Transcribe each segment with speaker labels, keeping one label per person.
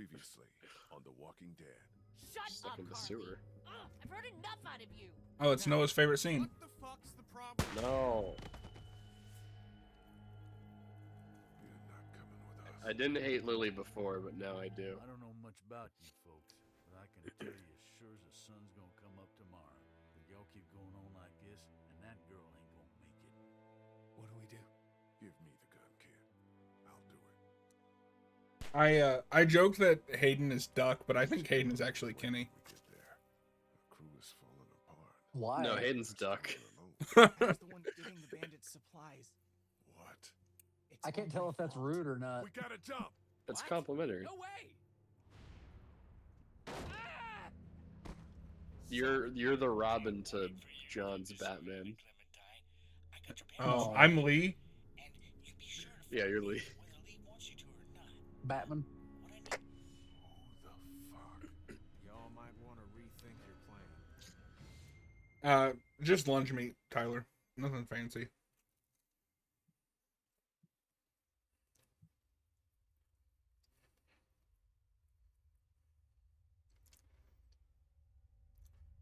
Speaker 1: Previously on The Walking Dead.
Speaker 2: Shut
Speaker 3: Stuck
Speaker 2: up,
Speaker 3: in the
Speaker 2: Carly.
Speaker 3: sewer.
Speaker 2: Ugh, I've heard enough out of you.
Speaker 4: Oh, it's Noah's favorite scene.
Speaker 1: What the fuck's the problem?
Speaker 3: No.
Speaker 1: You're not coming with us.
Speaker 3: I didn't hate Lily before, but now I do.
Speaker 5: I don't know much about you folks, but I can tell you as sure as the sun's gonna come up tomorrow, that y'all keep going on like this, and that girl ain't gonna make it.
Speaker 1: What do we do? Give me the gun, kid. I'll do it.
Speaker 4: I joke that Hayden is Duck, but I think Hayden is actually Kenny.
Speaker 1: We get there. The crew is falling apart.
Speaker 6: Why?
Speaker 3: No, Hayden's Duck.
Speaker 1: We're alone.
Speaker 7: I was the one giving the bandits supplies.
Speaker 1: What?
Speaker 7: It's
Speaker 6: I can't
Speaker 7: all
Speaker 6: tell
Speaker 7: my
Speaker 6: if that's
Speaker 7: fault.
Speaker 6: rude or not.
Speaker 1: We gotta jump.
Speaker 3: It's
Speaker 2: What?
Speaker 3: complimentary.
Speaker 2: No way. Ah!
Speaker 3: You're the Robin to John's Batman.
Speaker 4: Oh, I'm Lee.
Speaker 3: Yeah, you're Lee.
Speaker 6: Batman.
Speaker 1: Who the fuck? Y'all might want to rethink your plan.
Speaker 4: Just lunch meat, Tyler. Nothing fancy.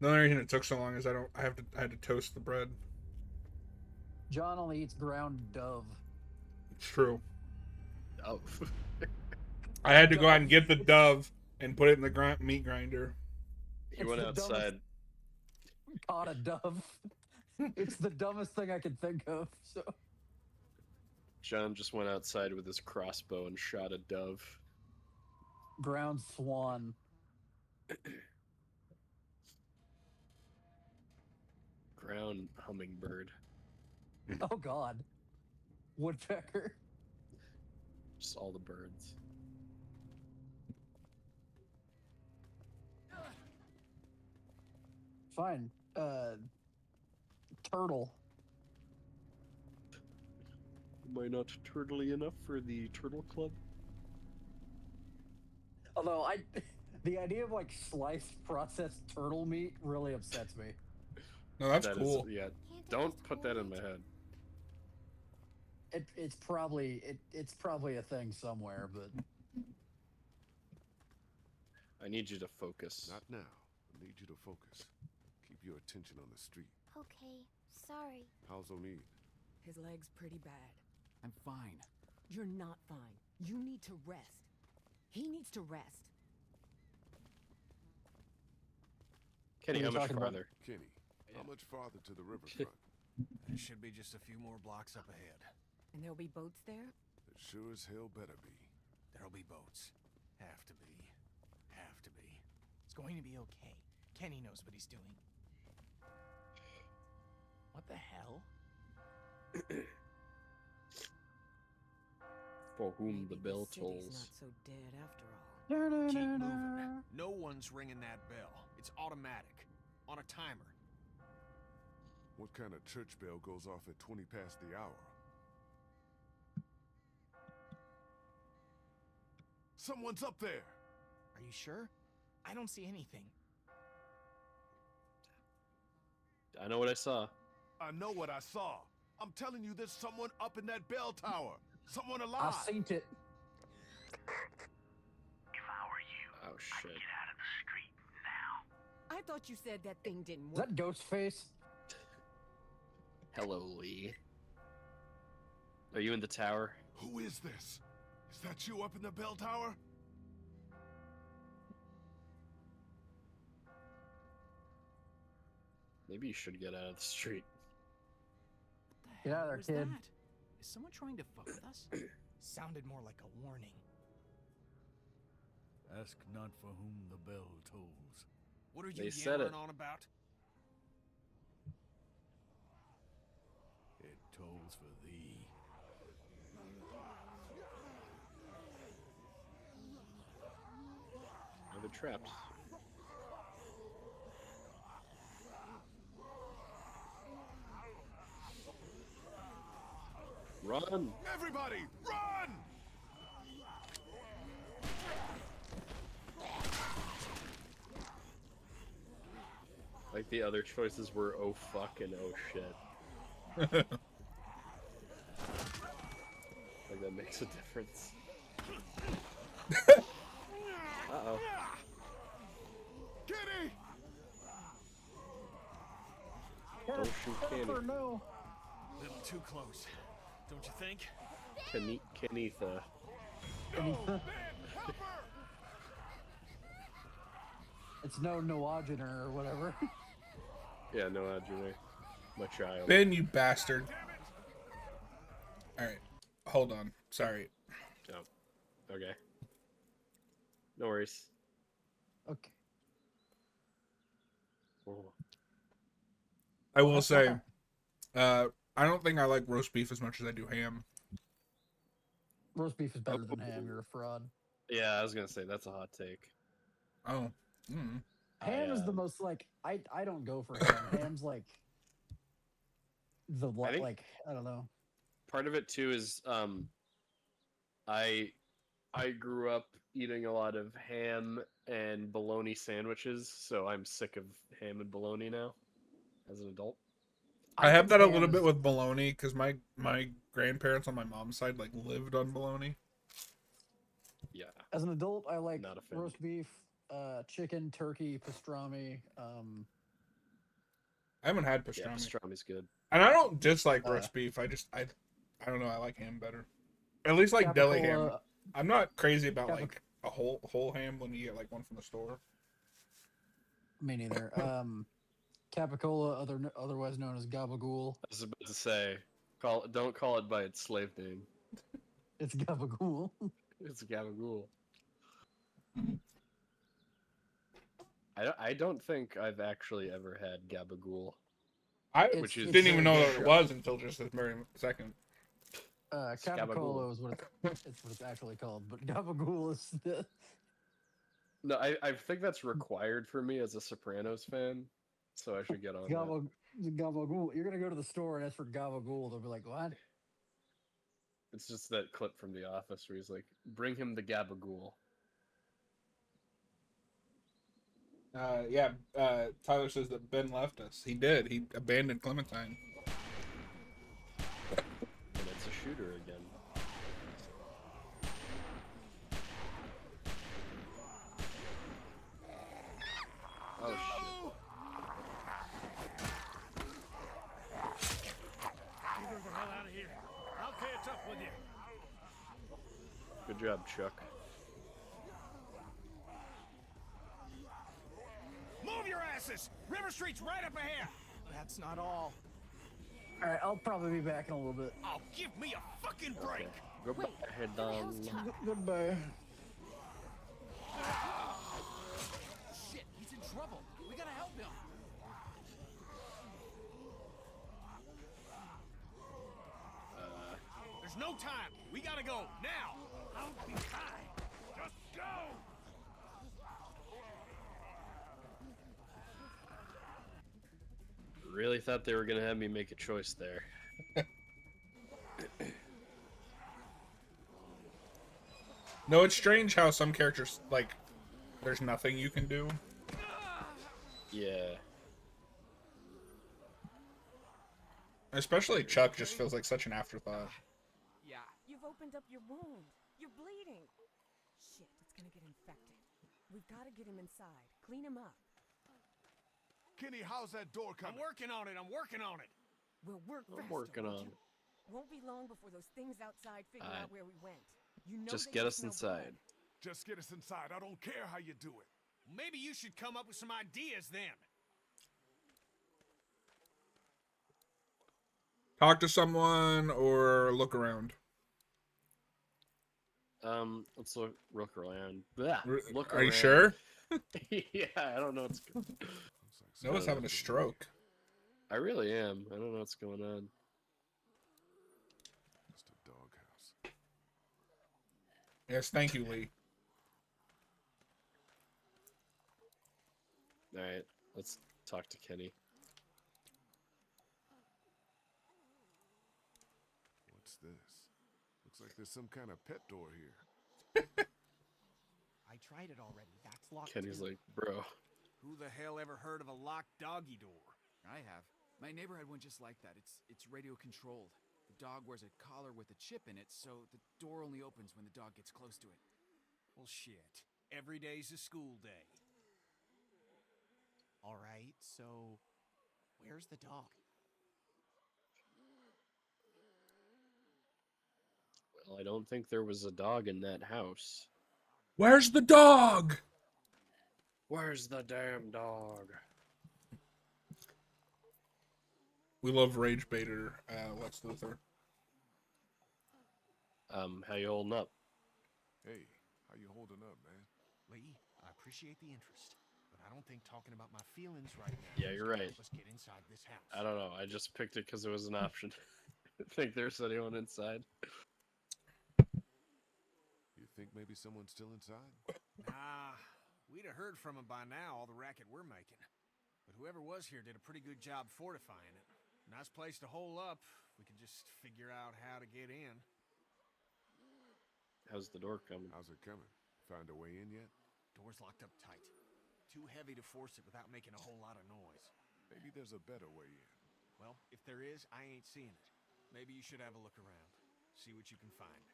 Speaker 4: The only reason it took so long is I had to toast the bread.
Speaker 6: John only eats ground dove.
Speaker 4: It's true.
Speaker 3: Oh.
Speaker 4: I had to go out and get the dove and put it in the meat grinder.
Speaker 3: He
Speaker 6: It's
Speaker 3: went
Speaker 6: the
Speaker 3: outside.
Speaker 6: Caught a dove. It's the dumbest thing I can think of. So
Speaker 3: John just went outside with his crossbow and shot a dove.
Speaker 6: ground swan.
Speaker 3: Ground hummingbird.
Speaker 6: Oh God. Woodpecker.
Speaker 3: Just all the birds.
Speaker 6: Fine. Turtle.
Speaker 3: Am I not turtly enough for the turtle club?
Speaker 6: Although the idea of like sliced processed turtle meat really upsets me.
Speaker 4: No, that's
Speaker 3: That is-
Speaker 4: cool.
Speaker 3: yeah. Don't put that in my head.
Speaker 6: It's probably a thing somewhere, but
Speaker 3: I need you to focus.
Speaker 1: Not now. I need you to focus. Keep your attention on the street.
Speaker 8: Okay, sorry.
Speaker 1: How's O'Neill?
Speaker 9: His leg's pretty bad.
Speaker 5: I'm fine.
Speaker 9: You're not fine. You need to rest. He needs to rest.
Speaker 3: Kenny,
Speaker 6: What
Speaker 3: how
Speaker 6: are you
Speaker 3: much
Speaker 6: talking about?
Speaker 3: farther?
Speaker 1: Kenny, how much farther to the riverfront?
Speaker 5: It should be just a few more blocks up ahead.
Speaker 9: And there'll be boats there?
Speaker 1: There sure as hell better be.
Speaker 7: There'll be boats. Have to be. Have to be. It's going to be okay. Kenny knows what he's doing. What the hell?
Speaker 3: For whom the
Speaker 9: Maybe
Speaker 3: bell
Speaker 9: city's
Speaker 3: tolls.
Speaker 9: not so dead after all.
Speaker 7: Keep moving. No one's ringing that bell. It's automatic. On a timer.
Speaker 1: What kind of church bell goes off at 20 past the hour? Someone's up there!
Speaker 7: Are you sure? I don't see anything.
Speaker 3: I know what I saw.
Speaker 1: I know what I saw. I'm telling you, there's someone up in that bell tower. Someone alive.
Speaker 6: I've seen it.
Speaker 3: Oh shit.
Speaker 9: I thought you said that thing didn't
Speaker 6: Is
Speaker 9: work.
Speaker 6: that Ghostface?
Speaker 3: Hello, Lee. Are you in the tower?
Speaker 1: Who is this? Is that you up in the bell tower?
Speaker 3: Maybe you should get out of the street.
Speaker 7: What the
Speaker 6: Get out
Speaker 7: hell
Speaker 6: of there,
Speaker 7: was
Speaker 6: kid.
Speaker 7: that? Is someone trying to fuck with us? Sounded more like a warning.
Speaker 5: Ask not for whom the bell tolls.
Speaker 7: What are you
Speaker 3: They said
Speaker 7: yammering
Speaker 3: it.
Speaker 7: on about?
Speaker 5: It tolls for thee.
Speaker 3: Oh, they're trapped. Run!
Speaker 1: Everybody, run!
Speaker 3: Like the other choices were oh fuck and oh shit. Like that makes a difference.
Speaker 6: Jennifer, no.
Speaker 7: A little too close, don't you think?
Speaker 3: Kenitha.
Speaker 6: It's no Noaginer or whatever.
Speaker 3: Yeah, no, Adjunay. My child.
Speaker 4: Ben, you bastard. All right, hold on. Sorry.
Speaker 3: Oh, okay. No worries.
Speaker 6: Okay.
Speaker 3: Oh.
Speaker 4: I will
Speaker 6: that's
Speaker 4: say,
Speaker 6: fine.
Speaker 4: I don't think I like roast beef as much as I do ham.
Speaker 6: Roast beef is better than ham. You're a fraud.
Speaker 3: Yeah, I was gonna say that's a hot take.
Speaker 4: Oh. Mm.
Speaker 6: Ham is the most like I don't go for ham. Ham's like the
Speaker 3: I think-
Speaker 6: like I don't know.
Speaker 3: Part of it too is I grew up eating a lot of ham and bologna sandwiches, so I'm sick of ham and bologna now as an adult.
Speaker 4: I have
Speaker 6: think
Speaker 4: that a
Speaker 6: ham
Speaker 4: little
Speaker 6: is-
Speaker 4: bit with bologna because my grandparents on my mom's side like lived on bologna.
Speaker 3: Yeah.
Speaker 6: As an adult, I like
Speaker 3: Not a fan.
Speaker 6: roast beef, chicken, turkey, pastrami.
Speaker 4: I haven't had
Speaker 3: Yeah,
Speaker 4: pastrami,
Speaker 3: pastrami's good.
Speaker 4: and I don't dislike roast beef. I don't know. I like ham better. At least like deli ham.
Speaker 6: capicola.
Speaker 4: I'm not crazy about
Speaker 6: Capic-
Speaker 4: like a whole ham when you get like one from the store.
Speaker 6: Me neither. Capicola, otherwise known as gabagool.
Speaker 3: I was about to say, don't call it by its slave name.
Speaker 6: It's gabagool.
Speaker 3: It's gabagool. I don't think I've actually ever had gabagool.
Speaker 4: I
Speaker 3: Which is-
Speaker 4: didn't even know
Speaker 6: very
Speaker 4: what it
Speaker 6: good.
Speaker 4: was until just this very second.
Speaker 6: Capicola is what it's actually called, but gabagool is the
Speaker 3: No, I think that's required for me as a Sopranos fan, so I should get on that.
Speaker 6: gabagool. You're gonna go to the store and ask for gabagool. They'll be like, "What?"
Speaker 3: It's just that clip from The Office where he's like, "Bring him the gabagool."
Speaker 4: Tyler says that Ben left us. He did. He abandoned Clementine.
Speaker 3: And it's a shooter again. Oh shit.
Speaker 5: Get her the hell out of here. I'll catch up with you.
Speaker 3: Good job, Chuck.
Speaker 7: Move your asses! River Street's right up ahead! That's not all.
Speaker 6: All right, I'll probably be back in a little bit.
Speaker 7: Oh, give me a fucking break!
Speaker 3: Goodbye, head down.
Speaker 6: Goodbye.
Speaker 7: Shit, he's in trouble. We gotta help him. There's no time. We gotta go now. I'll be fine. Just go.
Speaker 3: Really thought they were gonna have me make a choice there.
Speaker 4: No, it's strange how some characters like there's nothing you can do.
Speaker 3: Yeah.
Speaker 4: Especially Chuck just feels like such an afterthought.
Speaker 2: Yeah.
Speaker 9: You've opened up your wound. You're bleeding. Shit, it's gonna get infected. We've got to get him inside. Clean him up.
Speaker 1: Kenny, how's that door
Speaker 7: I'm
Speaker 1: coming?
Speaker 7: working on it. I'm working on it.
Speaker 9: We'll work
Speaker 3: I'm
Speaker 9: faster,
Speaker 3: working
Speaker 9: won't
Speaker 3: on
Speaker 9: you?
Speaker 3: it.
Speaker 9: Won't be long before those things outside figure
Speaker 3: Alright.
Speaker 9: out where we went. You know
Speaker 3: Just
Speaker 9: they
Speaker 3: get
Speaker 9: can
Speaker 3: us
Speaker 9: smell
Speaker 3: inside.
Speaker 9: blood.
Speaker 1: Just get us inside. I don't care how you do it.
Speaker 7: Maybe you should come up with some ideas then.
Speaker 4: Talk to someone or look around.
Speaker 3: Let's look around. Blah, look
Speaker 4: Are you
Speaker 3: around.
Speaker 4: sure?
Speaker 3: Yeah, I don't know what's going on.
Speaker 4: Noah's having a stroke.
Speaker 3: I really am. I don't know what's going on.
Speaker 1: Just a doghouse.
Speaker 4: Yes, thank you, Lee.
Speaker 3: Alright, let's talk to Kenny.
Speaker 1: What's this? Looks like there's some kind of pet door here.
Speaker 7: I tried it already. That's locked.
Speaker 3: Kenny's
Speaker 7: too.
Speaker 3: like, bro.
Speaker 7: Who the hell ever heard of a locked doggy door?
Speaker 10: I have. My neighbor had one just like that. It's radio controlled. The dog wears a collar with a chip in it, so the door only opens when the dog gets close to it.
Speaker 7: Well, shit. Every day's a school day. All right, so where's the dog?
Speaker 3: Well, I don't think there was a dog in that house.
Speaker 4: Where's the dog?
Speaker 3: Where's the damn dog?
Speaker 4: We love rage baiter, Lex Luthor.
Speaker 3: How you holding up?
Speaker 1: Hey, how you holding up, man?
Speaker 7: Lee, I appreciate the interest, but I don't think talking about my feelings right now
Speaker 3: Yeah,
Speaker 7: is
Speaker 3: you're
Speaker 7: gonna
Speaker 3: right.
Speaker 7: help us get inside this house.
Speaker 3: I don't know. I just picked it because it was an option. Think there's anyone inside?
Speaker 1: You think maybe someone's still inside?
Speaker 7: Nah, we'd have heard from him by now, all the racket we're making. But whoever was here did a pretty good job fortifying it. Nice place to hole up. We could just figure out how to get in.
Speaker 3: How's the door coming?
Speaker 1: How's it coming? Find a way in yet?
Speaker 7: Door's locked up tight. Too heavy to force it without making a whole lot of noise.
Speaker 1: Maybe there's a better way in.
Speaker 7: Well, if there is, I ain't seeing it. Maybe you should have a look around. See what you can find.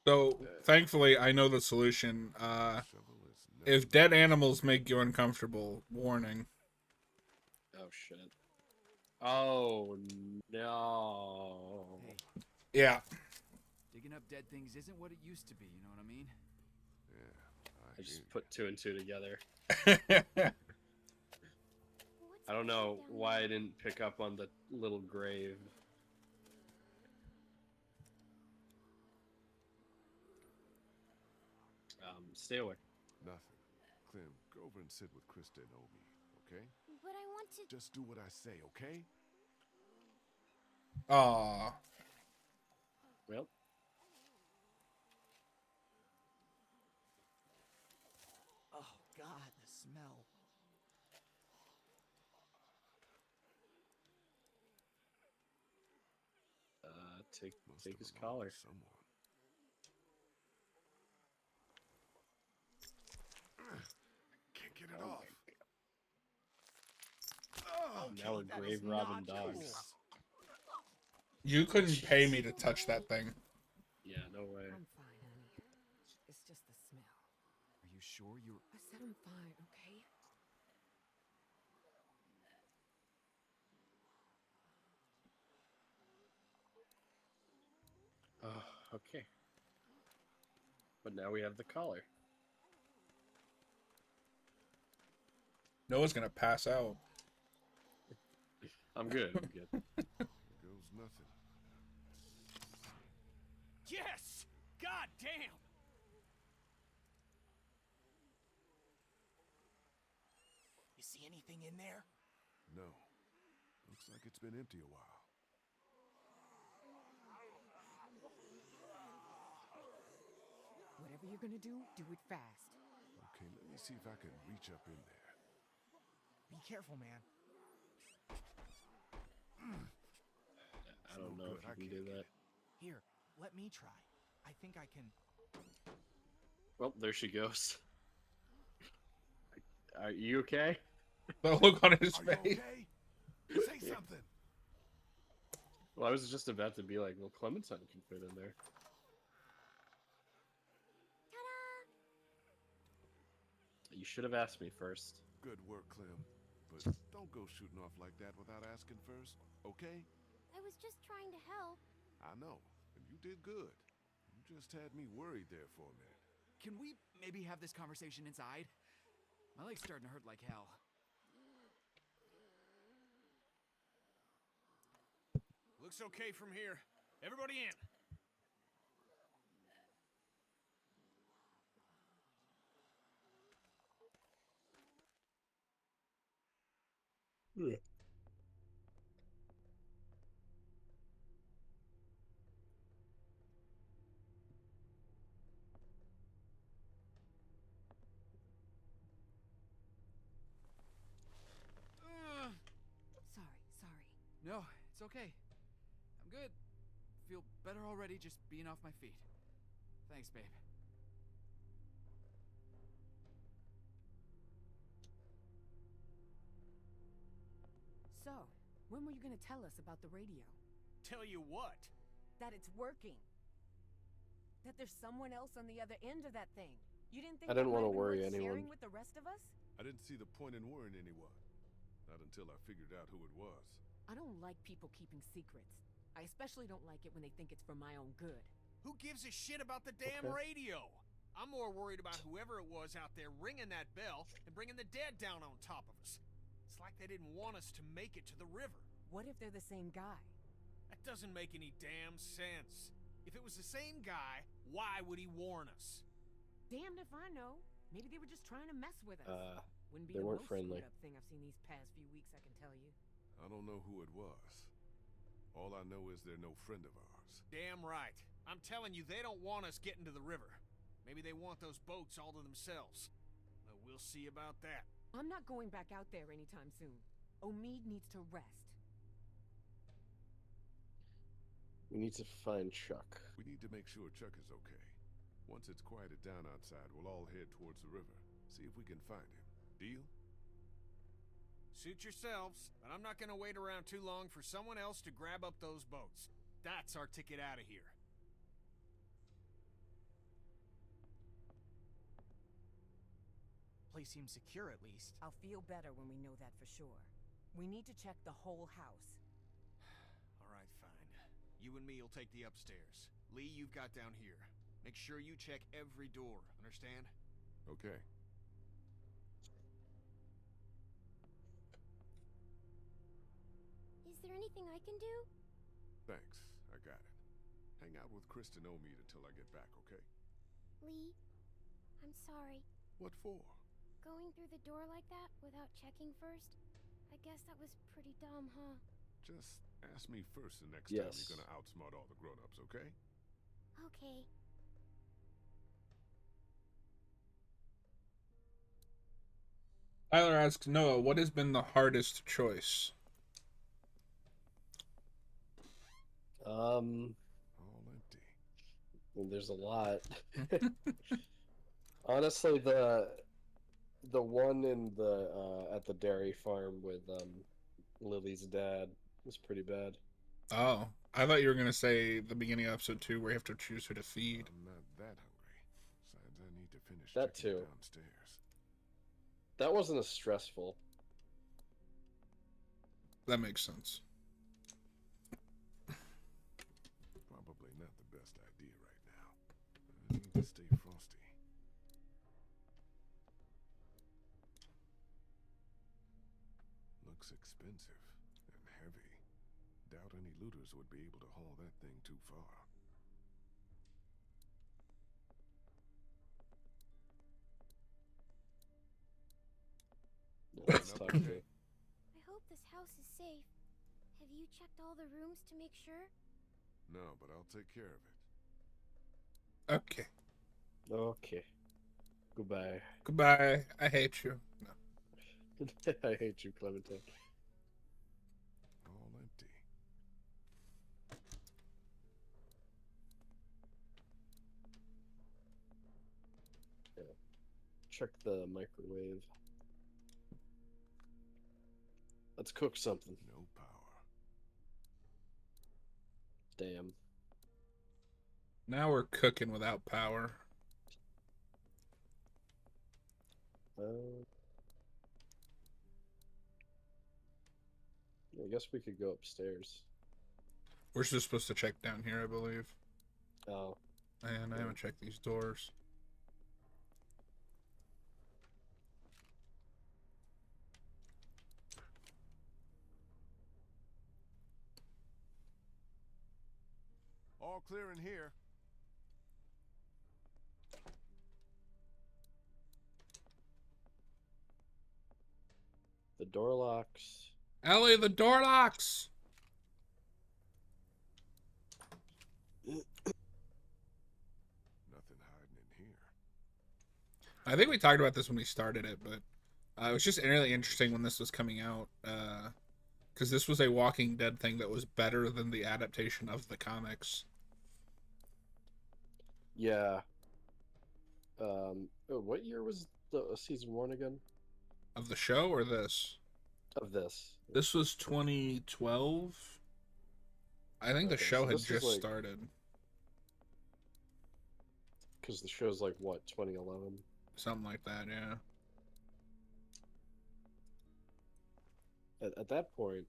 Speaker 4: So, thankfully, I know the solution.
Speaker 1: Shovel is
Speaker 4: If dead animals make you uncomfortable, warning.
Speaker 3: Oh shit. Oh no.
Speaker 10: Hey,
Speaker 4: Yeah.
Speaker 10: digging up dead things isn't what it used to be, you know what I mean?
Speaker 3: I just put 2 and 2 together.
Speaker 8: What's
Speaker 3: I don't
Speaker 8: going
Speaker 3: know
Speaker 8: down
Speaker 3: why I
Speaker 8: there?
Speaker 3: didn't pick up on the little grave. Stay away.
Speaker 1: nothing. Clem, go over and sit with Krista and Obi, okay?
Speaker 8: But I want to.
Speaker 1: Just do what I say, okay?
Speaker 4: Aw.
Speaker 3: Well,
Speaker 7: Oh, God, the smell.
Speaker 1: Must
Speaker 3: take
Speaker 1: have
Speaker 3: his
Speaker 1: belonged
Speaker 3: collar.
Speaker 1: to someone. Can't get it off.
Speaker 3: Now we're
Speaker 7: that
Speaker 3: grave
Speaker 7: is
Speaker 3: robbing
Speaker 7: not
Speaker 3: dogs.
Speaker 7: cool.
Speaker 4: You couldn't pay me to touch that thing.
Speaker 3: Yeah, no way.
Speaker 9: I'm fine, honey. It's just the smell.
Speaker 10: Are you sure you're...
Speaker 9: I said I'm fine, okay?
Speaker 3: Okay. But now we have the collar.
Speaker 4: Noah's gonna pass out.
Speaker 3: I'm good. I'm good.
Speaker 1: There goes nothing.
Speaker 7: Yes! God damn! You see anything in there?
Speaker 1: No. Looks like it's been empty a while.
Speaker 9: Whatever you're gonna do it fast.
Speaker 1: Okay, let me see if I can reach up in there.
Speaker 7: Be careful, man.
Speaker 3: I don't
Speaker 1: no
Speaker 3: know
Speaker 1: good.
Speaker 3: if
Speaker 1: I
Speaker 3: you can
Speaker 1: can't
Speaker 3: do
Speaker 1: get
Speaker 3: that.
Speaker 1: it.
Speaker 7: Here, let me try. I think I can.
Speaker 3: Well, there she goes. Are you okay?
Speaker 4: The look on his
Speaker 1: Are you
Speaker 4: face.
Speaker 1: okay? Say something.
Speaker 3: Well, I was just about to be like, well, Clementine can fit in there. You should have asked me first.
Speaker 1: Good work, Clem. But don't go shooting off like that without asking first, okay?
Speaker 8: I was just trying to help.
Speaker 1: I know, and you did good. You just had me worried there for a minute.
Speaker 10: Can we maybe have this conversation inside? My leg's starting to hurt like hell.
Speaker 7: Looks okay from here. Everybody in.
Speaker 9: Sorry.
Speaker 10: No, it's okay. I'm good. Feel better already just being off my feet. Thanks, babe.
Speaker 9: So, when were you gonna tell us about the radio?
Speaker 7: Tell you what?
Speaker 9: That it's working. That there's someone else on the other end of that thing. You didn't think
Speaker 3: I didn't
Speaker 9: that might
Speaker 3: wanna
Speaker 9: have been
Speaker 3: worry
Speaker 9: worth
Speaker 3: anyone.
Speaker 9: sharing with the rest of us?
Speaker 1: I didn't see the point in worrying anyone. Not until I figured out who it was.
Speaker 9: I don't like people keeping secrets. I especially don't like it when they think it's for my own good.
Speaker 7: Who gives a shit about the damn radio? I'm more worried about whoever it was out there ringing that bell and bringing the dead down on top of us. It's like they didn't want us to make it to the river.
Speaker 9: What if they're the same guy?
Speaker 7: That doesn't make any damn sense. If it was the same guy, why would he warn us?
Speaker 9: Damned if I know. Maybe they were just trying to mess with us. Wouldn't be
Speaker 3: they
Speaker 9: the
Speaker 3: weren't
Speaker 9: most
Speaker 3: friendly.
Speaker 9: screwed up thing I've seen these past few weeks, I can tell you.
Speaker 1: I don't know who it was. All I know is they're no friend of ours.
Speaker 7: Damn right. I'm telling you, they don't want us getting to the river. Maybe they want those boats all to themselves. But we'll see about that.
Speaker 9: I'm not going back out there anytime soon. Omid needs to rest.
Speaker 3: We need to find Chuck.
Speaker 1: We need to make sure Chuck is okay. Once it's quieted down outside, we'll all head towards the river. See if we can find him. Deal?
Speaker 7: Suit yourselves, but I'm not gonna wait around too long for someone else to grab up those boats. That's our ticket out of here.
Speaker 10: Place seems secure at least.
Speaker 9: I'll feel better when we know that for sure. We need to check the whole house.
Speaker 7: All right, fine. You and me will take the upstairs. Lee, you've got down here. Make sure you check every door, understand?
Speaker 1: Okay.
Speaker 8: Is there anything I can do?
Speaker 1: Thanks. I got it. Hang out with Kristen Omid until I get back, okay?
Speaker 8: Lee, I'm sorry.
Speaker 1: What for?
Speaker 8: Going through the door like that without checking first? I guess that was pretty dumb, huh?
Speaker 1: Just ask me first the next time you're gonna outsmart all the grown-ups, okay?
Speaker 8: Okay.
Speaker 4: Tyler asks Noah, what has been the hardest choice?
Speaker 1: All empty.
Speaker 3: Well, there's a lot. Honestly, the one in the at the dairy farm with Lily's dad was pretty bad.
Speaker 4: Oh, I thought you were gonna say the beginning of episode 2 where you have to choose who to feed.
Speaker 1: I'm not that hungry. Besides, I need to finish
Speaker 3: That
Speaker 1: checking
Speaker 3: too.
Speaker 1: downstairs.
Speaker 3: That wasn't as stressful.
Speaker 4: That makes sense.
Speaker 1: Probably not the best idea right now. I need to stay frosty. Looks expensive and heavy. Doubt any looters would be able to haul that thing too far.
Speaker 3: Let's talk to
Speaker 8: I hope this house is safe. Have you checked all the rooms to make sure?
Speaker 1: No, but I'll take care of it.
Speaker 4: Okay.
Speaker 3: Okay. Goodbye.
Speaker 4: Goodbye. I hate you. No.
Speaker 3: I hate you, Clementine.
Speaker 1: All empty.
Speaker 3: Yeah. Check the microwave. Let's cook something.
Speaker 1: No power.
Speaker 3: Damn.
Speaker 4: Now we're cooking without power.
Speaker 3: I guess we could go upstairs.
Speaker 4: We're just supposed to check down here, I believe.
Speaker 3: Oh.
Speaker 4: And I haven't checked these doors.
Speaker 1: All clear in here.
Speaker 3: The door locks.
Speaker 4: Ellie, the door locks!
Speaker 1: Nothing hiding in here.
Speaker 4: I think we talked about this when we started it, but it was just really interesting when this was coming out. Because this was a Walking Dead thing that was better than the adaptation of the comics.
Speaker 3: Yeah. What year was the season 1 again?
Speaker 4: Of the show or this?
Speaker 3: Of this.
Speaker 4: This was 2012. I think the
Speaker 3: Okay,
Speaker 4: show
Speaker 3: so
Speaker 4: had
Speaker 3: this was
Speaker 4: just
Speaker 3: like-
Speaker 4: started.
Speaker 3: Because the show's like, what, 2011?
Speaker 4: Something like that, yeah.
Speaker 3: at that point,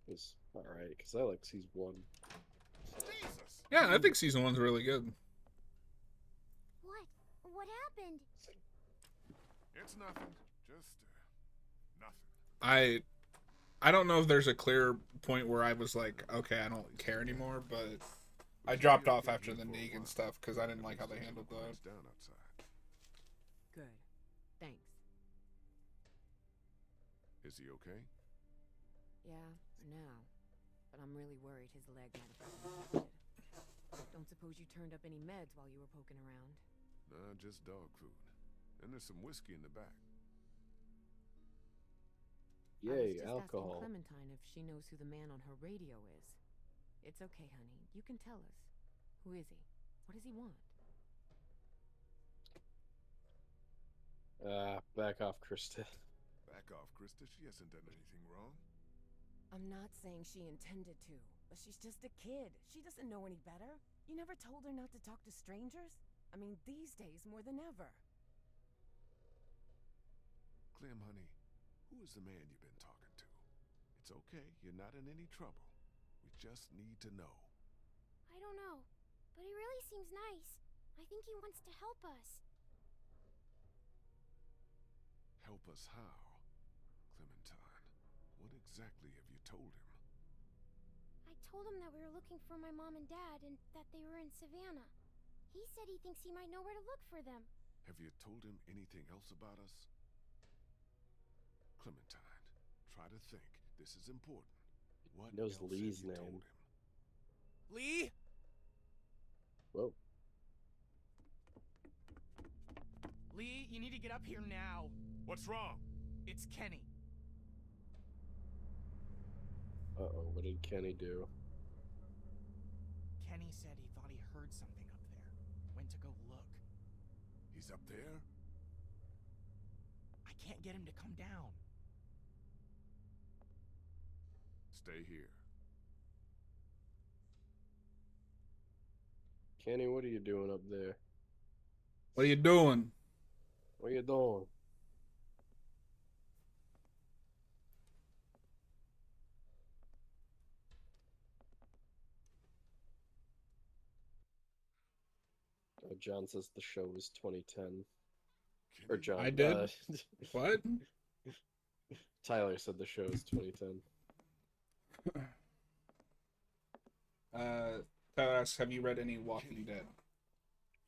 Speaker 3: it was all right because I like season 1.
Speaker 1: Jesus!
Speaker 4: Yeah, I think season 1's really good.
Speaker 8: What? What happened?
Speaker 1: It's nothing. Just nothing.
Speaker 4: I don't know if there's a clear point where I was like, okay, I don't care anymore, but I dropped off after the Negan stuff because I didn't like how they handled that.
Speaker 1: Down outside.
Speaker 9: Good. Thanks.
Speaker 1: Is he okay?
Speaker 9: Yeah, for now. But I'm really worried his leg might have gotten infected. Don't suppose you turned up any meds while you were poking around?
Speaker 1: Nah, just dog food. And there's some whiskey in the back.
Speaker 9: I was
Speaker 3: Yay,
Speaker 9: just
Speaker 3: alcohol.
Speaker 9: asking Clementine if she knows who the man on her radio is. It's okay, honey. You can tell us. Who is he? What does he want?
Speaker 3: Back off, Krista.
Speaker 1: Back off, Krista. She hasn't done anything wrong.
Speaker 9: I'm not saying she intended to, but she's just a kid. She doesn't know any better. You never told her not to talk to strangers? I mean, these days more than ever.
Speaker 1: Clem, honey, who is the man you've been talking to? It's okay. You're not in any trouble. We just need to know.
Speaker 8: I don't know, but he really seems nice. I think he wants to help us.
Speaker 1: Help us how? Clementine, what exactly have you told him?
Speaker 8: I told him that we were looking for my mom and dad and that they were in Savannah. He said he thinks he might know where to look for them.
Speaker 1: Have you told him anything else about us? Clementine, try to think. This is important. What
Speaker 3: He knows
Speaker 1: else
Speaker 3: Lee's
Speaker 1: have you
Speaker 3: name.
Speaker 1: told him?
Speaker 7: Lee?
Speaker 3: Whoa.
Speaker 11: Lee, you need to get up here now.
Speaker 1: What's wrong?
Speaker 11: It's Kenny.
Speaker 3: Uh-oh, what did Kenny do?
Speaker 11: Kenny said he thought he heard something up there. Went to go look.
Speaker 1: He's up there?
Speaker 11: I can't get him to come down.
Speaker 1: Stay here.
Speaker 3: Kenny, what are you doing up there?
Speaker 4: What are you doing?
Speaker 3: What are you doing? John says the show was 2010. Or John.
Speaker 4: I did? What?
Speaker 3: Tyler said the show is 2010.
Speaker 4: Tyler asks, have you read any Walking Dead?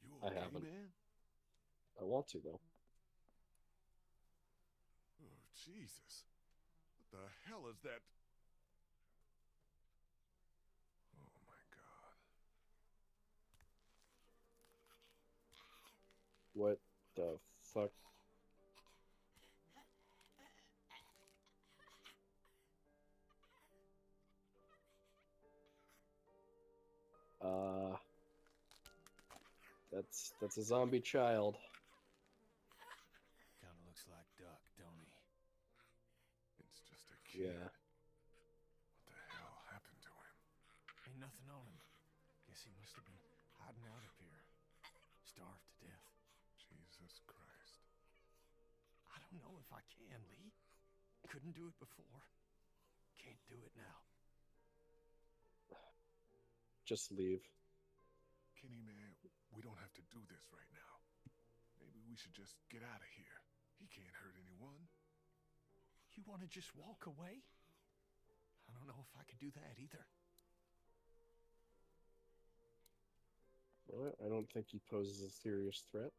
Speaker 1: You
Speaker 3: I
Speaker 1: okay,
Speaker 3: haven't.
Speaker 1: man?
Speaker 3: I want to, though.
Speaker 1: Oh, Jesus. What the hell is that? Oh, my God.
Speaker 3: What the fuck? That's a zombie child.
Speaker 7: Kinda looks like Duck, don't he?
Speaker 1: It's just a kid.
Speaker 3: Yeah.
Speaker 1: What the hell happened to him?
Speaker 7: Ain't nothing on him. Guess he must have been hiding out up here. Starved to death.
Speaker 1: Jesus Christ.
Speaker 7: I don't know if I can, Lee. Couldn't do it before. Can't do it now.
Speaker 3: Just leave.
Speaker 1: Kenny, man, we don't have to do this right now. Maybe we should just get out of here. He can't hurt anyone.
Speaker 7: You want to just walk away? I don't know if I could do that either.
Speaker 3: Well, I don't think he poses a serious threat.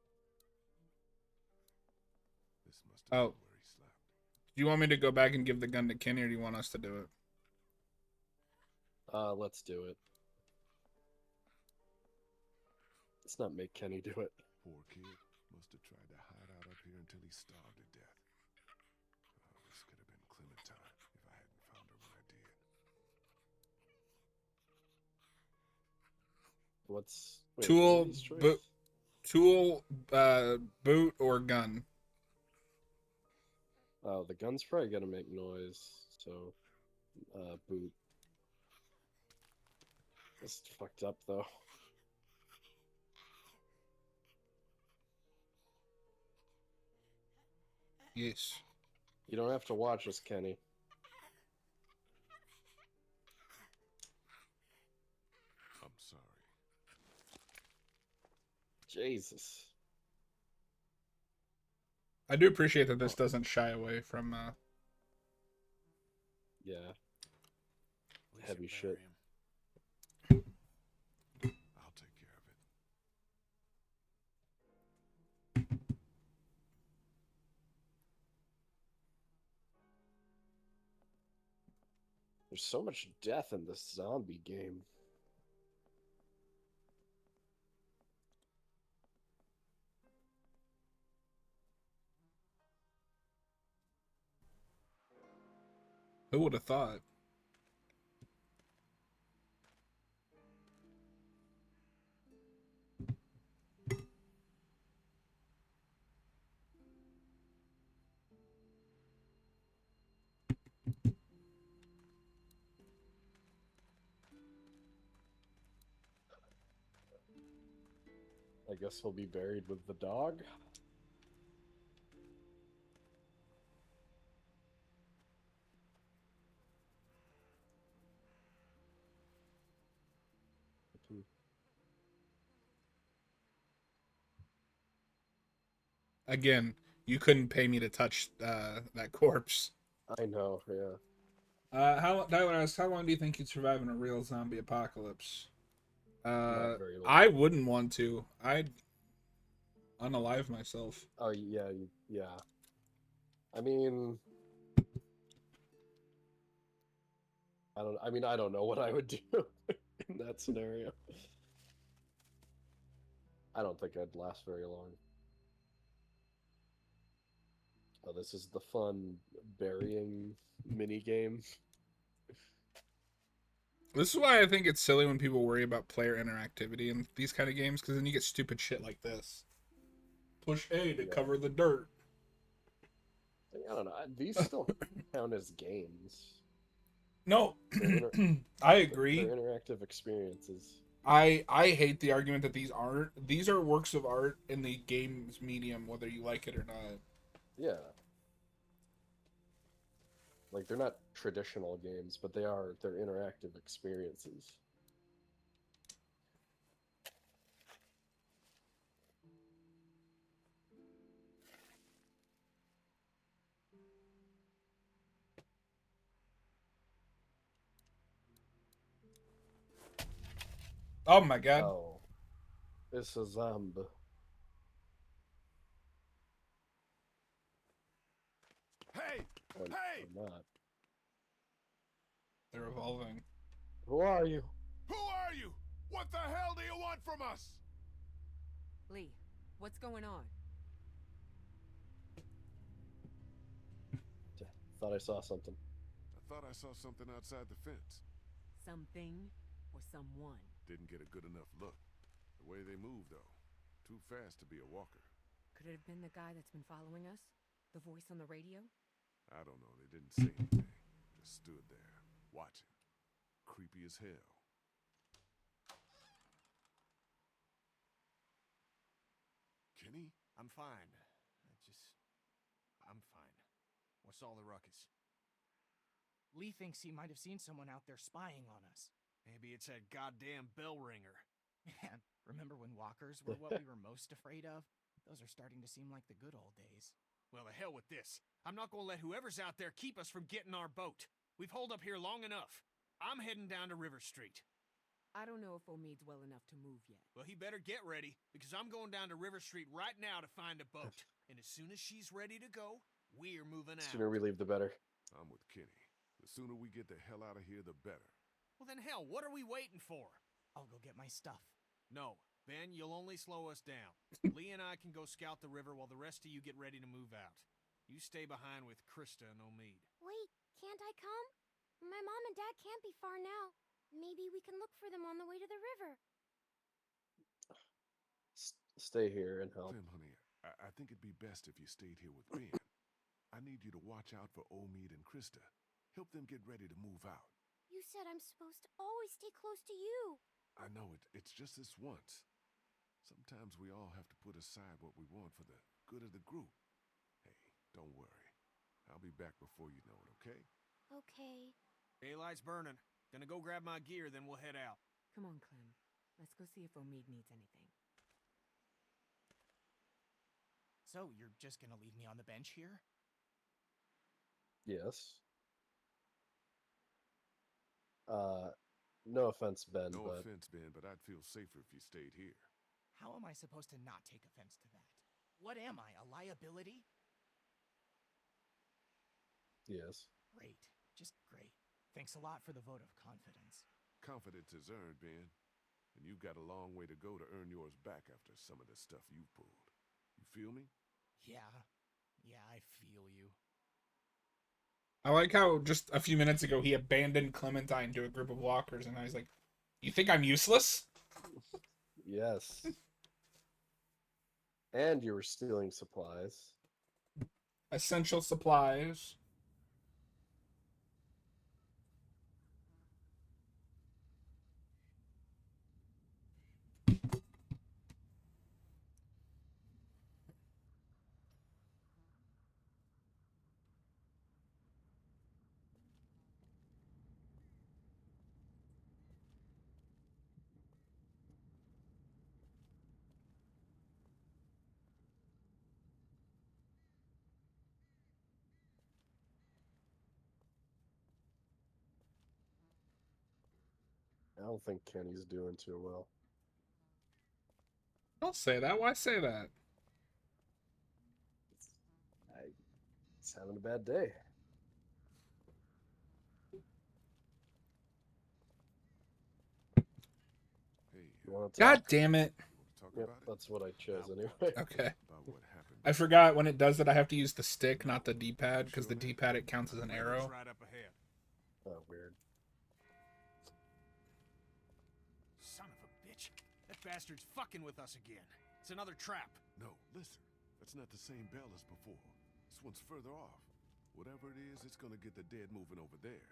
Speaker 1: This must have
Speaker 4: Oh.
Speaker 1: been where he slept.
Speaker 4: Do you want me to go back and give the gun to Kenny, or do you want us to do it?
Speaker 3: Let's do it. Let's not make Kenny do it.
Speaker 1: Poor kid. Must have tried to hide out up here until he starved to death. Oh, this could have been Clementine if I hadn't found her when I did.
Speaker 3: What's
Speaker 4: Tool,
Speaker 3: Lee's choice?
Speaker 4: boot, or gun?
Speaker 3: Oh, the gun's probably gonna make noise, so boot. It's fucked up though.
Speaker 4: Yes.
Speaker 3: You don't have to watch us, Kenny.
Speaker 1: sorry.
Speaker 3: Jesus.
Speaker 4: I do appreciate that this doesn't shy away from
Speaker 3: Yeah.
Speaker 7: We should
Speaker 3: Heavy
Speaker 7: bury
Speaker 3: shit.
Speaker 7: him.
Speaker 1: I'll take care of it.
Speaker 3: There's so much death in this zombie game.
Speaker 4: who would have thought?
Speaker 3: I guess he'll be buried with the dog.
Speaker 4: Again, you couldn't pay me to touch that corpse.
Speaker 3: I know, yeah.
Speaker 4: How long do you think you'd survive in a real zombie apocalypse?
Speaker 3: Not very long.
Speaker 4: I wouldn't want to. I'd unalive myself.
Speaker 3: Oh, yeah, yeah. I mean, I don't know what I would do in that scenario. I don't think I'd last very long. Oh, this is the fun burying mini game.
Speaker 4: This is why I think it's silly when people worry about player interactivity in these kind of games, because then you get stupid shit like this. Push A to cover the dirt.
Speaker 3: I don't know. These still count as games.
Speaker 4: No, I agree.
Speaker 3: They're interactive experiences.
Speaker 4: I hate the argument that these aren't. These are works of art in the game's medium, whether you like it or not.
Speaker 3: Yeah. Like, they're not traditional games, but they're interactive experiences.
Speaker 4: Oh my god.
Speaker 3: Oh. It's a zombie.
Speaker 1: Hey!
Speaker 3: Or not.
Speaker 4: They're evolving.
Speaker 3: Who are you?
Speaker 1: Who are you? What the hell do you want from us?
Speaker 9: Lee, what's going on?
Speaker 3: Thought I saw something.
Speaker 1: I thought I saw something outside the fence.
Speaker 9: Something or someone?
Speaker 1: Didn't get a good enough look. The way they move, though. Too fast to be a walker.
Speaker 9: Could it have been the guy that's been following us? The voice on the radio?
Speaker 1: I don't know. They didn't say anything. Just stood there, watching. Creepy as hell. Kenny?
Speaker 7: I'm fine. I'm fine. What's all the ruckus?
Speaker 11: Lee thinks he might have seen someone out there spying on us.
Speaker 7: Maybe it's that goddamn bell ringer.
Speaker 11: Man, remember when walkers were what we were most afraid of? Those are starting to seem like the good old days.
Speaker 7: Well, the hell with this. I'm not gonna let whoever's out there keep us from getting our boat. We've holed up here long enough. I'm heading down to River Street.
Speaker 9: I don't know if Omid's well enough to move yet.
Speaker 7: Well, he better get ready, because I'm going down to River Street right now to find a boat. And as soon as she's ready to go, we're moving
Speaker 3: The
Speaker 7: out.
Speaker 3: sooner we leave, the better.
Speaker 1: I'm with Kenny. The sooner we get the hell out of here, the better.
Speaker 7: Well, then hell, what are we waiting for?
Speaker 11: I'll go get my stuff.
Speaker 7: No, Ben, you'll only slow us down. Lee and I can go scout the river while the rest of you get ready to move out. You stay behind with Krista and Omid.
Speaker 8: Wait, can't I come? My mom and dad can't be far now. Maybe we can look for them on the way to the river.
Speaker 3: Stay here and help.
Speaker 1: Clem, honey, I think it'd be best if you stayed here with Ben. I need you to watch out for Omid and Krista. Help them get ready to move out.
Speaker 8: You said I'm supposed to always stay close to you.
Speaker 1: I know it. It's just this once. Sometimes we all have to put aside what we want for the good of the group. Hey, don't worry. I'll be back before you know it, okay?
Speaker 8: Okay.
Speaker 7: Daylight's burning. Gonna go grab my gear, then we'll head out.
Speaker 9: Come on, Clem. Let's go see if Omid needs anything.
Speaker 11: So, you're just gonna leave me on the bench here?
Speaker 3: Yes. No offense, Ben,
Speaker 1: No
Speaker 3: but
Speaker 1: offense, Ben, but I'd feel safer if you stayed here.
Speaker 11: How am I supposed to not take offense to that? What am I, a liability?
Speaker 3: yes.
Speaker 11: Great. Just great. Thanks a lot for the vote of confidence.
Speaker 1: Confidence is earned, Ben. And you've got a long way to go to earn yours back after some of the stuff you've pulled. You feel me?
Speaker 11: Yeah, I feel you.
Speaker 4: I like how just a few minutes ago he abandoned Clementine to a group of walkers, and I was like, "You think I'm useless?"
Speaker 3: Yes. And you were stealing supplies.
Speaker 4: Essential supplies.
Speaker 3: I don't think Kenny's doing too well.
Speaker 4: Don't say that. Why say that?
Speaker 3: He's having a bad day.
Speaker 1: Hey,
Speaker 3: You want to
Speaker 4: God
Speaker 3: talk?
Speaker 4: damn it.
Speaker 1: you want to talk
Speaker 3: Yep,
Speaker 1: about it?
Speaker 3: that's what I chose
Speaker 1: About
Speaker 3: anyway.
Speaker 1: what?
Speaker 4: Okay.
Speaker 1: About what happened?
Speaker 4: I forgot when it does that I have to use the stick, not the D-pad, because
Speaker 1: Sure,
Speaker 4: the
Speaker 1: man.
Speaker 4: D-pad it counts as an
Speaker 7: River's
Speaker 4: arrow.
Speaker 7: right up ahead.
Speaker 3: Oh, weird.
Speaker 7: Son of a bitch. That bastard's fucking with us again. It's another trap.
Speaker 1: No, listen. That's not the same bell as before. This one's further off. Whatever it is, it's gonna get the dead moving over there.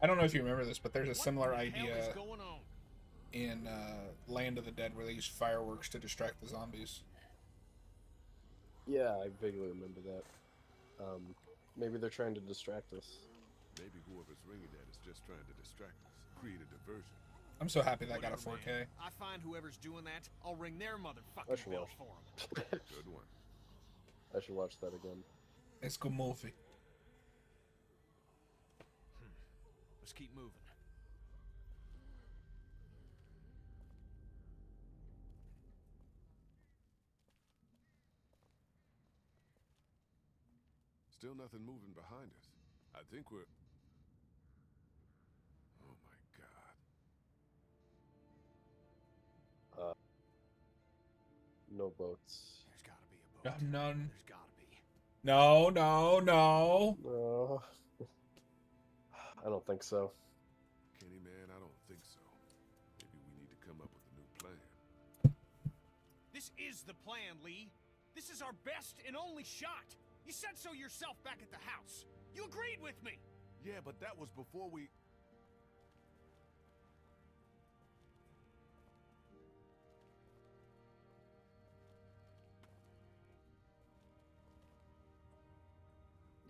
Speaker 4: I don't know if you remember this, but there's a similar
Speaker 7: What the hell
Speaker 4: idea
Speaker 7: is going on?
Speaker 4: in Land of the Dead where they use fireworks to distract the zombies.
Speaker 3: Yeah, I vaguely remember that. Maybe they're trying to distract us.
Speaker 1: Maybe whoever's ringing that is just trying to distract us, create a diversion.
Speaker 4: I'm so happy that got a
Speaker 7: Whatever,
Speaker 4: 4K.
Speaker 7: man. I find whoever's doing that, I'll ring their
Speaker 3: I
Speaker 7: motherfucking
Speaker 3: should
Speaker 7: bell
Speaker 3: watch.
Speaker 7: for them.
Speaker 1: Good one.
Speaker 3: I should watch that again.
Speaker 4: It's good movie.
Speaker 7: Let's keep moving.
Speaker 1: Still nothing moving behind us. I think we're... Oh my god.
Speaker 3: No boats.
Speaker 7: There's gotta be a boat.
Speaker 4: None.
Speaker 7: There's gotta be.
Speaker 4: No, no, no.
Speaker 3: No. I don't think so.
Speaker 1: Kenny, man, I don't think so. Maybe we need to come up with a new plan.
Speaker 7: This is the plan, Lee. This is our best and only shot. You said so yourself back at the house. You agreed with me.
Speaker 1: Yeah, but that was before we...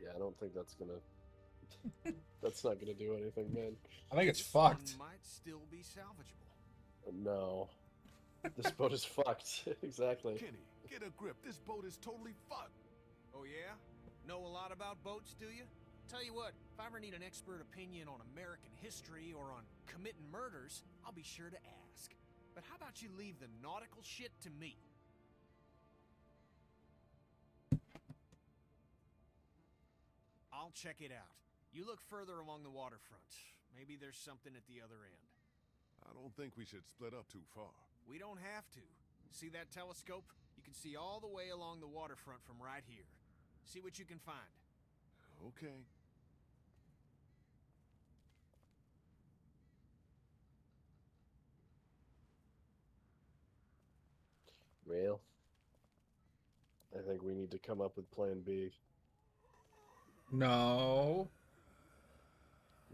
Speaker 3: Yeah, I don't think that's gonna... That's not gonna do anything, man.
Speaker 4: I think it's
Speaker 7: This one
Speaker 4: fucked.
Speaker 7: might still be salvageable.
Speaker 3: No. This boat is fucked. Exactly.
Speaker 1: Kenny, get a grip. This boat is totally fucked.
Speaker 7: Oh yeah? Know a lot about boats, do you? Tell you what, if I ever need an expert opinion on American history or on committing murders, I'll be sure to ask. But how about you leave the nautical shit to me? I'll check it out. You look further along the waterfront. Maybe there's something at the other end.
Speaker 1: I don't think we should split up too far.
Speaker 7: We don't have to. See that telescope? You can see all the way along the waterfront from right here. See what you can find.
Speaker 1: Okay.
Speaker 3: Well, I think we need to come up with plan B.
Speaker 4: No.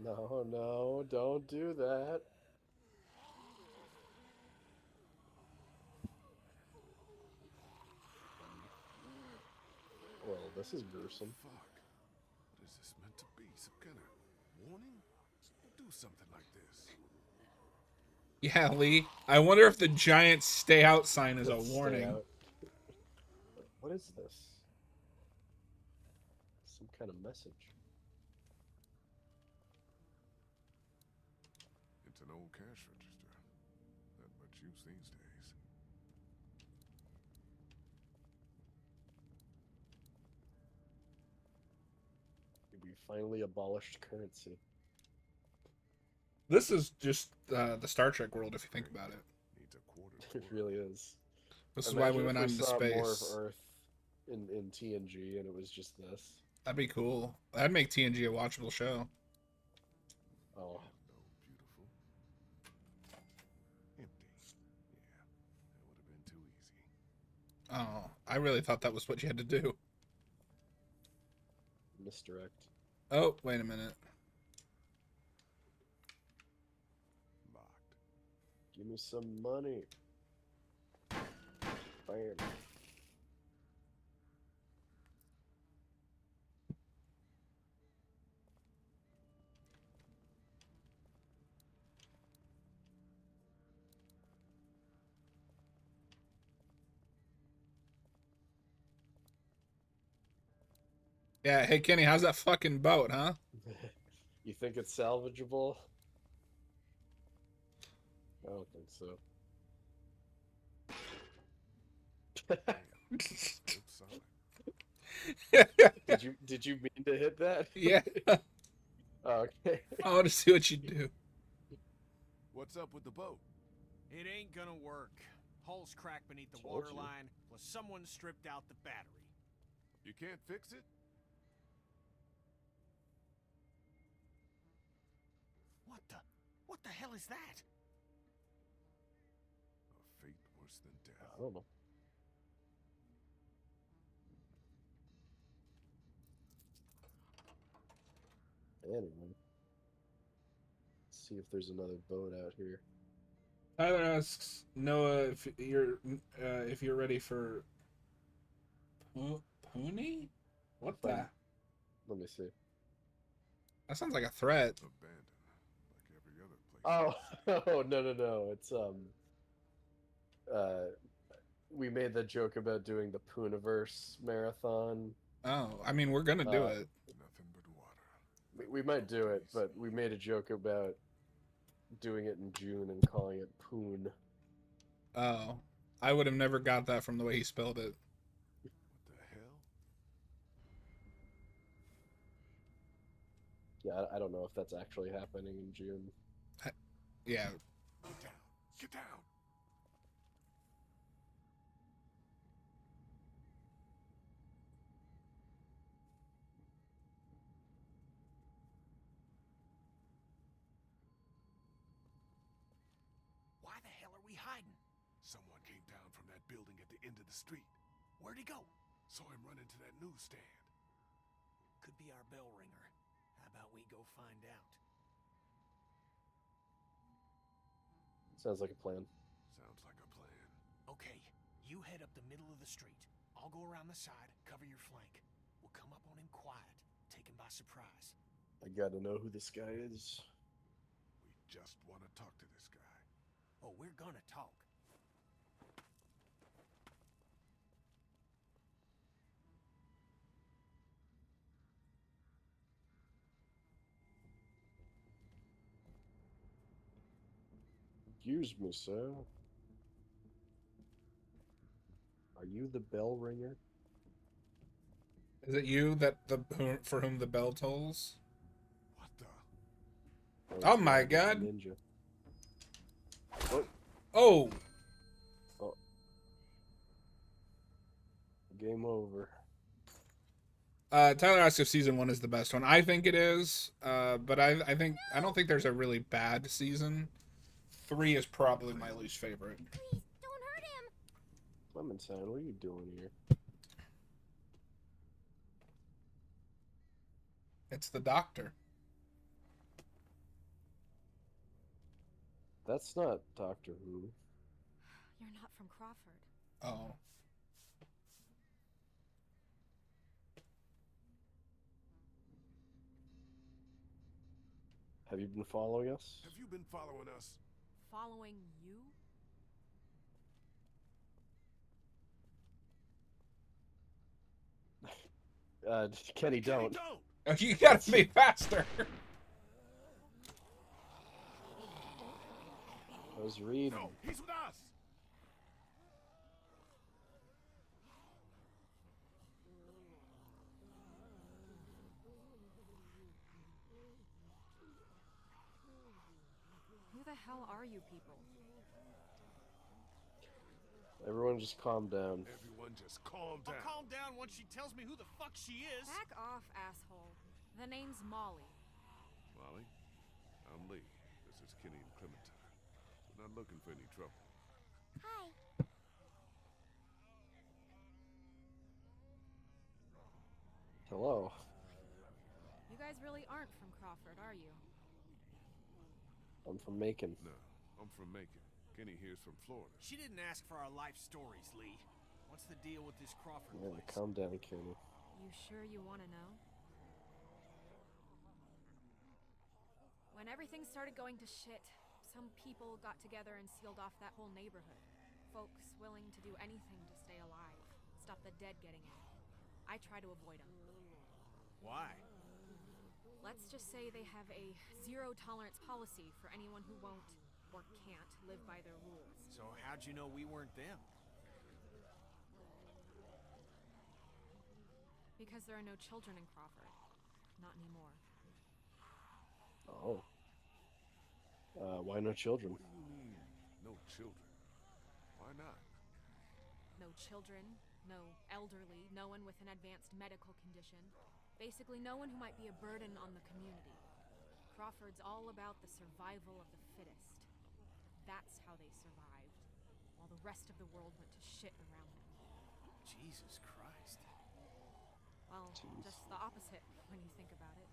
Speaker 3: No, no, don't do that. Well, this is gruesome.
Speaker 1: Fuck. something like this.
Speaker 4: Yeah, Lee. I wonder if the giant "Stay Out" sign is a
Speaker 3: Let's stay
Speaker 4: warning.
Speaker 3: out. What is this? Some kind of message.
Speaker 1: It's an old cash register. Not much use these days.
Speaker 3: We finally abolished currency.
Speaker 4: This is just the Star Trek world, if you think about it.
Speaker 1: Needs a quarter.
Speaker 3: It really is.
Speaker 4: This is why we
Speaker 3: Imagine
Speaker 4: went
Speaker 3: if
Speaker 4: out into
Speaker 3: saw
Speaker 4: space.
Speaker 3: more of Earth in TNG, and it was just this.
Speaker 4: That'd be cool. That'd make TNG a watchable show.
Speaker 3: Oh,
Speaker 1: No, beautiful. Empty. Yeah, that would have been too easy.
Speaker 4: Oh, I really thought that was what you had to do.
Speaker 3: misdirect.
Speaker 4: Oh, wait a minute.
Speaker 1: Locked.
Speaker 3: Give me some money. Bam.
Speaker 4: Yeah, hey Kenny, how's that fucking boat, huh?
Speaker 3: You think it's salvageable? I don't think so.
Speaker 1: Good solid.
Speaker 3: Did you mean to hit that?
Speaker 4: Yeah.
Speaker 3: Okay.
Speaker 4: I want to see what you do.
Speaker 1: What's up with the boat?
Speaker 7: It ain't gonna work. Hull's cracked beneath the
Speaker 3: Told you.
Speaker 7: waterline, plus someone stripped out the battery.
Speaker 1: You can't fix it?
Speaker 7: What the hell is that?
Speaker 1: A fate worse than death.
Speaker 3: I don't know. Anyway. Let's see if there's another boat out here.
Speaker 4: Tyler asks Noah if you're ready for Pony? What the?
Speaker 3: Let me see.
Speaker 4: That sounds like a threat.
Speaker 1: Abandoned, like every other place.
Speaker 3: Oh, no. It's we made the joke about doing the Pooniverse marathon.
Speaker 4: Oh, I mean, we're gonna do it.
Speaker 1: Nothing but water.
Speaker 3: We might do it, but we made a joke about doing it in June and calling it Poon.
Speaker 4: Oh, I would have never got that from the way he spelled it.
Speaker 1: What the hell?
Speaker 3: Yeah, I don't know if that's actually happening in June.
Speaker 4: Yeah.
Speaker 1: Get down. Get down.
Speaker 7: Why the hell are we hiding?
Speaker 1: Someone came down from that building at the end of the street.
Speaker 7: Where'd he go?
Speaker 1: Saw him run into that newsstand.
Speaker 7: Could be our bell ringer. How about we go find out?
Speaker 3: Sounds like a plan.
Speaker 1: Sounds like a plan.
Speaker 7: Okay, you head up the middle of the street. I'll go around the side, cover your flank. We'll come up on him quiet, take him by surprise.
Speaker 3: I gotta know who this guy is.
Speaker 1: We just want to talk to this guy.
Speaker 7: Oh, we're gonna talk.
Speaker 3: Excuse me, sir. Are you the bell ringer?
Speaker 4: Is it you that for whom the bell tolls?
Speaker 1: What the?
Speaker 4: Oh my God.
Speaker 3: Ninja.
Speaker 4: Oh.
Speaker 3: Oh. Game over.
Speaker 4: Tyler asks if season 1 is the best one. I think it is, but I don't think there's a really bad season. 3 is probably my least favorite.
Speaker 8: Please, don't hurt him!
Speaker 3: Clementine, what are you doing here?
Speaker 4: It's the doctor.
Speaker 3: That's not Doctor Who.
Speaker 9: You're not from Crawford.
Speaker 4: Oh.
Speaker 3: Have you been following us?
Speaker 1: Have you been following us?
Speaker 2: Following you?
Speaker 3: Kenny, don't.
Speaker 4: Oh, you gotta be faster.
Speaker 3: I was reading.
Speaker 1: No, he's with us.
Speaker 2: Who the hell are you people?
Speaker 3: Everyone just calm down.
Speaker 1: Everyone just calm down.
Speaker 7: I'll calm down once she tells me who the fuck she is.
Speaker 2: Back off, asshole. The name's Molly.
Speaker 1: Molly, I'm Lee. This is Kenny and Clementine. We're not looking for any trouble.
Speaker 8: Hi.
Speaker 3: Hello.
Speaker 2: You guys really aren't from Crawford, are you?
Speaker 3: I'm from Macon.
Speaker 1: No, I'm from Macon. Kenny here's from Florida.
Speaker 7: She didn't ask for our life stories, Lee. What's the deal with this Crawford
Speaker 3: Yeah,
Speaker 7: place?
Speaker 3: calm down, Kenny.
Speaker 2: You sure you want to know? When everything started going to shit, some people got together and sealed off that whole neighborhood. Folks willing to do anything to stay alive, stop the dead getting in. I try to avoid them.
Speaker 7: Why?
Speaker 2: Let's just say they have a zero-tolerance policy for anyone who won't or can't live by their rules.
Speaker 7: So how'd you know we weren't them?
Speaker 2: Because there are no children in Crawford. Not anymore.
Speaker 3: Oh. Why no children?
Speaker 1: What do you mean, no children? Why not?
Speaker 2: No children, no elderly, no one with an advanced medical condition. Basically, no one who might be a burden on the community. Crawford's all about the survival of the fittest. That's how they survived, while the rest of the world went to shit around them.
Speaker 7: Jesus Christ.
Speaker 2: Well,
Speaker 3: Jeez.
Speaker 2: just the opposite when you think about it.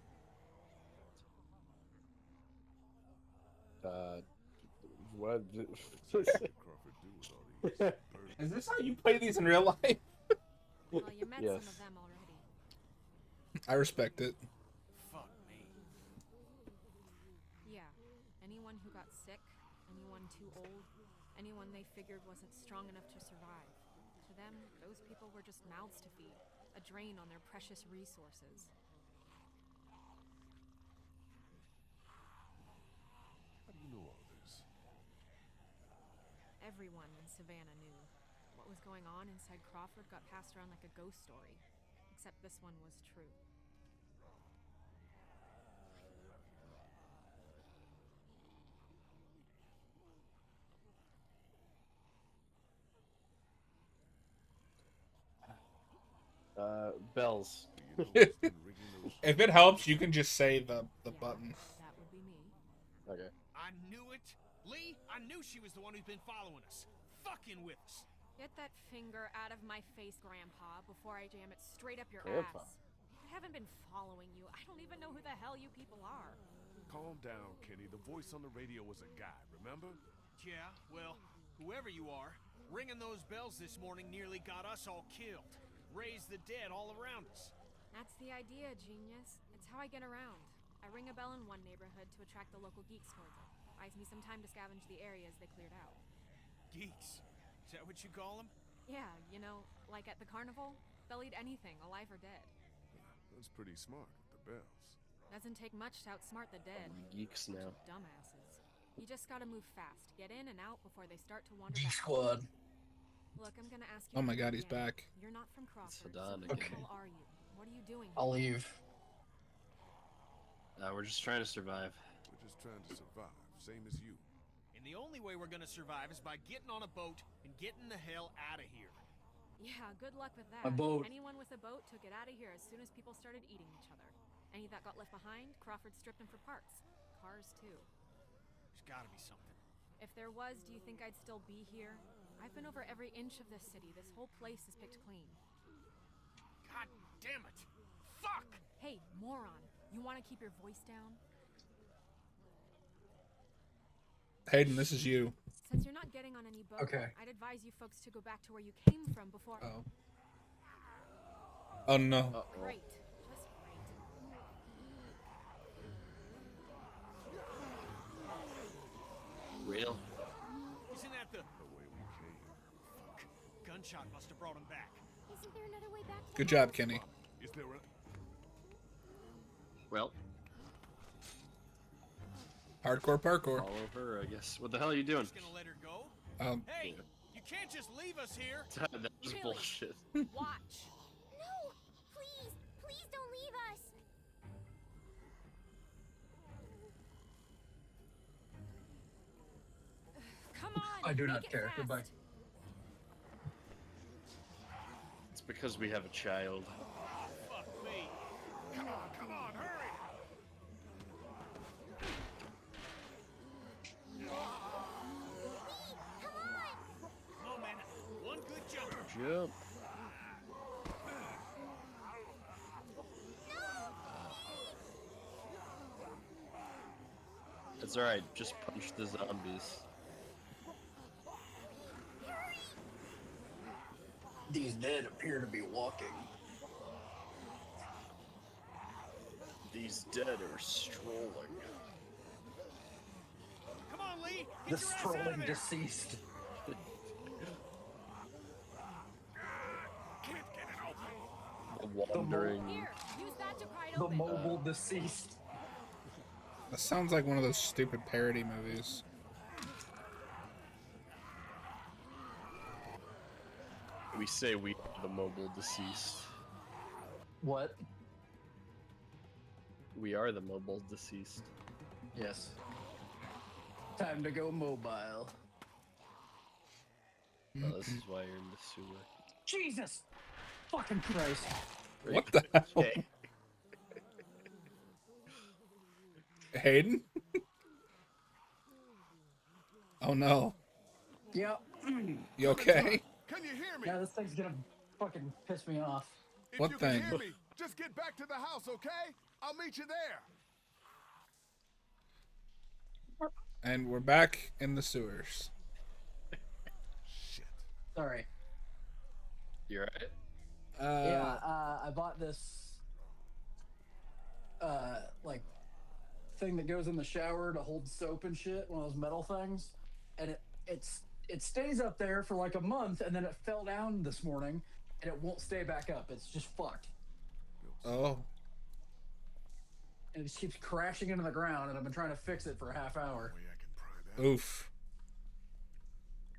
Speaker 3: What?
Speaker 1: Crawford do with all these birds?
Speaker 4: Is this how you play these in real life?
Speaker 2: Well, you met
Speaker 3: Yes.
Speaker 2: some of them already.
Speaker 4: I respect it.
Speaker 7: Fuck me.
Speaker 2: Yeah, anyone who got sick, anyone too old, anyone they figured wasn't strong enough to survive. To them, those people were just mouths to feed, a drain on their precious resources.
Speaker 1: How do you know all this?
Speaker 2: Everyone in Savannah knew. What was going on inside Crawford got passed around like a ghost story. Except this one was true.
Speaker 3: Bells.
Speaker 1: Do you know who's been rigging those?
Speaker 4: If it helps, you can just say the
Speaker 2: Yeah,
Speaker 4: button.
Speaker 2: That would be me.
Speaker 3: Okay.
Speaker 7: I knew it. Lee, I knew she was the one who's been following us. Fucking with us.
Speaker 2: Get that finger out of my face, Grandpa, before I jam it straight up your
Speaker 3: Grandpa.
Speaker 2: ass. I haven't been following you. I don't even know who the hell you people are.
Speaker 1: Calm down, Kenny. The voice on the radio was a guy, remember?
Speaker 7: Yeah, well, whoever you are, ringing those bells this morning nearly got us all killed. Raised the dead all around us.
Speaker 2: That's the idea, genius. It's how I get around. I ring a bell in one neighborhood to attract the local geeks towards it. Buys me some time to scavenge the areas they cleared out.
Speaker 7: Geeks. Is that what you call them?
Speaker 2: Yeah, you know, like at the carnival, they'll eat anything, alive or dead.
Speaker 1: That's pretty smart with the bells.
Speaker 2: Doesn't take much to outsmart the dead.
Speaker 3: Geeks
Speaker 2: Bunch
Speaker 3: now.
Speaker 2: of dumbasses. You just gotta move fast. Get in and out before they start to wander
Speaker 6: G
Speaker 2: back.
Speaker 6: Squad.
Speaker 2: Look, I'm gonna ask you.
Speaker 4: Oh my
Speaker 2: again.
Speaker 4: God, he's back.
Speaker 2: You're not from Crawford.
Speaker 3: Savannah
Speaker 2: So who
Speaker 6: again.
Speaker 2: the hell are you? What are you doing?
Speaker 6: I'll
Speaker 2: here?
Speaker 6: leave.
Speaker 3: We're just trying to survive.
Speaker 1: We're just trying to survive, same as you.
Speaker 7: And the only way we're gonna survive is by getting on a boat and getting the hell out of here.
Speaker 2: Yeah, good luck with that.
Speaker 6: A boat.
Speaker 2: Anyone with a boat took it out of here as soon as people started eating each other. Any that got left behind, Crawford stripped them for parts. Cars, too.
Speaker 7: There's gotta be something.
Speaker 2: If there was, do you think I'd still be here? I've been over every inch of this city. This whole place is picked clean.
Speaker 7: God damn it! Fuck!
Speaker 2: Hey, moron. You want to keep your voice down?
Speaker 4: Hayden, this is you.
Speaker 2: Since you're not getting on any boat,
Speaker 6: Okay.
Speaker 2: I'd advise you folks to go back to where you came from before.
Speaker 4: Oh. Oh no.
Speaker 3: Uh-oh.
Speaker 2: Great. Just great.
Speaker 3: Real?
Speaker 7: Isn't that the
Speaker 1: way we came.
Speaker 7: fuck? Gunshot must have brought him back.
Speaker 8: Isn't there another way back to the
Speaker 4: Good job,
Speaker 8: house?
Speaker 4: Kenny.
Speaker 1: Is there a...
Speaker 3: Well,
Speaker 4: Hardcore parkour.
Speaker 3: follow her, I guess. What the hell are you doing?
Speaker 7: Just gonna let her go?
Speaker 3: Yeah.
Speaker 7: Hey, you can't just leave us here.
Speaker 3: That was
Speaker 2: Really?
Speaker 3: bullshit.
Speaker 2: Watch.
Speaker 8: No! Please! Please don't leave us!
Speaker 2: Come on.
Speaker 6: I do
Speaker 2: make
Speaker 6: not
Speaker 2: it
Speaker 6: care.
Speaker 2: fast.
Speaker 6: Goodbye.
Speaker 3: It's because we have a child.
Speaker 7: Fuck me.
Speaker 1: Come on, hurry!
Speaker 7: Come on, man. One good jump.
Speaker 3: Jump. It's alright, just punch the zombies.
Speaker 6: These dead appear to be walking.
Speaker 3: These dead are strolling.
Speaker 7: Come on, Lee.
Speaker 6: The
Speaker 7: Get your ass out
Speaker 6: strolling
Speaker 7: of there.
Speaker 6: deceased.
Speaker 1: Can't get it open.
Speaker 3: The wandering.
Speaker 2: Here, use that to pry it
Speaker 6: The
Speaker 2: open.
Speaker 6: mobile deceased.
Speaker 4: That sounds like one of those stupid parody movies.
Speaker 3: We say we are the mobile deceased.
Speaker 6: What?
Speaker 3: We are the mobile deceased.
Speaker 6: Yes. Time to go mobile.
Speaker 3: Oh, this is why you're in the sewer.
Speaker 6: Jesus! Fucking Christ.
Speaker 4: What the hell?
Speaker 3: Okay.
Speaker 4: Hayden? Oh no.
Speaker 6: Yep.
Speaker 4: You okay?
Speaker 1: Can you hear me?
Speaker 6: Yeah, this thing's gonna fucking piss me off.
Speaker 1: If
Speaker 4: What
Speaker 1: you
Speaker 4: thing?
Speaker 1: can hear me, just get back to the house, okay? I'll meet you there.
Speaker 4: And we're back in the sewers.
Speaker 1: Shit.
Speaker 6: Sorry.
Speaker 3: You're right.
Speaker 6: I bought this like thing that goes in the shower to hold soap and shit, one of those metal things, and it stays up there for like a month, and then it fell down this morning, and it won't stay back up. It's just fucked,
Speaker 4: Oh.
Speaker 6: and it just keeps crashing into the ground, and I've been trying to fix it for a half hour.
Speaker 1: Way I can pry that.
Speaker 4: Oof.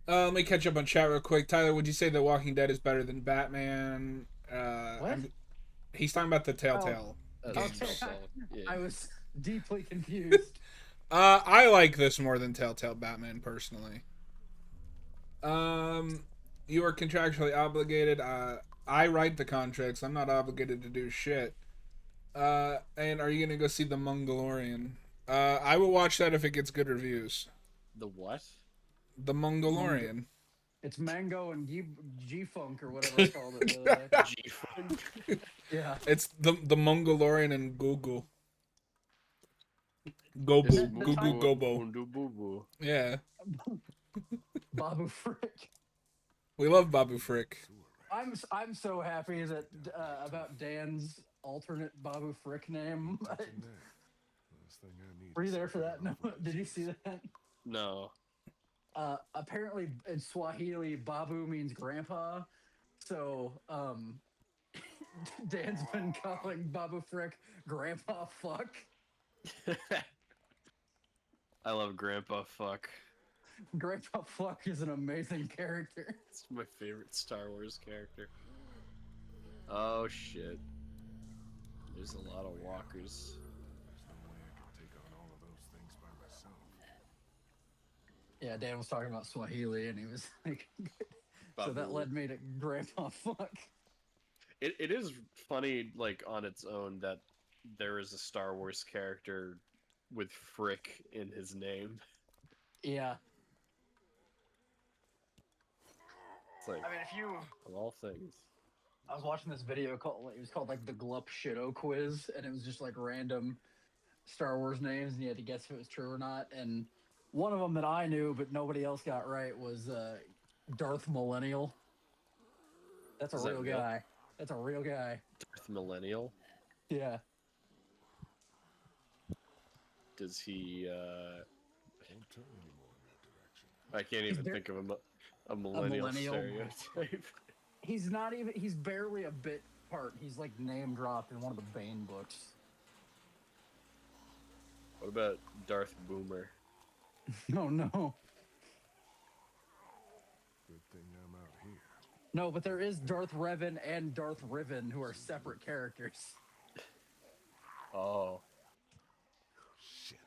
Speaker 4: Let me catch up on chat real quick. Tyler, would you say The Walking Dead is better than Batman?
Speaker 6: What?
Speaker 4: He's talking about the Telltale.
Speaker 3: That's
Speaker 6: Okay.
Speaker 3: solid. Yeah.
Speaker 6: I was deeply confused.
Speaker 4: I like this more than Telltale Batman personally. You are contractually obligated. I write the contracts. I'm not obligated to do shit. And are you gonna go see The Mongolian? I will watch that if it gets good reviews.
Speaker 3: The what?
Speaker 4: The Mongolian.
Speaker 6: It's Mango and G-Funk or whatever it's called. The other day.
Speaker 3: G-Funk?
Speaker 6: Yeah.
Speaker 4: It's the Mongolian and Google. Gobo,
Speaker 6: Is it the
Speaker 4: Google
Speaker 6: time-
Speaker 4: Gobo.
Speaker 3: Boo-boo.
Speaker 4: Yeah,
Speaker 6: Babu Frick.
Speaker 4: we love Babu Frick.
Speaker 6: I'm so happy that about Dan's alternate Babu Frick name.
Speaker 1: Last thing I need
Speaker 6: Were you
Speaker 1: is
Speaker 6: there for that?
Speaker 1: something
Speaker 6: No.
Speaker 1: over
Speaker 6: Did you
Speaker 1: this.
Speaker 6: see that?
Speaker 3: No.
Speaker 6: Apparently in Swahili, Babu means grandpa. So Dan's been calling Babu Frick Grandpa Fuck.
Speaker 3: I love Grandpa Fuck.
Speaker 6: Grandpa Fuck is an amazing character.
Speaker 3: It's my favorite Star Wars character. Oh shit. There's a lot of walkers.
Speaker 1: There's no way I can take on all of those things by myself.
Speaker 6: Yeah, Dan was talking about Swahili, and he was like, so that
Speaker 3: Babu.
Speaker 6: led me to Grandpa Fuck.
Speaker 3: It is funny, like, on its own that there is a Star Wars character with Frick in his name.
Speaker 6: Yeah.
Speaker 3: It's like,
Speaker 6: I mean, if you,
Speaker 3: of all things.
Speaker 6: I was watching this video called, it was called like the Glup Shitto quiz, and it was just like random Star Wars names, and you had to guess if it was true or not. And one of them that I knew, but nobody else got right, was Darth Millennial. That's a
Speaker 3: Is that
Speaker 6: real
Speaker 3: real?
Speaker 6: guy. That's a real guy.
Speaker 3: Darth Millennial?
Speaker 6: Yeah.
Speaker 3: Does he,
Speaker 1: Don't tell anyone after
Speaker 3: I can't even think of a millennial stereotype.
Speaker 6: He's not even. He's barely a bit part. He's like name dropped in one of the Bane books.
Speaker 3: What about Darth Boomer?
Speaker 6: No, no,
Speaker 1: Good thing I'm out here.
Speaker 6: no. But there is Darth Revan and Darth Riven, who are separate characters.
Speaker 3: Oh,
Speaker 1: Shit.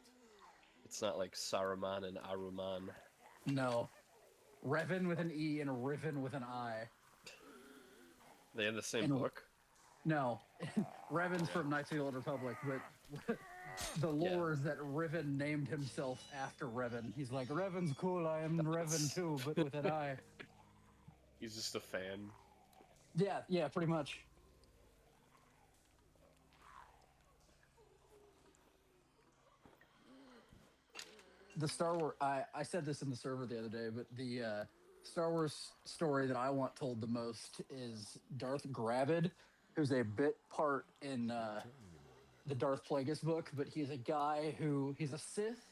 Speaker 3: it's not like Saruman and Aruman.
Speaker 6: No, Revan with an E and Riven with an I.
Speaker 3: They in the same
Speaker 6: And-
Speaker 3: book?
Speaker 6: No, Revan's from Knights of the Old Republic, but the lore is that Riven named himself after Revan. He's like, Revan's cool, I am Revan too, but with an I.
Speaker 3: He's just a fan.
Speaker 6: Yeah, pretty much. The Star Wars, I said this in the server the other day, but the Star Wars story that I want told the most is Darth Gravid, who's a bit part in the Darth Plagueis book, but he's a guy he's a Sith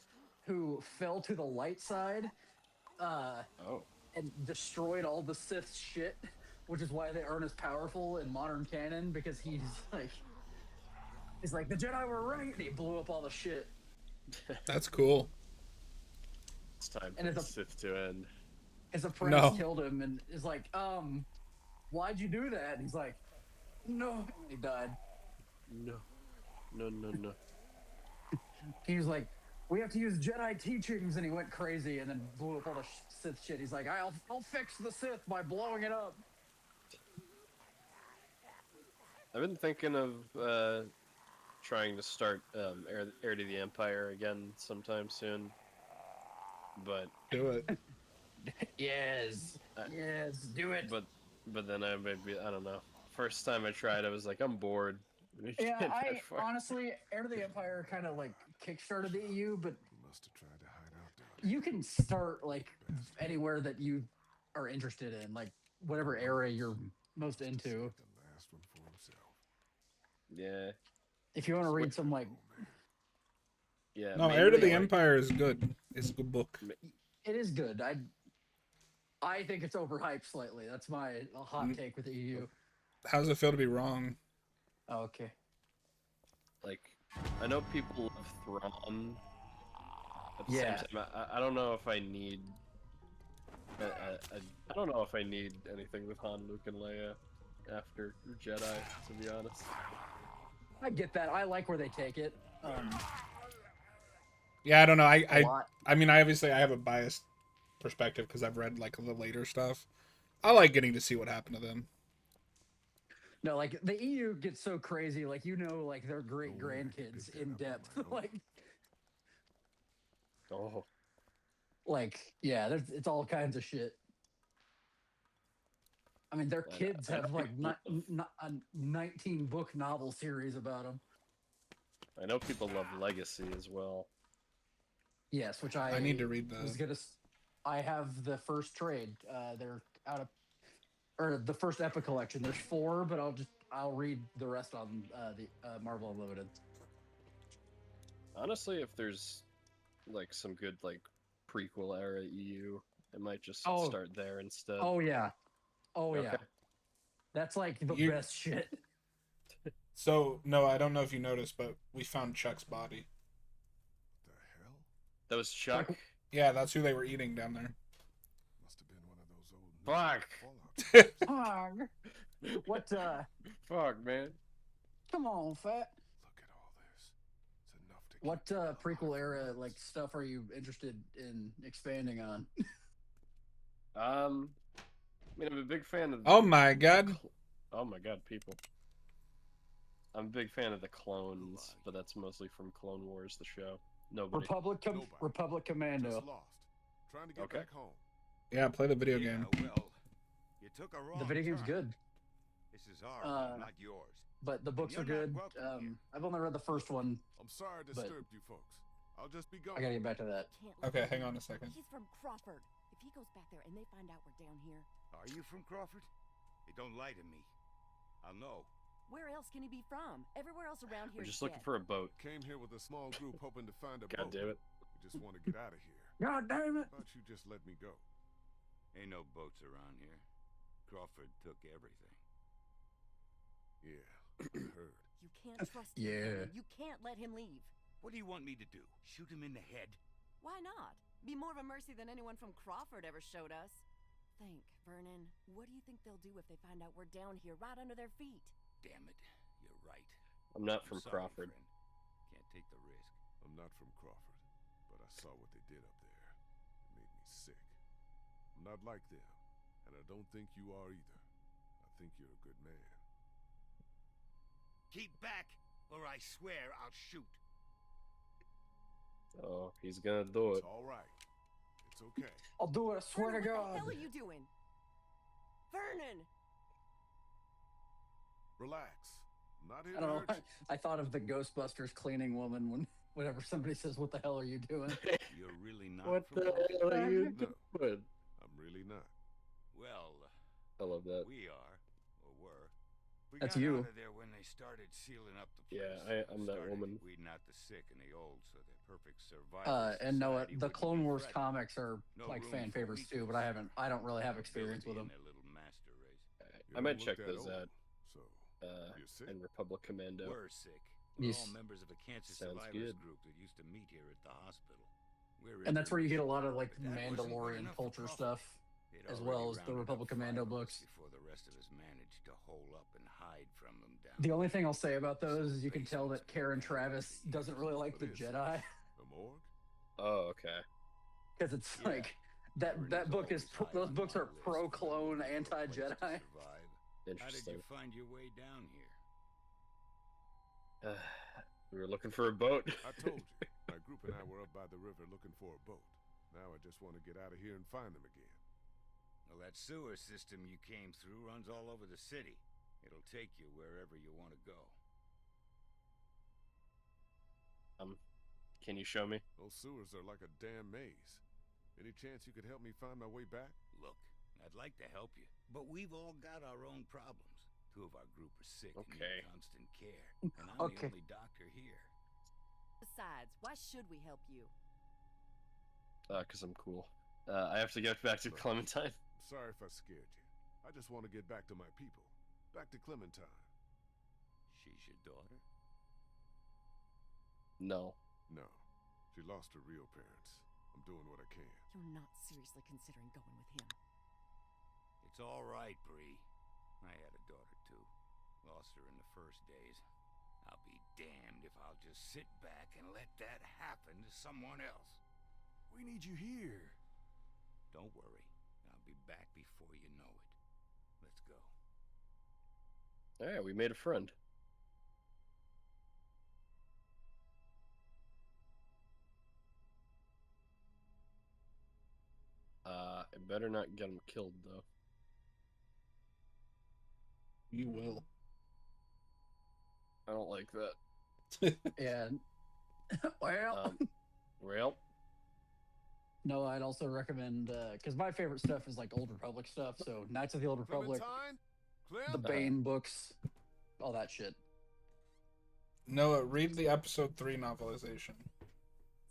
Speaker 6: who fell to the light side and destroyed all the Sith's shit, which is why they aren't as powerful in modern canon, because he's like, the Jedi were right, and he blew up all the shit.
Speaker 4: That's cool.
Speaker 3: It's time
Speaker 6: And
Speaker 3: for the
Speaker 6: it's a-
Speaker 3: Sith to end.
Speaker 6: His apprentice
Speaker 4: No.
Speaker 6: killed him and is like, why'd you do that? And he's like, no. He died.
Speaker 3: No.
Speaker 6: He was like, we have to use Jedi teachings, and he went crazy and then blew up all the Sith shit. He's like, I'll fix the Sith by blowing it up.
Speaker 3: I've been thinking of trying to start Heir to the Empire again sometime soon. But
Speaker 4: Do it.
Speaker 6: Yes, do it.
Speaker 3: But then I don't know. First time I tried, I was like, I'm bored.
Speaker 6: Yeah,
Speaker 3: Get
Speaker 6: I
Speaker 3: that far.
Speaker 6: honestly, Heir to the Empire kind of like kickstarted the EU, but
Speaker 1: He must have tried to hide out down
Speaker 6: you can start like anywhere that you are interested in, like whatever area you're most into.
Speaker 1: the last one for himself.
Speaker 3: Yeah.
Speaker 6: If you want to read some like,
Speaker 3: Yeah.
Speaker 4: No,
Speaker 3: mainly,
Speaker 4: Heir to the
Speaker 3: like,
Speaker 4: Empire is good. It's a good book.
Speaker 6: it is good. I think it's overhyped slightly. That's my hot take with the EU.
Speaker 4: How does it feel to be wrong?
Speaker 6: Oh, okay.
Speaker 3: Like, I know people love Thrawn. At the
Speaker 6: Yeah.
Speaker 3: same time, I don't know if I need. I don't know if I need anything with Han, Luke, and Leia after Jedi, to be honest.
Speaker 6: I get that. I like where they take it.
Speaker 4: Yeah, I don't know.
Speaker 6: A
Speaker 4: I
Speaker 6: lot.
Speaker 4: mean, obviously I have a biased perspective because I've read like the later stuff. I like getting to see what happened to them.
Speaker 6: No, like the EU gets so crazy. Like like their great grandkids in depth.
Speaker 3: Oh.
Speaker 6: Yeah, it's all kinds of shit. I mean, their kids have like a 19-book novel series about them.
Speaker 3: I know people love Legacy as well.
Speaker 6: Yes, which I
Speaker 4: need to read
Speaker 6: was
Speaker 4: that.
Speaker 6: I have the first trade. They're out of, or the first Epic collection. There's 4, but I'll read the rest on the Marvel Unlimited.
Speaker 3: Honestly, if there's like some good like prequel era EU, I might just
Speaker 6: Oh.
Speaker 3: start there instead.
Speaker 6: Oh yeah, yeah.
Speaker 3: Okay.
Speaker 6: That's like the best shit.
Speaker 4: So no, I don't know if you noticed, but we found Chuck's body.
Speaker 1: The hell?
Speaker 3: That was Chuck.
Speaker 4: Yeah, that's who they were eating down there.
Speaker 1: Must have been one of those old
Speaker 3: Fuck.
Speaker 1: Fallout.
Speaker 6: What?
Speaker 3: Fuck, man.
Speaker 6: Come on, fat.
Speaker 1: Look at all this. It's enough to
Speaker 6: What
Speaker 1: keep them
Speaker 6: prequel
Speaker 1: alive.
Speaker 6: era like stuff are you interested in expanding on?
Speaker 3: I mean, I'm a big fan of.
Speaker 4: Oh my god.
Speaker 3: Oh my god, people. I'm a big fan of the clones, but that's mostly from Clone Wars, the show. Nobody.
Speaker 6: Republic Commando.
Speaker 1: Just lost. Trying to get
Speaker 3: Okay.
Speaker 1: back home.
Speaker 4: Yeah, play the video game.
Speaker 12: Well, you took a wrong
Speaker 6: The video game's
Speaker 12: turn.
Speaker 6: good,
Speaker 12: This is ours, not yours.
Speaker 6: but the books are
Speaker 12: You're not
Speaker 6: good.
Speaker 12: welcome here.
Speaker 6: I've only read the first one.
Speaker 1: I'm sorry I
Speaker 6: But-
Speaker 1: disturbed you folks. I'll just be going.
Speaker 6: I gotta get back to that.
Speaker 4: Okay, hang on a second.
Speaker 9: He's from Crawford. If he goes back there and they find out we're down here,
Speaker 12: Are you from Crawford? Hey, don't lie to me. I'll know.
Speaker 9: where else can he be from? Everywhere else around here.
Speaker 3: We're just looking for a boat.
Speaker 1: Came here with a small group hoping to find a
Speaker 3: God
Speaker 1: boat.
Speaker 3: damn it.
Speaker 1: We just want to get out of here.
Speaker 6: God damn it!
Speaker 1: How about you just let me go?
Speaker 12: Ain't no boats around here. Crawford took everything.
Speaker 1: Yeah, I heard.
Speaker 13: You can't trust him.
Speaker 6: Yeah.
Speaker 13: Vernon. You can't let him leave.
Speaker 12: What do you want me to do? Shoot him in the head?
Speaker 13: Why not? Be more of a mercy than anyone from Crawford ever showed us. Think, Vernon. What do you think they'll do if they find out we're down here, right under their feet?
Speaker 12: Damn it. You're right.
Speaker 3: I'm not from
Speaker 12: sorry,
Speaker 3: Crawford.
Speaker 12: friend. Can't take the risk.
Speaker 1: I'm not from Crawford, but I saw what they did up there. It made me sick. I'm not like them, and I don't think you are either. I think you're a good man.
Speaker 12: Keep back, or I swear I'll shoot.
Speaker 3: Oh, he's gonna do it.
Speaker 1: It's all right. It's okay.
Speaker 6: I'll do it, I swear
Speaker 13: Vernon,
Speaker 6: to
Speaker 13: what
Speaker 6: God.
Speaker 13: the hell are you doing? Vernon!
Speaker 1: Relax. I'm not here
Speaker 6: I
Speaker 1: to
Speaker 6: don't
Speaker 1: hurt
Speaker 6: know. I thought of the Ghostbusters cleaning woman whenever somebody says, "What the hell are you doing?"
Speaker 12: You're really not
Speaker 3: What
Speaker 12: from
Speaker 3: the
Speaker 12: Crawford?
Speaker 3: hell are you
Speaker 1: No.
Speaker 3: doing?
Speaker 1: I'm really not.
Speaker 12: Well,
Speaker 3: I love that.
Speaker 12: we are, or were. We
Speaker 6: That's
Speaker 12: got
Speaker 6: you.
Speaker 12: out of there when they started sealing up the place.
Speaker 3: Yeah, I'm that
Speaker 12: Started
Speaker 3: woman.
Speaker 12: weeding out the sick and the old, so the perfect survival.
Speaker 6: And Noah,
Speaker 12: society
Speaker 6: the
Speaker 12: wouldn't
Speaker 6: Clone
Speaker 12: be
Speaker 6: Wars
Speaker 12: threatened.
Speaker 6: comics are
Speaker 12: No
Speaker 6: like
Speaker 12: room
Speaker 6: fan
Speaker 12: for
Speaker 6: favorites too, but
Speaker 12: weakness.
Speaker 6: I don't really have experience with
Speaker 12: Ability
Speaker 6: them.
Speaker 12: in their little master race.
Speaker 1: You
Speaker 3: I might
Speaker 1: don't
Speaker 3: check
Speaker 1: look that
Speaker 3: those
Speaker 1: old,
Speaker 3: out.
Speaker 1: So,
Speaker 3: Uh,
Speaker 1: you're sick?
Speaker 3: and Republic Commando.
Speaker 12: We're sick. We're
Speaker 6: Yes.
Speaker 12: all members of a cancer
Speaker 3: Sounds
Speaker 12: survivors
Speaker 3: good.
Speaker 12: group that used to meet here at the hospital. We're
Speaker 6: And that's where you get a lot of like
Speaker 12: But that wasn't good
Speaker 6: Mandalorian
Speaker 12: enough for
Speaker 6: culture
Speaker 12: Crawford.
Speaker 6: stuff,
Speaker 12: They'd
Speaker 6: as
Speaker 12: already
Speaker 6: well as the
Speaker 12: rounded up
Speaker 6: Republic
Speaker 12: 5
Speaker 6: Commando
Speaker 12: of us
Speaker 6: books.
Speaker 12: before the rest of us managed to hole up and hide from them down.
Speaker 6: The only thing I'll say about those is you can tell
Speaker 12: Basement's
Speaker 6: that
Speaker 12: been
Speaker 6: Karen
Speaker 12: abandoned
Speaker 6: Travis
Speaker 12: for
Speaker 6: doesn't really like the
Speaker 1: What is it?
Speaker 6: Jedi
Speaker 1: The morgue?
Speaker 3: Oh, okay.
Speaker 6: because it's
Speaker 12: Yeah.
Speaker 6: like that
Speaker 12: Tyranny's
Speaker 6: book is
Speaker 12: always high
Speaker 6: those
Speaker 12: on
Speaker 6: books
Speaker 12: my
Speaker 6: are
Speaker 12: list when I'm
Speaker 6: pro
Speaker 12: looking
Speaker 6: clone,
Speaker 12: for a
Speaker 6: anti
Speaker 12: place to
Speaker 6: Jedi.
Speaker 12: survive. How did
Speaker 3: Interesting.
Speaker 12: you find your way down here?
Speaker 3: We were looking for a boat.
Speaker 1: I told you. My group and I were up by the river looking for a boat. Now I just want to get out of here and find them again.
Speaker 12: Well, that sewer system you came through runs all over the city. It'll take you wherever you want to go.
Speaker 3: Can you show me?
Speaker 1: Those sewers are like a damn maze. Any chance you could help me find my way back?
Speaker 12: Look, I'd like to help you, but we've all got our own problems. 2 of our group are sick and
Speaker 3: Okay.
Speaker 12: need constant care, and I'm
Speaker 6: Okay.
Speaker 12: the only doctor here.
Speaker 13: Besides, why should we help you?
Speaker 3: Because I'm cool. I have to get back to Clementine.
Speaker 1: I'm sorry if I scared you. I just want to get back to my people. Back to Clementine.
Speaker 12: She's your daughter?
Speaker 3: No.
Speaker 1: No. She lost her real parents. I'm doing what I can.
Speaker 13: You're not seriously considering going with him.
Speaker 12: It's all right, Bree. I had a daughter, too. Lost her in the first days. I'll be damned if I'll just sit back and let that happen to someone else.
Speaker 1: We need you here.
Speaker 12: Don't worry. I'll be back before you know it. Let's go.
Speaker 3: Alright, we made a friend. I better not get him killed, though.
Speaker 4: You will.
Speaker 3: I don't like that.
Speaker 6: Yeah. Well,
Speaker 3: Well,
Speaker 6: no, I'd also recommend because my favorite stuff is like Old Republic stuff. So Knights of the Old Republic,
Speaker 1: Clementine?
Speaker 6: the
Speaker 1: Clem?
Speaker 6: Bane books, all that shit.
Speaker 4: Noah, read the episode 3 novelization.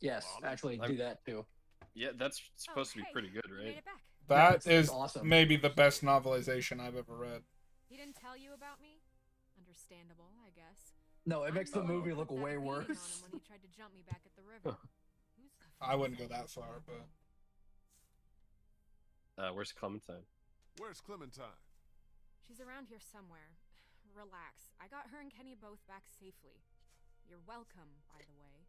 Speaker 6: Yes, actually do that too.
Speaker 3: yeah, that's supposed to be
Speaker 2: hey,
Speaker 3: pretty good,
Speaker 2: you
Speaker 3: right?
Speaker 2: made it back.
Speaker 4: That
Speaker 6: it's
Speaker 4: is
Speaker 6: awesome.
Speaker 4: maybe the best novelization I've ever read.
Speaker 2: He didn't tell you about me? Understandable, I guess.
Speaker 6: No, it makes the
Speaker 2: I'm
Speaker 6: movie
Speaker 2: with
Speaker 6: look
Speaker 2: that
Speaker 6: way
Speaker 2: beating on him
Speaker 6: worse.
Speaker 2: when he tried to jump me back at the river. Who's the
Speaker 4: I wouldn't go
Speaker 2: fuck is
Speaker 4: that far, but
Speaker 3: Where's Clementine?
Speaker 1: Where's Clementine?
Speaker 2: She's around here somewhere. Relax. I got her and Kenny both back safely. You're welcome, by the way.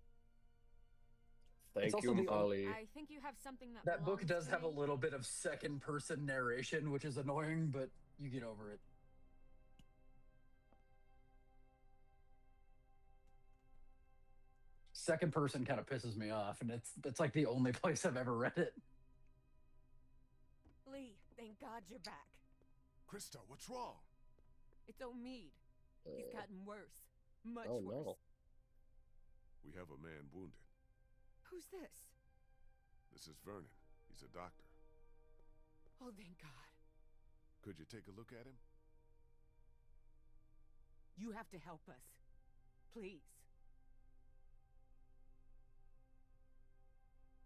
Speaker 6: It's
Speaker 3: Thank you,
Speaker 6: also the-
Speaker 3: Molly.
Speaker 2: I think you have something that
Speaker 6: That book
Speaker 2: belongs
Speaker 6: does
Speaker 2: to
Speaker 6: have a
Speaker 2: me.
Speaker 6: little bit of second-person narration, which is annoying, but you get over it. Second person kind of pisses me off, and it's like the only place I've ever read it.
Speaker 9: Lee, thank God you're back.
Speaker 1: Krista, what's wrong?
Speaker 9: It's Omid. He's gotten worse. Much
Speaker 3: Oh,
Speaker 9: worse.
Speaker 3: no.
Speaker 1: We have a man wounded.
Speaker 9: Who's this?
Speaker 1: This is Vernon. He's a doctor.
Speaker 9: Oh, thank God.
Speaker 1: Could you take a look at him?
Speaker 9: You have to help us. Please.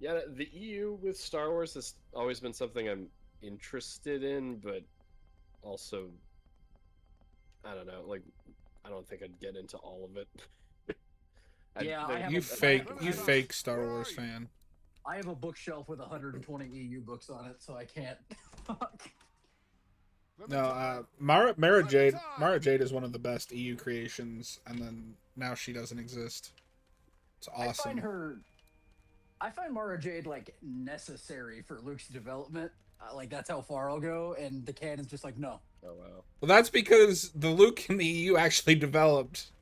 Speaker 3: Yeah, the EU with Star Wars has always been something I'm interested in, but also, I don't know, like, I don't think I'd get into all of it.
Speaker 6: Yeah, I have
Speaker 4: You
Speaker 6: a
Speaker 4: fake Star Wars fan.
Speaker 6: I have a bookshelf with 120 EU books on it, so I can't.
Speaker 4: No, Mara Jade is one of the best EU creations, and then now she doesn't exist. It's awesome.
Speaker 6: I find Mara Jade like necessary for Luke's development. Like that's how far I'll go, and the canon's just like no.
Speaker 3: Oh wow.
Speaker 4: Well, that's because the Luke in the EU actually developed.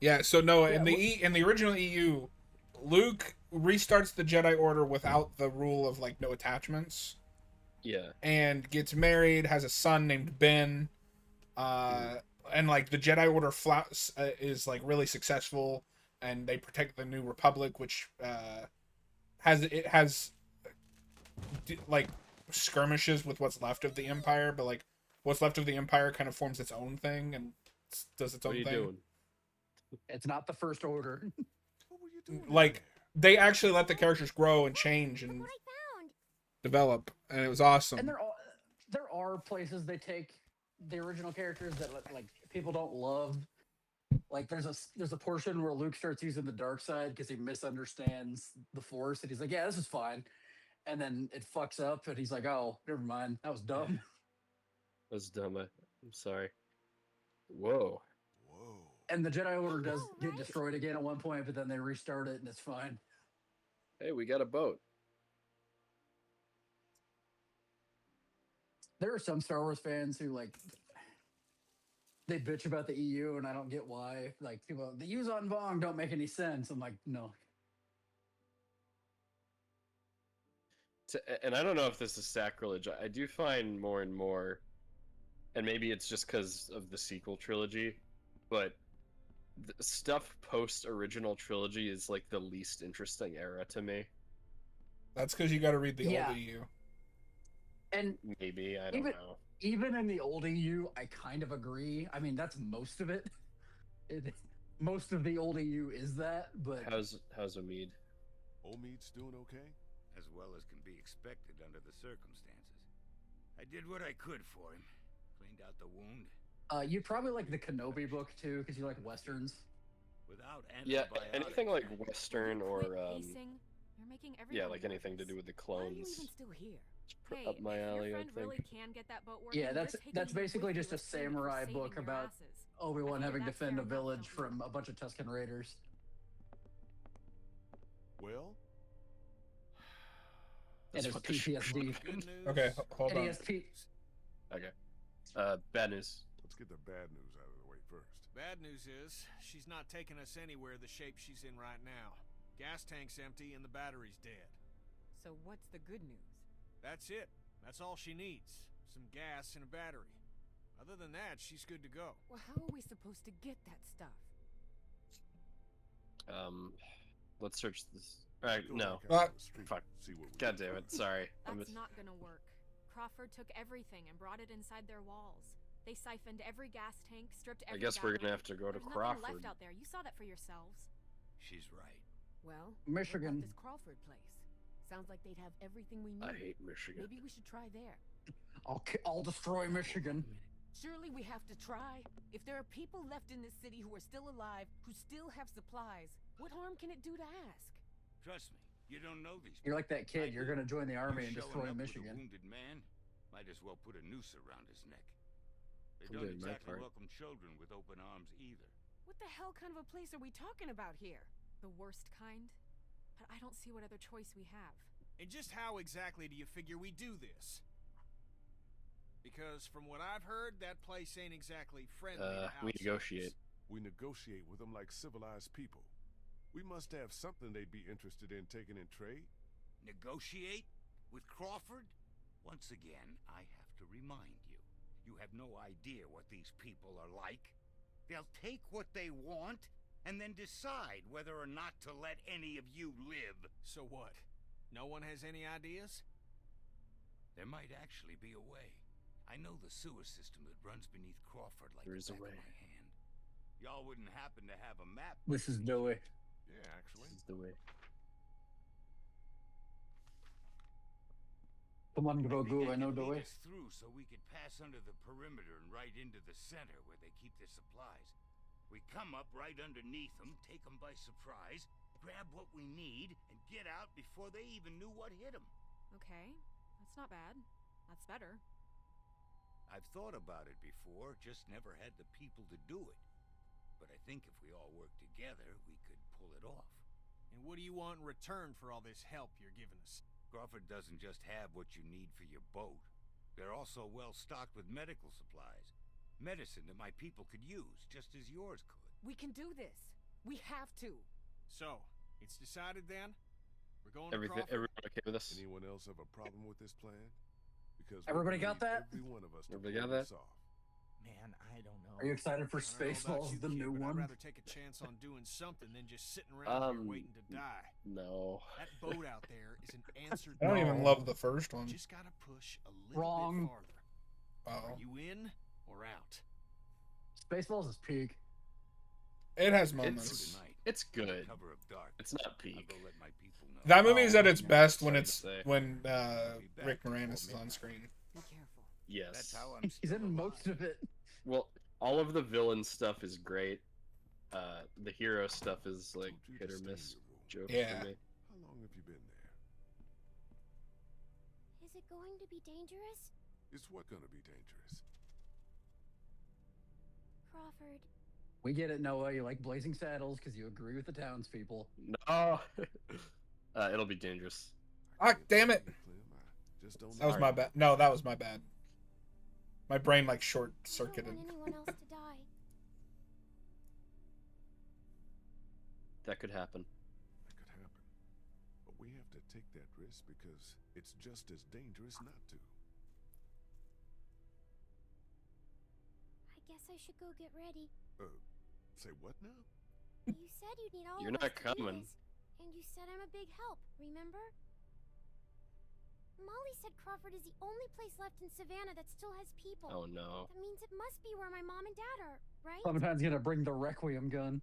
Speaker 4: Yeah, so no, in the original EU, Luke restarts the Jedi Order without the rule of like no attachments.
Speaker 3: Yeah.
Speaker 4: And gets married, has a son named Ben. And like the Jedi Order is like really successful, and they protect the New Republic, which has like skirmishes with what's left of the Empire, but like what's left of the Empire kind of forms its own thing and does its own thing. Doing?
Speaker 6: It's not the First Order.
Speaker 4: Like they actually let the characters grow and change and develop, and it was awesome.
Speaker 6: And there are places they take the original characters that like people don't love. Like there's a portion where Luke starts using the dark side because he misunderstands the Force, and he's like, "Yeah, this is fine," and then it fucks up, and he's like, "Oh, never mind, that was dumb."
Speaker 3: That's dumb. I'm sorry. Whoa.
Speaker 6: And the Jedi Order does get destroyed again at one point, but then they restart it, and it's fine.
Speaker 3: Hey, we got a boat.
Speaker 6: There are some Star Wars fans who like they bitch about the EU, and I don't get why. Like people, the Yuuzhan Vong don't make any sense. I'm like, no.
Speaker 3: And I don't know if this is sacrilege. I do find more and more, and maybe it's just because of the sequel trilogy, but the stuff post original trilogy is like the least interesting era to me.
Speaker 4: That's because you got to read the old EU.
Speaker 6: And
Speaker 3: maybe I don't know.
Speaker 6: Even in the old EU, I kind of agree. I mean, that's most of it. Most of the old EU is that. But
Speaker 3: how's Omid?
Speaker 1: Omid's doing okay,
Speaker 12: as well as can be expected under the circumstances. I did what I could for him. Cleaned out the wound.
Speaker 6: You probably like the Kenobi book too, because you like westerns.
Speaker 12: Without
Speaker 3: anything like western or
Speaker 2: You're making
Speaker 3: yeah, like anything to do with the clones.
Speaker 9: Why are you even still here?
Speaker 2: Hey,
Speaker 3: up my alley,
Speaker 2: if your
Speaker 3: I
Speaker 2: friend
Speaker 3: think.
Speaker 2: really can get that boat working,
Speaker 6: Yeah, that's basically just a samurai book about Obi-Wan having to defend a village from a bunch of Tusken Raiders.
Speaker 1: Well,
Speaker 6: and it's PTSD.
Speaker 4: Okay, hold on.
Speaker 3: Okay. Bad news.
Speaker 1: Let's get the bad news out of the way first.
Speaker 7: Bad news is, she's not taking us anywhere the shape she's in right now. Gas tank's empty and the battery's dead.
Speaker 9: So what's the good news?
Speaker 7: That's it. That's all she needs. Some gas and a battery. Other than that, she's good to go.
Speaker 9: Well, how are we supposed to get that stuff?
Speaker 3: Let's search this. Alright, no. Fuck. God damn it, sorry.
Speaker 2: That's not gonna work. Crawford took everything and brought it inside their walls. They siphoned every gas tank, stripped every
Speaker 3: I guess we're gonna have to go to
Speaker 2: There's
Speaker 3: Crawford.
Speaker 2: nothing left out there. You saw that for yourselves.
Speaker 12: She's right.
Speaker 9: Well,
Speaker 6: Michigan.
Speaker 9: This Crawford place. Sounds like they'd have everything we need.
Speaker 3: I hate Michigan.
Speaker 9: Maybe we should try there.
Speaker 6: I'll destroy Michigan.
Speaker 9: Surely we have to try. If there are people left in this city who are still alive, who still have supplies, what harm can it do to ask?
Speaker 12: Trust me, you don't know these people.
Speaker 6: You're like that kid. You're gonna join the army and destroy
Speaker 12: Showing up
Speaker 6: Michigan.
Speaker 12: With a wounded man, might as well put a noose around his neck. They
Speaker 3: I'm
Speaker 12: don't
Speaker 3: doing my
Speaker 12: exactly
Speaker 3: part.
Speaker 12: welcome children with open arms either.
Speaker 9: What the hell kind of a place are we talking about here?
Speaker 2: The worst kind? But I don't see what other choice we have.
Speaker 7: And just how exactly do you figure we do this? Because from what I've heard, that place ain't exactly friendly to
Speaker 3: we
Speaker 7: outsiders.
Speaker 3: negotiate.
Speaker 1: We negotiate with them like civilized people. We must have something they'd be interested in taking in trade.
Speaker 12: Negotiate? With Crawford? Once again, I have to remind you. You have no idea what these people are like. They'll take what they want and then decide whether or not to let any of you live.
Speaker 7: So what? No one has any ideas?
Speaker 12: There might actually be a way. I know the sewer system that runs beneath Crawford like
Speaker 3: There
Speaker 12: the
Speaker 3: is a
Speaker 12: back
Speaker 3: way.
Speaker 12: of my hand. Y'all wouldn't happen to have a map.
Speaker 6: This is Dewey.
Speaker 1: Yeah, actually.
Speaker 3: This is the way.
Speaker 6: Come on,
Speaker 12: I
Speaker 6: Grogu, I know the
Speaker 12: lead
Speaker 6: way.
Speaker 12: us through so we could pass under the perimeter and right into the center where they keep their supplies. We come up right underneath them, take them by surprise, grab what we need, and get out before they even knew what hit them.
Speaker 2: Okay, that's not bad. That's better.
Speaker 12: I've thought about it before, just never had the people to do it. But I think if we all work together, we could pull it off.
Speaker 7: And what do you want in return for all this help you're giving us?
Speaker 12: Crawford doesn't just have what you need for your boat. They're also well stocked with medical supplies. Medicine that my people could use, just as yours could.
Speaker 9: We can do this. We have to.
Speaker 7: So, it's decided then? We're going
Speaker 3: Everything.
Speaker 7: to Crawford?
Speaker 3: Everyone okay with this?
Speaker 1: Anyone else have a problem with this plan? Because
Speaker 6: Everybody
Speaker 1: we
Speaker 6: got
Speaker 1: need
Speaker 6: that?
Speaker 1: Every one of us to
Speaker 3: Everybody
Speaker 1: pull
Speaker 3: got
Speaker 1: this
Speaker 3: that?
Speaker 1: off.
Speaker 11: Man, I don't know.
Speaker 6: Are you excited for
Speaker 7: I don't know about
Speaker 6: Spaceballs,
Speaker 7: you,
Speaker 6: the
Speaker 7: kid,
Speaker 6: new
Speaker 7: but I'd
Speaker 6: one?
Speaker 7: rather take a chance on doing something than just sitting around here waiting to die.
Speaker 3: No.
Speaker 7: That boat out there is an answer.
Speaker 4: I don't even love the first one.
Speaker 7: Just gotta push a little
Speaker 6: Wrong.
Speaker 7: bit farther.
Speaker 4: Oh.
Speaker 7: Are you in or out?
Speaker 6: Spaceballs is peak.
Speaker 4: It has moments.
Speaker 3: It's good.
Speaker 12: Cover of dark.
Speaker 3: It's not peak.
Speaker 12: I'll go let my people know.
Speaker 4: That movie is at its best when
Speaker 3: Sorry
Speaker 4: it's
Speaker 3: to say.
Speaker 4: when Rick Moranis is on screen.
Speaker 9: Be careful.
Speaker 3: Yes.
Speaker 12: That's how I'm
Speaker 6: He's in most of it.
Speaker 3: Well, all of the villain stuff is great. The hero stuff is like hit or miss joke
Speaker 4: Yeah.
Speaker 3: for me.
Speaker 1: How long have you been there?
Speaker 8: Is it going to be dangerous?
Speaker 1: Is what gonna be dangerous?
Speaker 8: Crawford,
Speaker 6: We get it, Noah. You like Blazing Saddles because you agree with the townspeople.
Speaker 3: No. It'll be dangerous.
Speaker 4: Ah, damn it!
Speaker 1: I just don't
Speaker 4: That was my bad. No, that was my bad. My brain like short
Speaker 8: I don't
Speaker 4: circuited.
Speaker 8: want anyone else to die.
Speaker 3: That could happen.
Speaker 1: That could happen. But we have to take that risk because it's just as dangerous not to.
Speaker 8: I guess I should go get ready.
Speaker 1: Say what now?
Speaker 8: You said you'd need all
Speaker 3: You're
Speaker 8: of
Speaker 3: not
Speaker 8: us to do
Speaker 3: coming.
Speaker 8: this, and you said I'm a big help, remember? Molly said Crawford is the only place left in Savannah that still has people.
Speaker 3: Oh no.
Speaker 8: That means it must be where my mom and dad are, right?
Speaker 6: Clementine's gonna bring the Requiem gun.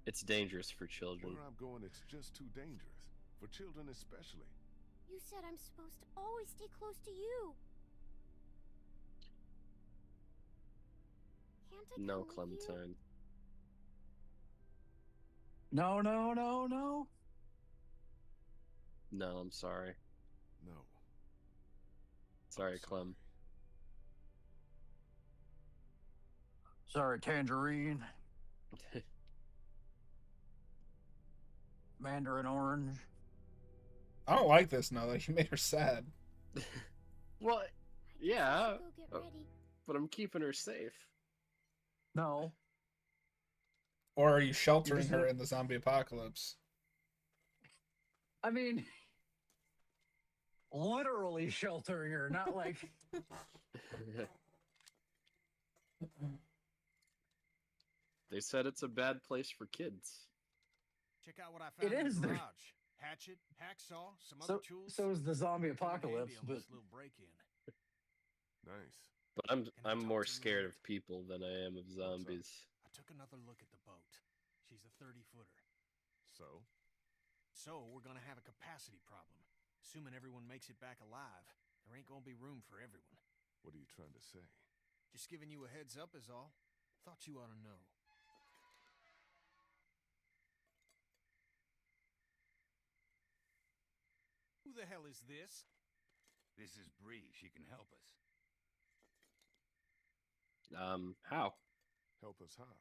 Speaker 3: It's dangerous for children.
Speaker 1: Where I'm going, it's just too dangerous. For children especially.
Speaker 8: You said I'm supposed to always stay close to you. Can't I
Speaker 3: No,
Speaker 8: come with you?
Speaker 3: Clementine.
Speaker 6: No, no, no, no.
Speaker 3: No, I'm sorry.
Speaker 1: No.
Speaker 3: Sorry, Clem.
Speaker 6: Sorry, Tangerine. Mandarin Orange.
Speaker 4: I don't like this now. Like you made her sad.
Speaker 3: Well, yeah,
Speaker 8: Go get ready.
Speaker 3: but I'm keeping her safe.
Speaker 6: No.
Speaker 4: Or are you sheltering
Speaker 6: just
Speaker 4: her
Speaker 6: gonna-
Speaker 4: in the zombie apocalypse?
Speaker 6: I mean, literally sheltering her, not like.
Speaker 3: They said it's a bad place for kids.
Speaker 7: Check out what I found
Speaker 6: It
Speaker 7: in
Speaker 6: is.
Speaker 7: the
Speaker 6: There-
Speaker 7: garage. Hatchet, hacksaw, some
Speaker 6: So,
Speaker 7: other tools.
Speaker 6: so is the zombie
Speaker 7: Come in handy
Speaker 6: apocalypse,
Speaker 7: on
Speaker 6: but
Speaker 7: this little break-in.
Speaker 1: Nice.
Speaker 3: But I'm more scared of people than I am of zombies.
Speaker 7: I took another look at the boat. She's a 30-footer.
Speaker 1: So?
Speaker 7: So we're gonna have a capacity problem. Assuming everyone makes it back alive, there ain't gonna be room for everyone.
Speaker 1: What are you trying to say?
Speaker 7: Just giving you a heads up is all. Thought you ought to know. Who the hell is this?
Speaker 12: This is Bree. She can help us.
Speaker 3: How?
Speaker 1: Help us how?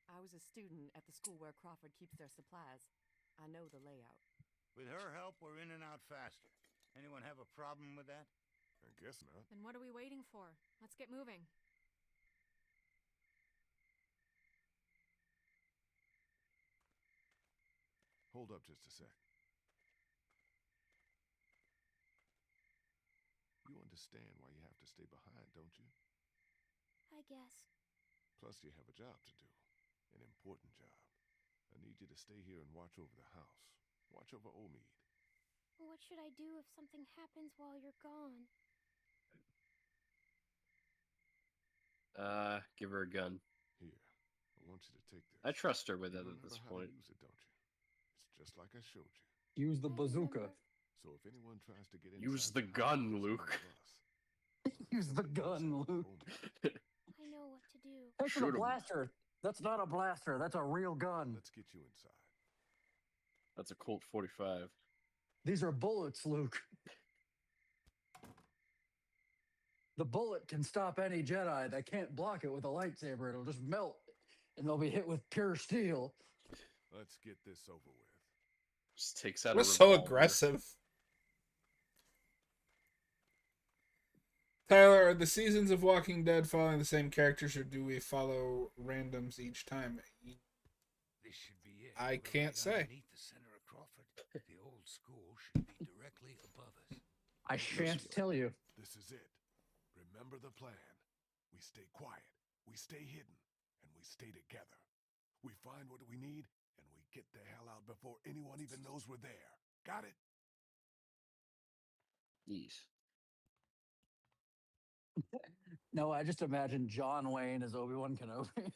Speaker 13: I was a student at the school where Crawford keeps their supplies. I know the layout.
Speaker 12: With her help, we're in and out faster. Anyone have a problem with that?
Speaker 1: I guess not.
Speaker 2: Then what are we waiting for? Let's get moving.
Speaker 1: Hold up just a sec. You understand why you have to stay behind, don't you?
Speaker 8: I guess.
Speaker 1: Plus, you have a job to do. An important job. I need you to stay here and watch over the house. Watch over Omid.
Speaker 8: What should I do if something happens while you're gone?
Speaker 3: Give her a gun.
Speaker 1: Here. want you to take this.
Speaker 3: I trust her with
Speaker 1: You
Speaker 3: it at
Speaker 1: remember
Speaker 3: this
Speaker 1: how to
Speaker 3: point.
Speaker 1: use it, don't you? It's just like I showed you.
Speaker 6: Use the bazooka.
Speaker 1: So if anyone tries to get
Speaker 3: Use
Speaker 1: inside
Speaker 3: the
Speaker 1: your house,
Speaker 3: gun,
Speaker 1: it's one
Speaker 3: Luke.
Speaker 1: of us.
Speaker 6: Use the gun, Luke.
Speaker 8: I know what to do.
Speaker 6: That's
Speaker 3: Shoot
Speaker 6: a
Speaker 3: 'em.
Speaker 6: blaster. That's not a blaster. That's a real gun.
Speaker 1: Let's get you inside.
Speaker 3: That's a Colt 45.
Speaker 6: These are bullets, Luke. The bullet can stop any Jedi. They can't block it with a lightsaber. It'll just melt, and they'll be hit with pure steel.
Speaker 1: Let's get this over with.
Speaker 3: Just takes out
Speaker 4: We're
Speaker 3: a
Speaker 4: so
Speaker 3: revolver.
Speaker 4: aggressive. Tyler, are the seasons of Walking Dead following the same characters, or do we follow randoms each time?
Speaker 12: This should be it.
Speaker 4: I
Speaker 12: We're
Speaker 4: can't
Speaker 12: right
Speaker 4: say.
Speaker 12: underneath the center of Crawford. The old school should be directly above us.
Speaker 6: I shan't tell you.
Speaker 1: This is it. Remember the plan. We stay quiet, we stay hidden, and we stay together. We find what we need, and we get the hell out before anyone even knows we're there. Got it?
Speaker 3: Yes.
Speaker 6: No, I just imagine John Wayne as Obi-Wan Kenobi.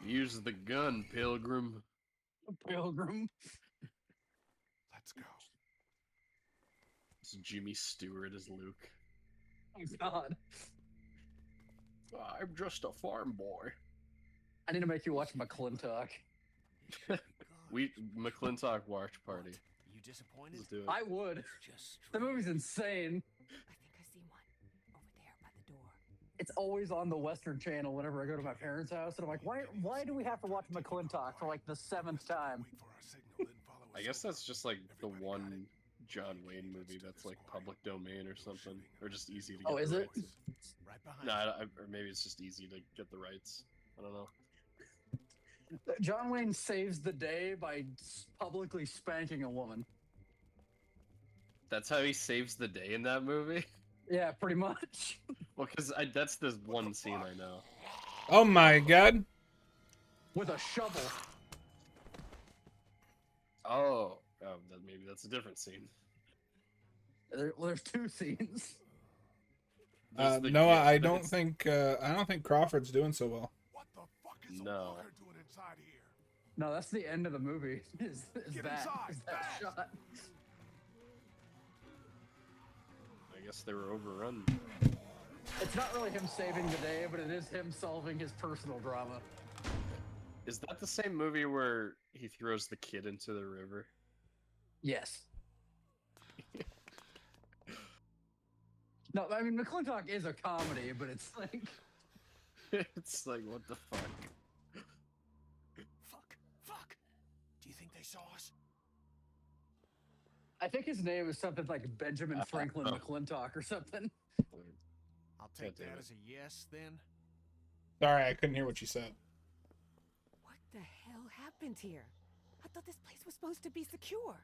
Speaker 3: Use the gun, Pilgrim.
Speaker 6: Pilgrim.
Speaker 1: Let's go.
Speaker 3: It's Jimmy Stewart as Luke.
Speaker 6: Oh, God.
Speaker 3: I'm just a farm boy.
Speaker 6: I need to make you watch McClintock.
Speaker 3: McClintock watch party.
Speaker 7: You disappointed?
Speaker 3: Let's do it.
Speaker 6: I would. The movie's insane.
Speaker 9: I think I see one over there by the door.
Speaker 6: It's always on the Western Channel whenever I go to my parents' house, and I'm like, why do we have to watch McClintock for like the 7th time?
Speaker 1: I
Speaker 3: guess that's just like the one John Wayne movie that's like public domain or something, or just easy to get.
Speaker 6: Oh, is
Speaker 3: the
Speaker 6: it?
Speaker 3: rights.
Speaker 7: Right behind
Speaker 3: No, or maybe it's just easy to get the rights. I don't know.
Speaker 6: John Wayne saves the day by publicly spanking a woman.
Speaker 3: That's how he saves the day in that movie.
Speaker 6: Yeah, pretty much.
Speaker 3: Well, because that's the one scene I know.
Speaker 4: Oh my god.
Speaker 6: With a shovel.
Speaker 3: Oh, maybe that's a different scene.
Speaker 6: There's 2 scenes.
Speaker 3: There's the
Speaker 4: Noah,
Speaker 3: gift
Speaker 4: I
Speaker 3: that's-
Speaker 4: don't think Crawford's doing so well.
Speaker 1: What the fuck is
Speaker 3: No.
Speaker 1: a walker doing inside here?
Speaker 6: No, that's the end of the movie. Is
Speaker 1: Get
Speaker 6: that
Speaker 1: inside, fast.
Speaker 6: shot?
Speaker 3: I guess they were overrun.
Speaker 6: It's not really him saving the day, but it is him solving his personal drama.
Speaker 3: Is that the same movie where he throws the kid into the river?
Speaker 6: Yes. No, I mean McClintock is a comedy, but it's like
Speaker 3: It's like, what the fuck?
Speaker 7: Fuck. Do you think they saw us?
Speaker 6: I think his name is something like Benjamin Franklin
Speaker 3: oh.
Speaker 6: McClintock or something.
Speaker 7: I'll take
Speaker 3: God damn
Speaker 7: that
Speaker 3: it.
Speaker 7: as a yes, then.
Speaker 4: Sorry, I couldn't hear what you said.
Speaker 9: What the hell happened here? I thought this place was supposed to be secure.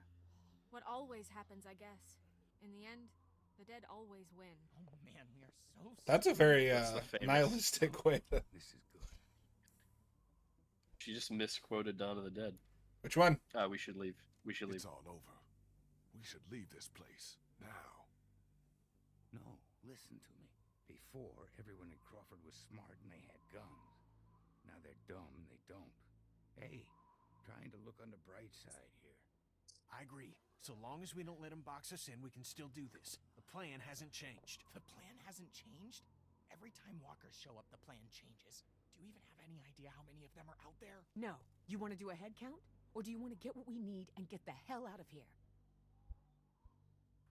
Speaker 2: What always happens, I guess. In the end, the dead always win.
Speaker 11: Oh man, we are so.
Speaker 4: That's a very
Speaker 3: That's the famous-
Speaker 4: nihilistic way to...
Speaker 12: This is good.
Speaker 3: She just misquoted Dawn of the Dead.
Speaker 4: Which one?
Speaker 3: We should leave. We should leave.
Speaker 1: It's all over. We should leave this place now.
Speaker 12: No, listen to me. Before, everyone in Crawford was smart and they had guns. Now they're dumb and they don't. Hey, trying to look on the bright side here.
Speaker 7: I agree. So long as we don't let them box us in, we can still do this. The plan hasn't changed.
Speaker 11: The plan hasn't changed? Every time walkers show up, the plan changes. Do you even have any idea how many of them are out there?
Speaker 9: No. You want to do a head count? Or do you want to get what we need and get the hell out of here?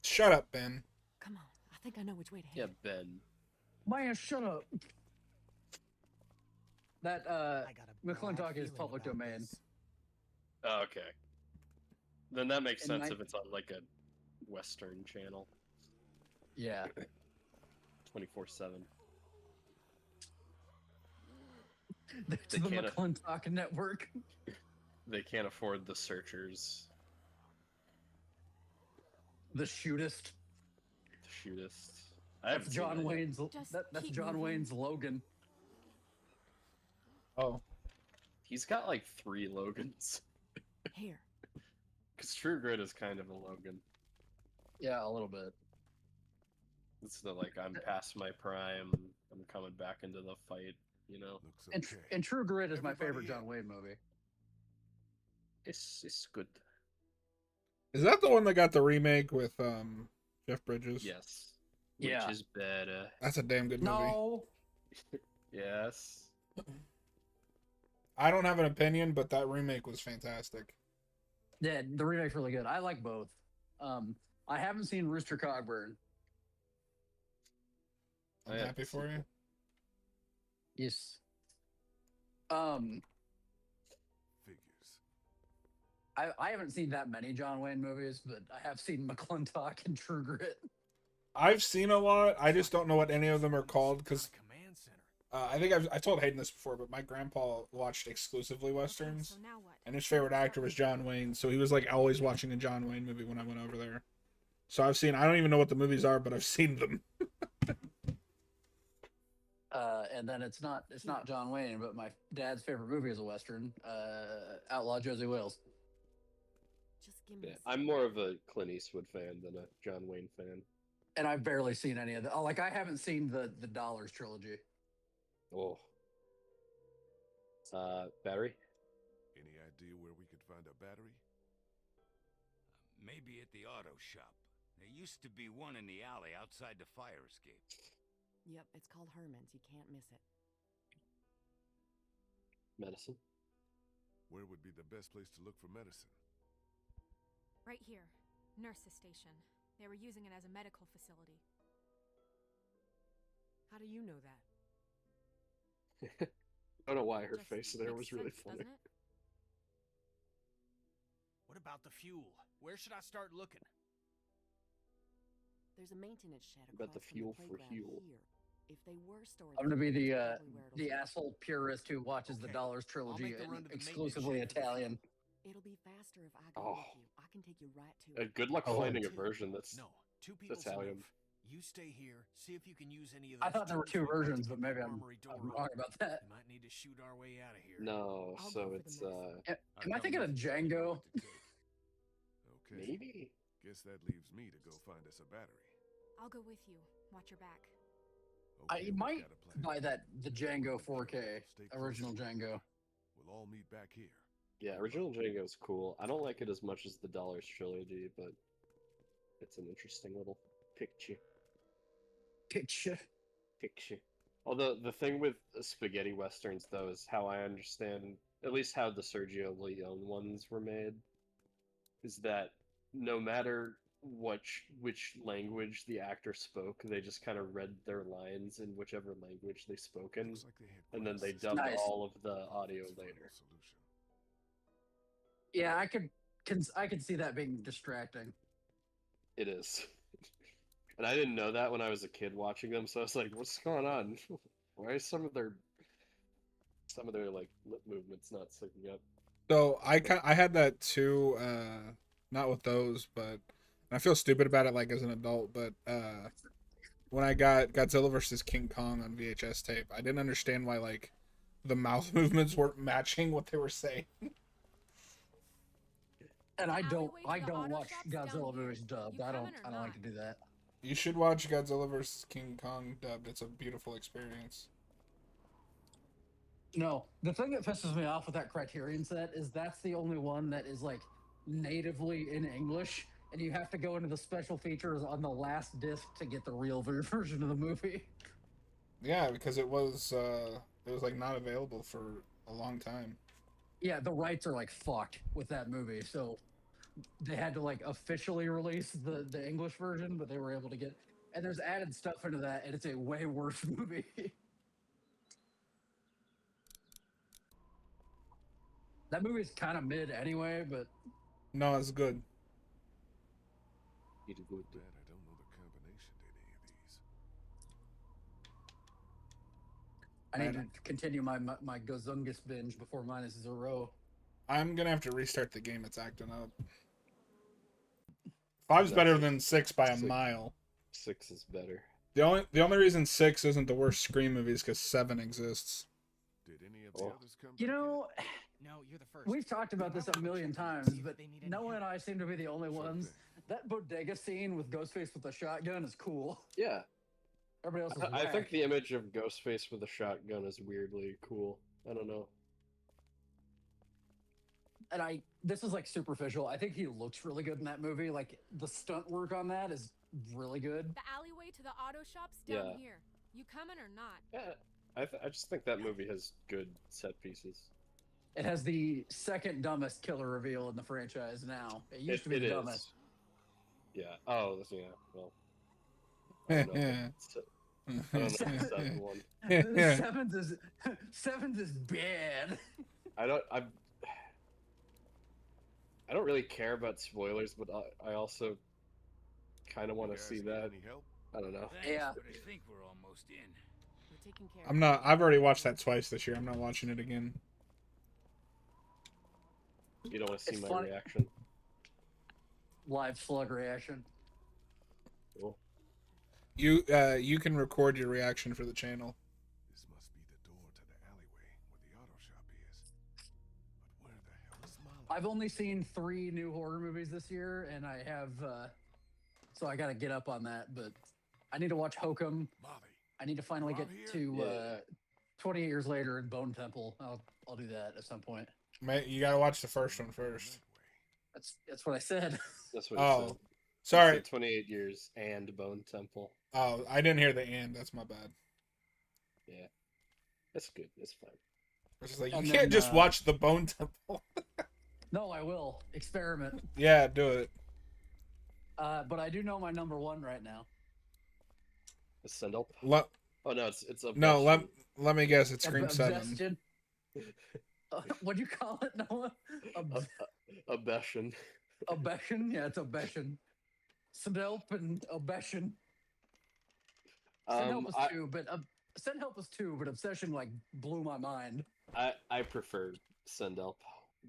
Speaker 4: Shut up, Ben.
Speaker 9: Come on. I think I know which way to head.
Speaker 3: Yeah, Ben.
Speaker 6: Maya, shut up. That
Speaker 11: I got a bad
Speaker 6: McClintock is
Speaker 11: feeling
Speaker 6: public
Speaker 11: about
Speaker 6: domain.
Speaker 11: this.
Speaker 3: Oh, okay. Then that makes
Speaker 6: And
Speaker 3: sense
Speaker 6: I-
Speaker 3: if it's on like a Western channel,
Speaker 6: Yeah.
Speaker 3: 24/7.
Speaker 6: It's
Speaker 3: They
Speaker 6: the
Speaker 3: can't-
Speaker 6: McClintock network.
Speaker 3: They can't afford the searchers,
Speaker 6: The shootist.
Speaker 3: the shootist. I haven't
Speaker 6: That's
Speaker 3: seen
Speaker 6: John
Speaker 3: that yet.
Speaker 6: Wayne's.
Speaker 2: Just
Speaker 6: That's
Speaker 2: keep
Speaker 6: John
Speaker 2: moving.
Speaker 6: Wayne's Logan.
Speaker 4: Oh.
Speaker 3: He's got like 3 Logans.
Speaker 9: Here.
Speaker 3: Because True Grit is kind of a Logan.
Speaker 6: Yeah, a little bit.
Speaker 3: It's the like, I'm past my prime, I'm coming coming back into the fight. You know,
Speaker 6: And, and True Grit is my favorite John Wayne movie.
Speaker 3: it's good.
Speaker 4: Is that the one that got the remake with Jeff Bridges?
Speaker 3: Yes.
Speaker 6: Yeah.
Speaker 3: Which is better.
Speaker 4: That's a damn good movie.
Speaker 6: No.
Speaker 3: Yes.
Speaker 4: I don't have an opinion, but that remake was fantastic.
Speaker 6: Yeah, the remake's really good. I like both. I haven't seen Rooster Cogburn.
Speaker 4: I'm happy for you.
Speaker 6: Yes.
Speaker 1: Figures.
Speaker 6: I haven't seen that many John Wayne movies, but I have seen McClintock and True Grit.
Speaker 4: I've seen a lot. I just don't know what any of them are called because I think I told Hayden this before, but my grandpa watched exclusively westerns,
Speaker 2: So now what?
Speaker 4: and his favorite actor was John Wayne. So he was like always watching a John Wayne movie when I went over there. So I've seen. I don't even know what the movies are, but I've seen them.
Speaker 6: And then it's not John Wayne, but my dad's favorite movie is a western, Outlaw Josie Wales.
Speaker 9: Just give me.
Speaker 3: Yeah, I'm more of a Clint Eastwood fan than a John Wayne fan.
Speaker 6: And I've barely seen any of the. Like I haven't seen the Dollars trilogy.
Speaker 3: Oh. Battery?
Speaker 1: Any idea where we could find a battery?
Speaker 12: Maybe at the auto shop. There used to be one in the alley outside the fire escape.
Speaker 13: Yep, it's called Herman's. You can't miss it.
Speaker 3: Medicine?
Speaker 1: Where would be the best place to look for medicine?
Speaker 2: Right here. Nurse's station. They were using it as a medical facility.
Speaker 9: How do you know that?
Speaker 3: I don't know why her
Speaker 2: Just
Speaker 3: face there
Speaker 2: makes
Speaker 3: was really
Speaker 2: sense,
Speaker 3: funny.
Speaker 2: doesn't it?
Speaker 7: What about the fuel? Where should I start looking?
Speaker 13: There's a maintenance shed
Speaker 3: About
Speaker 13: across
Speaker 3: the
Speaker 13: from
Speaker 3: fuel
Speaker 13: the
Speaker 3: for
Speaker 13: playground
Speaker 3: fuel.
Speaker 13: here. If they were storing,
Speaker 6: I'm gonna be
Speaker 13: fuel,
Speaker 6: the
Speaker 13: that's probably where it'll be.
Speaker 6: asshole purist who watches the
Speaker 7: Okay,
Speaker 6: Dollars
Speaker 7: I'll
Speaker 6: trilogy
Speaker 7: make the run
Speaker 6: and
Speaker 7: to the
Speaker 6: exclusively
Speaker 7: maintenance shed for the
Speaker 6: Italian.
Speaker 13: It'll be faster if I go
Speaker 3: Oh.
Speaker 13: with you. I can take you right to it.
Speaker 3: Good luck
Speaker 6: Oh.
Speaker 3: finding a
Speaker 7: Two.
Speaker 3: version that's
Speaker 7: No, two people's
Speaker 3: Italian.
Speaker 7: enough. You stay here. See if you can use any of those.
Speaker 6: I thought there were
Speaker 7: tools
Speaker 6: two
Speaker 7: we got to
Speaker 6: versions,
Speaker 7: get
Speaker 6: but
Speaker 7: that
Speaker 6: maybe I'm
Speaker 7: armory door
Speaker 6: wrong
Speaker 7: open.
Speaker 6: about that.
Speaker 7: We might need to shoot our way out of here.
Speaker 3: no,
Speaker 13: I'll
Speaker 3: so
Speaker 13: go for the
Speaker 3: it's
Speaker 13: medicine.
Speaker 6: Am I thinking of Django?
Speaker 1: Okay.
Speaker 3: maybe.
Speaker 1: Guess that leaves me to go find us a battery.
Speaker 2: I'll go with you. Watch your back.
Speaker 1: Okay,
Speaker 6: I
Speaker 1: we've
Speaker 6: might
Speaker 1: got a plan.
Speaker 6: buy the Django 4K,
Speaker 1: Stay close
Speaker 6: original
Speaker 1: to me.
Speaker 6: Django.
Speaker 1: We'll all meet back here.
Speaker 3: Yeah, original Django's cool. I don't like it as much as the Dollars trilogy, but it's an interesting little picture.
Speaker 6: Picture.
Speaker 3: Although the thing with spaghetti westerns, though, is how I understand, at least how the Sergio Leone ones were made, is that no matter which language the actor spoke, they just kind of read their lines in whichever language they spoke in,
Speaker 1: Looks like they had
Speaker 3: and then they
Speaker 1: quite a
Speaker 3: dubbed
Speaker 6: Nice.
Speaker 3: all of the audio
Speaker 1: successful
Speaker 3: later.
Speaker 1: solution.
Speaker 6: Yeah, I could see that being distracting.
Speaker 3: It is. And I didn't know that when I was a kid watching them, so I was like, what's going on? Why is some of their like lip movements not syncing up?
Speaker 4: So I had that too. Not with those, but I feel stupid about it like as an adult. But when I got Godzilla vs. King Kong on VHS tape, I didn't understand why like the mouth movements weren't matching what they were saying.
Speaker 6: And I don't
Speaker 2: Alleyway to the auto
Speaker 6: watch
Speaker 2: shop's down
Speaker 6: Godzilla
Speaker 2: here.
Speaker 6: movies dubbed.
Speaker 2: You
Speaker 6: I don't
Speaker 2: coming or
Speaker 6: like to
Speaker 2: not?
Speaker 6: do that.
Speaker 4: You should watch Godzilla vs. King Kong dubbed. It's a beautiful experience.
Speaker 6: No, the thing that pisses me off with that Criterion set is that's the only one that is like natively in English, and you have to go into the special features on the last disc to get the real version of the movie.
Speaker 4: Yeah, because it was like not available for a long time.
Speaker 6: Yeah, the rights are like fucked with that movie, so they had to like officially release the English version, but they were able to get. And there's added stuff into that, and it's a way worse movie. That movie's kind of mid anyway, but
Speaker 4: No, it's good.
Speaker 3: You did good.
Speaker 1: Bad I don't know the combination to any of these.
Speaker 6: I need to continue my Gozungus binge before mine is 0.
Speaker 4: I'm gonna have to restart the game. It's acting up. 5's better than 6 by a mile.
Speaker 3: 6 is better.
Speaker 4: The only reason 6 isn't the worst Scream movie is because 7 exists.
Speaker 1: Did any of the others come
Speaker 6: You
Speaker 1: back
Speaker 6: know,
Speaker 11: No, you're the first.
Speaker 6: we've talked about this a million times, but Noah and I seem to be the only ones. That bodega scene with Ghostface with the shotgun is cool.
Speaker 3: Yeah.
Speaker 6: Everybody else is
Speaker 3: I think
Speaker 6: whack.
Speaker 3: the image of Ghostface with a shotgun is weirdly cool. I don't know.
Speaker 6: And this is like superficial. I think he looks really good in that movie. Like the stunt work on that is really good.
Speaker 2: The alleyway to the auto shop's down
Speaker 3: Yeah.
Speaker 2: here. You coming or not?
Speaker 3: Yeah, I just think that movie has good set pieces.
Speaker 6: It has the second dumbest killer reveal in the franchise now. It used to be the dumbest.
Speaker 3: Yeah. Oh, yeah. Well, I don't know. I don't know the seventh one.
Speaker 6: Seventh is bad.
Speaker 3: I don't really care about spoilers, but I also kind of want to see that. I don't know.
Speaker 12: Thanks,
Speaker 6: Yeah.
Speaker 12: but I think we're almost in.
Speaker 13: We're taking care
Speaker 4: I'm not. I've already watched that twice this year. I'm not watching it again.
Speaker 3: You don't want to see
Speaker 6: It's
Speaker 3: my
Speaker 6: funny.
Speaker 3: reaction.
Speaker 6: Live slug reaction.
Speaker 3: Cool.
Speaker 4: You can record your reaction for the channel.
Speaker 1: This must be the door to the alleyway where the auto shop is. But where the hell is Molly?
Speaker 6: I've only seen 3 new horror movies this year, and I have, so I got to get up on that. But I need to watch Hokum.
Speaker 1: Molly,
Speaker 6: I need to finally get to
Speaker 3: Yeah.
Speaker 6: 28 Years Later in Bone Temple. I'll do that at some point.
Speaker 4: Mate, you gotta watch the first one first.
Speaker 6: That's what I said.
Speaker 3: That's what he
Speaker 4: Oh,
Speaker 3: said.
Speaker 4: sorry.
Speaker 3: He said 28 years and Bone Temple.
Speaker 4: Oh, I didn't hear the "and." That's my bad.
Speaker 3: Yeah, that's good. It's fine.
Speaker 4: It's just like you
Speaker 6: And
Speaker 4: can't
Speaker 6: then,
Speaker 4: just watch the Bone Temple.
Speaker 6: No, I will experiment.
Speaker 4: Yeah, do it.
Speaker 6: But I do know my number 1 right now.
Speaker 3: Ascendal.
Speaker 4: Let,
Speaker 3: Oh no, it's a
Speaker 4: no, let me guess. It's Scream 7.
Speaker 6: Obsession. What'd you call it, Noah?
Speaker 3: Obsession.
Speaker 6: Obsession? Yeah, it's Obsession. Senhelp and Obsession. Senhelp was 2, but Senhelp was 2, but Obsession like blew my mind.
Speaker 3: I prefer Sendelp,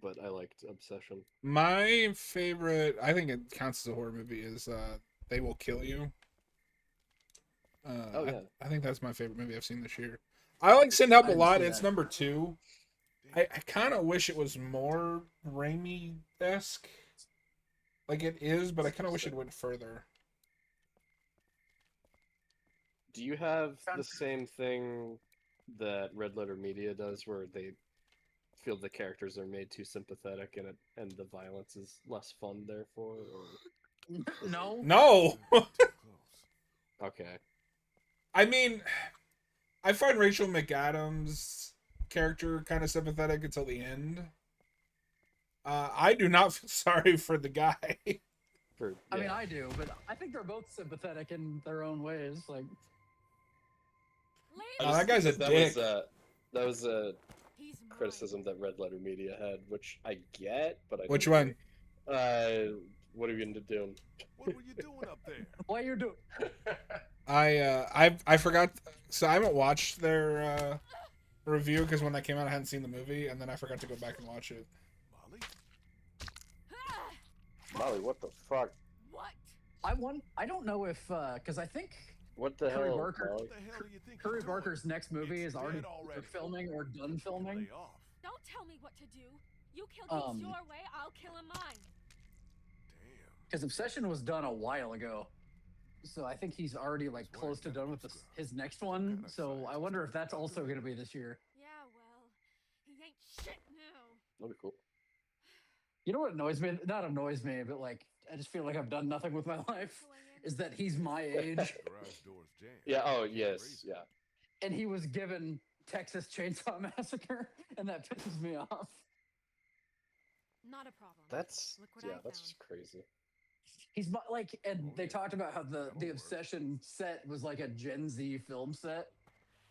Speaker 3: but I liked Obsession.
Speaker 4: My favorite, I think it counts as a horror movie, is They Will Kill You.
Speaker 3: Oh yeah,
Speaker 4: I think that's my favorite movie I've seen this year. I like Send Help a
Speaker 6: didn't
Speaker 4: lot.
Speaker 6: see
Speaker 4: It's
Speaker 6: that.
Speaker 4: number 2. I kind of wish it was more Raimi-esque. Like it is, but I kind of wish it went further.
Speaker 3: Do you have the same thing that Red Letter Media does, where they feel the characters are made too sympathetic and the violence is less fun, therefore? Or...
Speaker 6: No.
Speaker 4: No!
Speaker 3: Okay.
Speaker 4: I mean, I find Rachel McAdams' character kind of sympathetic until the end. I do not feel sorry for the guy.
Speaker 6: I mean, I do, but I think they're both sympathetic in their own ways. Like,
Speaker 4: that guy's a dick.
Speaker 3: That was a criticism that Red Letter Media had, which I get, but I
Speaker 4: Which
Speaker 3: don't
Speaker 4: one?
Speaker 3: agree. What are you going to do?
Speaker 1: What were you doing up there?
Speaker 6: what you doing?
Speaker 4: I forgot. So I haven't watched their review because when that came out, I hadn't seen the movie, and then I forgot to go back and watch it.
Speaker 3: Molly, what the fuck?
Speaker 2: What?
Speaker 6: I don't know if because I think
Speaker 3: What the
Speaker 6: Curry
Speaker 3: hell,
Speaker 6: Barker,
Speaker 3: Molly?
Speaker 6: Curry Barker's next movie is already filming or done filming.
Speaker 2: Don't tell me what to do. You kill things your way, I'll kill him mine.
Speaker 6: Because Obsession was done a while ago, so I think he's already like close to done with his next one. So I wonder if that's also going to be this year.
Speaker 2: Yeah, well, he ain't shit now.
Speaker 3: That'd be cool.
Speaker 6: You know what annoys me? Not annoys me, but like I just feel like I've done nothing with my life. Is that he's my age?
Speaker 3: Yeah. Oh yes. Yeah.
Speaker 6: And he was given Texas Chainsaw Massacre, and that pisses me off.
Speaker 2: Not a problem.
Speaker 3: That's
Speaker 2: Look what I
Speaker 3: that's
Speaker 2: found.
Speaker 3: just crazy.
Speaker 6: He's like, and they talked about how the Obsession set was like a Gen Z film set,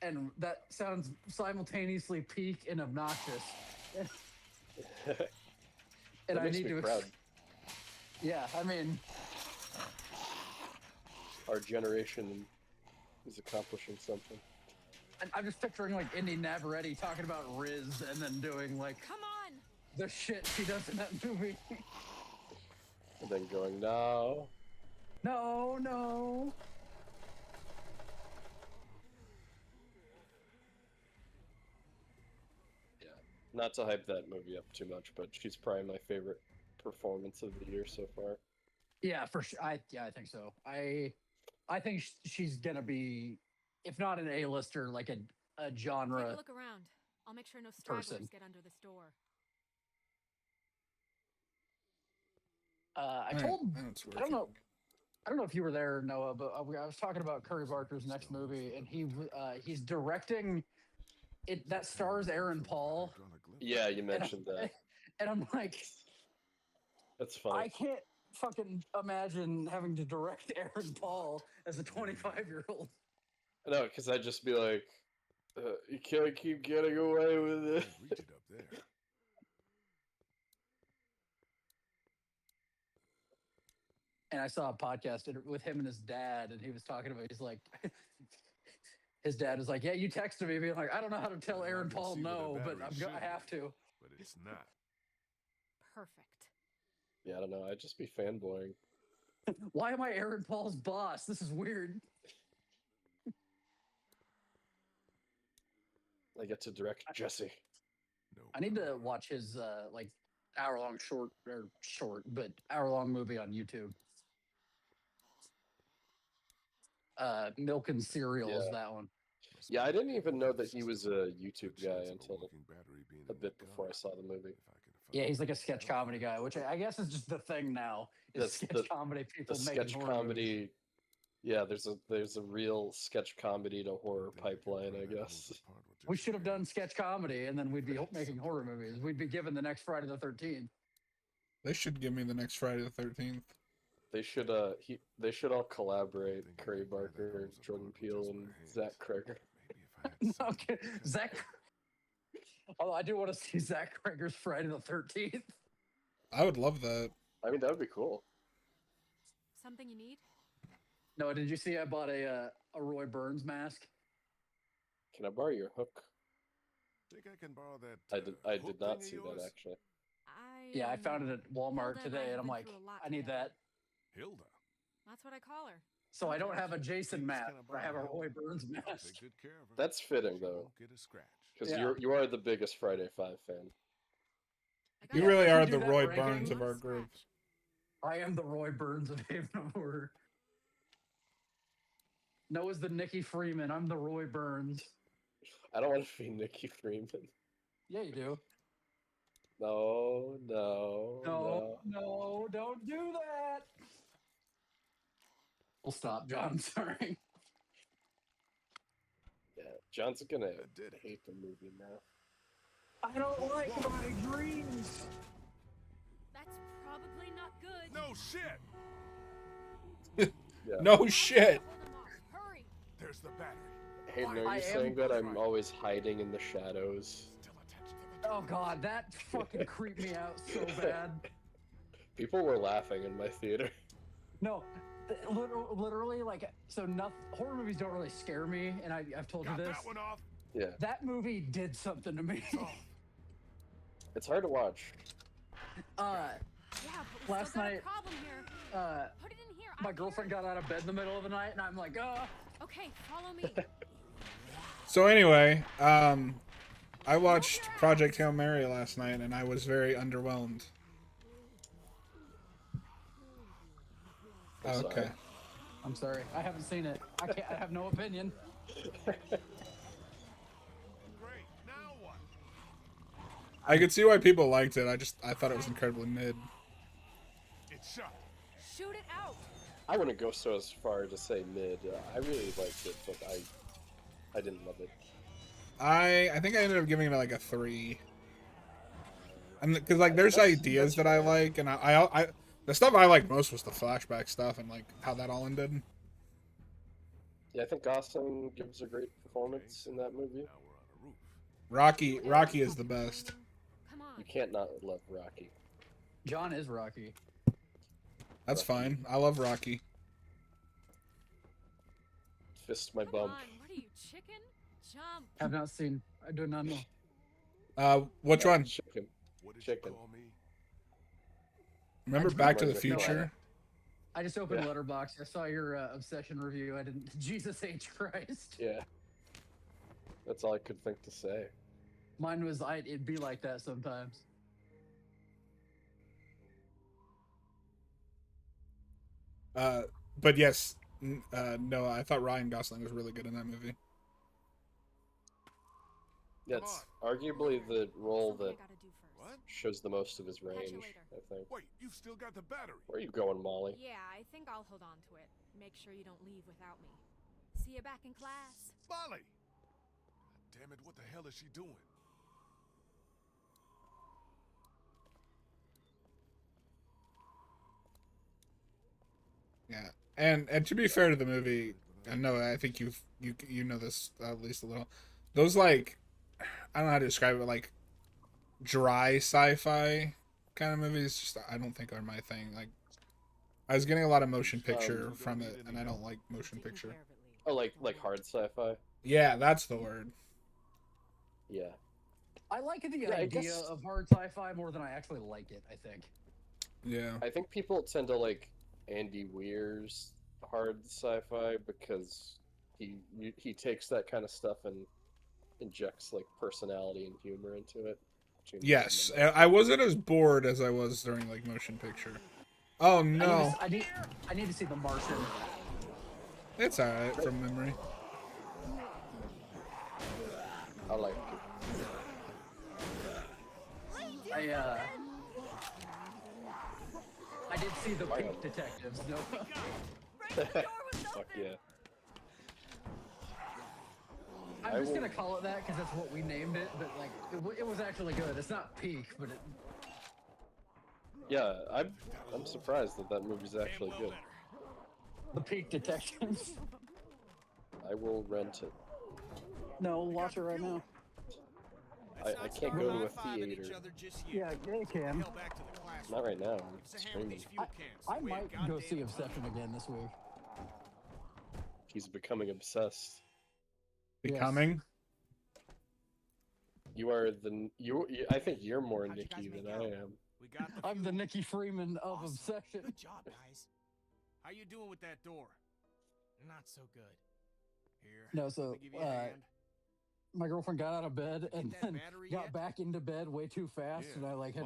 Speaker 6: and that sounds simultaneously peak and obnoxious. And
Speaker 3: That
Speaker 6: I
Speaker 3: makes
Speaker 6: need
Speaker 3: me
Speaker 6: to.
Speaker 3: proud.
Speaker 6: Yeah, I mean,
Speaker 3: Our generation is accomplishing something.
Speaker 6: I'm just picturing like Indy Navarrete talking about Riz and then doing like,
Speaker 2: come on,
Speaker 6: the shit she does in that movie.
Speaker 3: And then going, no.
Speaker 6: No.
Speaker 3: Yeah. Not to hype that movie up too much, but she's probably my favorite performance of the year so far.
Speaker 6: Yeah, for sure. I think so. I think she's gonna be if not an A-lister, like a
Speaker 2: Take
Speaker 6: genre
Speaker 2: a look around. I'll make sure no stragglers
Speaker 6: person.
Speaker 2: get under this door.
Speaker 6: I don't know if you were there, Noah, but I was talking about Curry Barker's next movie, and he's directing it that stars Aaron Paul.
Speaker 3: Yeah, you mentioned that.
Speaker 6: And I'm like,
Speaker 3: That's funny.
Speaker 6: I can't fucking imagine having to direct Aaron Paul as a 25-year-old.
Speaker 3: No, because I'd just be like, you can't keep getting away with it.
Speaker 1: Reach it up there.
Speaker 6: And I saw a podcast with him and his dad, and he was talking about, he's like, his dad was like, yeah, you texted me being like, I don't know how to tell Aaron Paul no, but I have to.
Speaker 1: But it's not.
Speaker 2: Perfect.
Speaker 3: Yeah, I don't know. I'd just be fanboying.
Speaker 6: Why am I Aaron Paul's boss? This is weird.
Speaker 3: I get to direct Jesse.
Speaker 6: I need to watch his like hour-long but hour-long movie on YouTube. Milk and Cereal is that one.
Speaker 3: Yeah, I didn't even know that he was a YouTube guy until a bit before I saw the movie.
Speaker 6: Yeah, he's like a sketch comedy guy, which I guess is just the thing now. Is sketch comedy people
Speaker 3: the
Speaker 6: making
Speaker 3: sketch
Speaker 6: horror
Speaker 3: comedy.
Speaker 6: movies.
Speaker 3: Yeah, there's a real sketch comedy to horror pipeline, I guess.
Speaker 6: We should have done sketch comedy, and then we'd be making horror movies. We'd be given the next Friday the 13th.
Speaker 4: They should give me the next Friday the 13th.
Speaker 3: They should they should all collaborate. Curry Barker, Jordan Peele, and Zach Kreger.
Speaker 6: Okay, Zach. Although I do want to see Zach Kreger's Friday the 13th.
Speaker 4: I would love that.
Speaker 3: I mean, that would be cool.
Speaker 2: Something you need?
Speaker 6: No, did you see I bought a Roy Burns mask?
Speaker 3: Can I borrow your hook?
Speaker 1: Think I can borrow that?
Speaker 3: I did not see that actually.
Speaker 6: Yeah, I found it at Walmart
Speaker 2: Hilda and I
Speaker 6: today,
Speaker 2: have
Speaker 6: and I'm
Speaker 2: been
Speaker 6: like,
Speaker 2: through a lot
Speaker 6: I need
Speaker 2: together.
Speaker 6: that.
Speaker 1: Hilda.
Speaker 2: That's what I call her.
Speaker 6: So I don't have a Jason mask, but I have a Roy Burns mask.
Speaker 1: Take good care of her.
Speaker 3: That's fitting though,
Speaker 1: Won't get a scratch.
Speaker 3: because you are the biggest Friday 5 fan.
Speaker 4: You really are
Speaker 6: do
Speaker 4: the
Speaker 6: that
Speaker 4: Roy
Speaker 6: ranking.
Speaker 4: Burns of our group.
Speaker 6: I am the Roy Burns of Haven of Horror. Noah's the Nikki Freeman. I'm the Roy Burns.
Speaker 3: I don't want to be Nikki Freeman.
Speaker 6: Yeah, you do.
Speaker 3: No,
Speaker 6: don't do that. We'll stop, John. Sorry.
Speaker 3: Yeah, John's gonna hate the movie now.
Speaker 6: I don't like my dreams.
Speaker 2: That's probably not good.
Speaker 1: No shit.
Speaker 3: Yeah.
Speaker 4: No shit.
Speaker 2: Hurry.
Speaker 1: There's the battery.
Speaker 3: Hayden, are you saying that I'm always hiding in the shadows?
Speaker 6: Oh god, that fucking creeped me out so bad.
Speaker 3: People were laughing in my theater.
Speaker 6: No, literally, like, so horror movies don't really scare me, and I've told you this.
Speaker 1: That one off.
Speaker 3: Yeah.
Speaker 6: That movie did something to me.
Speaker 3: It's hard to watch.
Speaker 2: Yeah, but we
Speaker 6: Last
Speaker 2: still got
Speaker 6: night,
Speaker 2: a problem here. Put it in here.
Speaker 6: my girlfriend got out of bed in the middle of the night, and I'm like,
Speaker 2: Okay, follow me.
Speaker 4: So anyway, I watched Project Hail Mary last night, and I was very underwhelmed. Okay.
Speaker 6: I'm sorry. I haven't seen it. I have no opinion.
Speaker 1: Great. Now what?
Speaker 4: I could see why people liked it. I thought it was incredibly mid.
Speaker 1: It's shot.
Speaker 2: Shoot it out.
Speaker 3: I wouldn't go so as far to say mid. I really liked it, but I didn't love it.
Speaker 4: I think I ended up giving it like a 3. And because like there's ideas that I like, and I the stuff I liked most was the flashback stuff and like how that all ended.
Speaker 3: Yeah, I think Gosling gives a great performance in that movie.
Speaker 4: Rocky is the best.
Speaker 3: You can't not love Rocky.
Speaker 6: John is Rocky.
Speaker 4: That's fine. I love Rocky.
Speaker 3: Fist my bump.
Speaker 2: What are you, chicken? Jump.
Speaker 6: Have not seen. I do not know.
Speaker 4: Which one?
Speaker 3: Chicken.
Speaker 1: What did
Speaker 3: Chicken.
Speaker 1: you call me?
Speaker 4: Remember Back to the Future?
Speaker 6: I just opened Letterboxd. I saw your obsession review. I didn't. Jesus H. Christ.
Speaker 3: Yeah. That's all I could think to say.
Speaker 6: Mine was it'd be like that sometimes.
Speaker 4: But yes, No, I thought Ryan Gosling was really good in that movie.
Speaker 3: That's arguably the role
Speaker 2: Something I
Speaker 3: that
Speaker 2: gotta do first.
Speaker 1: What?
Speaker 3: shows the most of his
Speaker 2: Catch you
Speaker 3: range,
Speaker 2: later.
Speaker 3: I think.
Speaker 1: Wait, you've still got the battery.
Speaker 3: Where are you going, Molly?
Speaker 2: Yeah, I think I'll hold on to it. Make sure you don't leave without me. See you back in class.
Speaker 1: Molly! Damn it, what the hell is she doing?
Speaker 4: Yeah, and to be fair to the movie, I know I think you know this at least a little. Those like, I don't know how to describe it, like dry sci-fi kind of movies. Just I don't think are my thing. Like, I was getting a lot of motion picture from it, and I don't like motion picture.
Speaker 3: Oh, like hard sci-fi?
Speaker 4: Yeah, that's the word.
Speaker 3: Yeah.
Speaker 6: I like the
Speaker 3: I
Speaker 6: idea
Speaker 3: guess-
Speaker 6: of hard sci-fi more than I actually like it, I think.
Speaker 4: Yeah.
Speaker 3: I think people tend to like Andy Weir's hard sci-fi because he takes that kind of stuff and injects like personality and humor into it.
Speaker 4: Yes, I wasn't as bored as I was during like motion picture. Oh no,
Speaker 6: I need to see The Martian.
Speaker 4: it's alright from memory.
Speaker 3: I like it.
Speaker 6: I did see The Pink Detectives. No.
Speaker 3: Fuck yeah.
Speaker 6: I'm just gonna call it that because that's what we named it, but like it was actually good. It's not peak, but it.
Speaker 3: Yeah, I'm surprised that movie's actually good.
Speaker 6: The Peak Detectives.
Speaker 3: I will rent it.
Speaker 6: No, watch it right now.
Speaker 3: I can't go to a theater.
Speaker 6: Yeah, you can.
Speaker 3: Not right now. I'm streaming.
Speaker 6: I might go see Obsession again this week.
Speaker 3: He's becoming obsessed.
Speaker 4: Becoming?
Speaker 3: You are you. I think you're more Nicky than I am.
Speaker 6: I'm the Nicky Freeman of Obsession.
Speaker 7: Good job, guys. How you doing with that door? Not so good. Here.
Speaker 6: No,
Speaker 7: let
Speaker 6: so
Speaker 7: me give you a hand.
Speaker 6: my girlfriend got out of bed and
Speaker 7: that
Speaker 6: then
Speaker 7: battery
Speaker 6: got
Speaker 7: yet?
Speaker 6: back into bed way too fast,
Speaker 1: Yeah,
Speaker 6: and I like had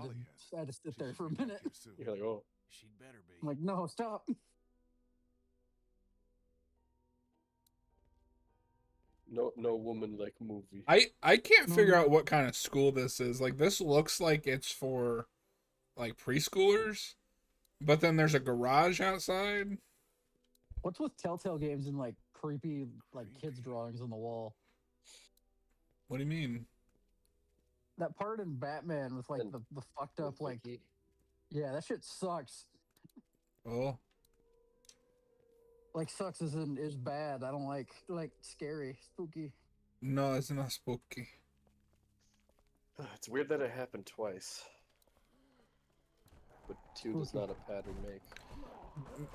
Speaker 6: to sit there for a minute.
Speaker 3: You're like, oh.
Speaker 7: She'd better be.
Speaker 6: I'm like, no, stop.
Speaker 3: No woman like movie.
Speaker 4: I can't figure out what kind of school this is. Like, this looks like it's for like preschoolers, but then there's a garage outside.
Speaker 6: What's with Telltale games and like creepy like kids drawings on the wall?
Speaker 4: What do you mean?
Speaker 6: That part in Batman with like the fucked up like, yeah, that shit sucks.
Speaker 4: Oh.
Speaker 6: Like sucks is bad. I don't like scary, spooky.
Speaker 4: No, it's not spooky.
Speaker 3: It's weird that it happened twice. But two does not a pattern make.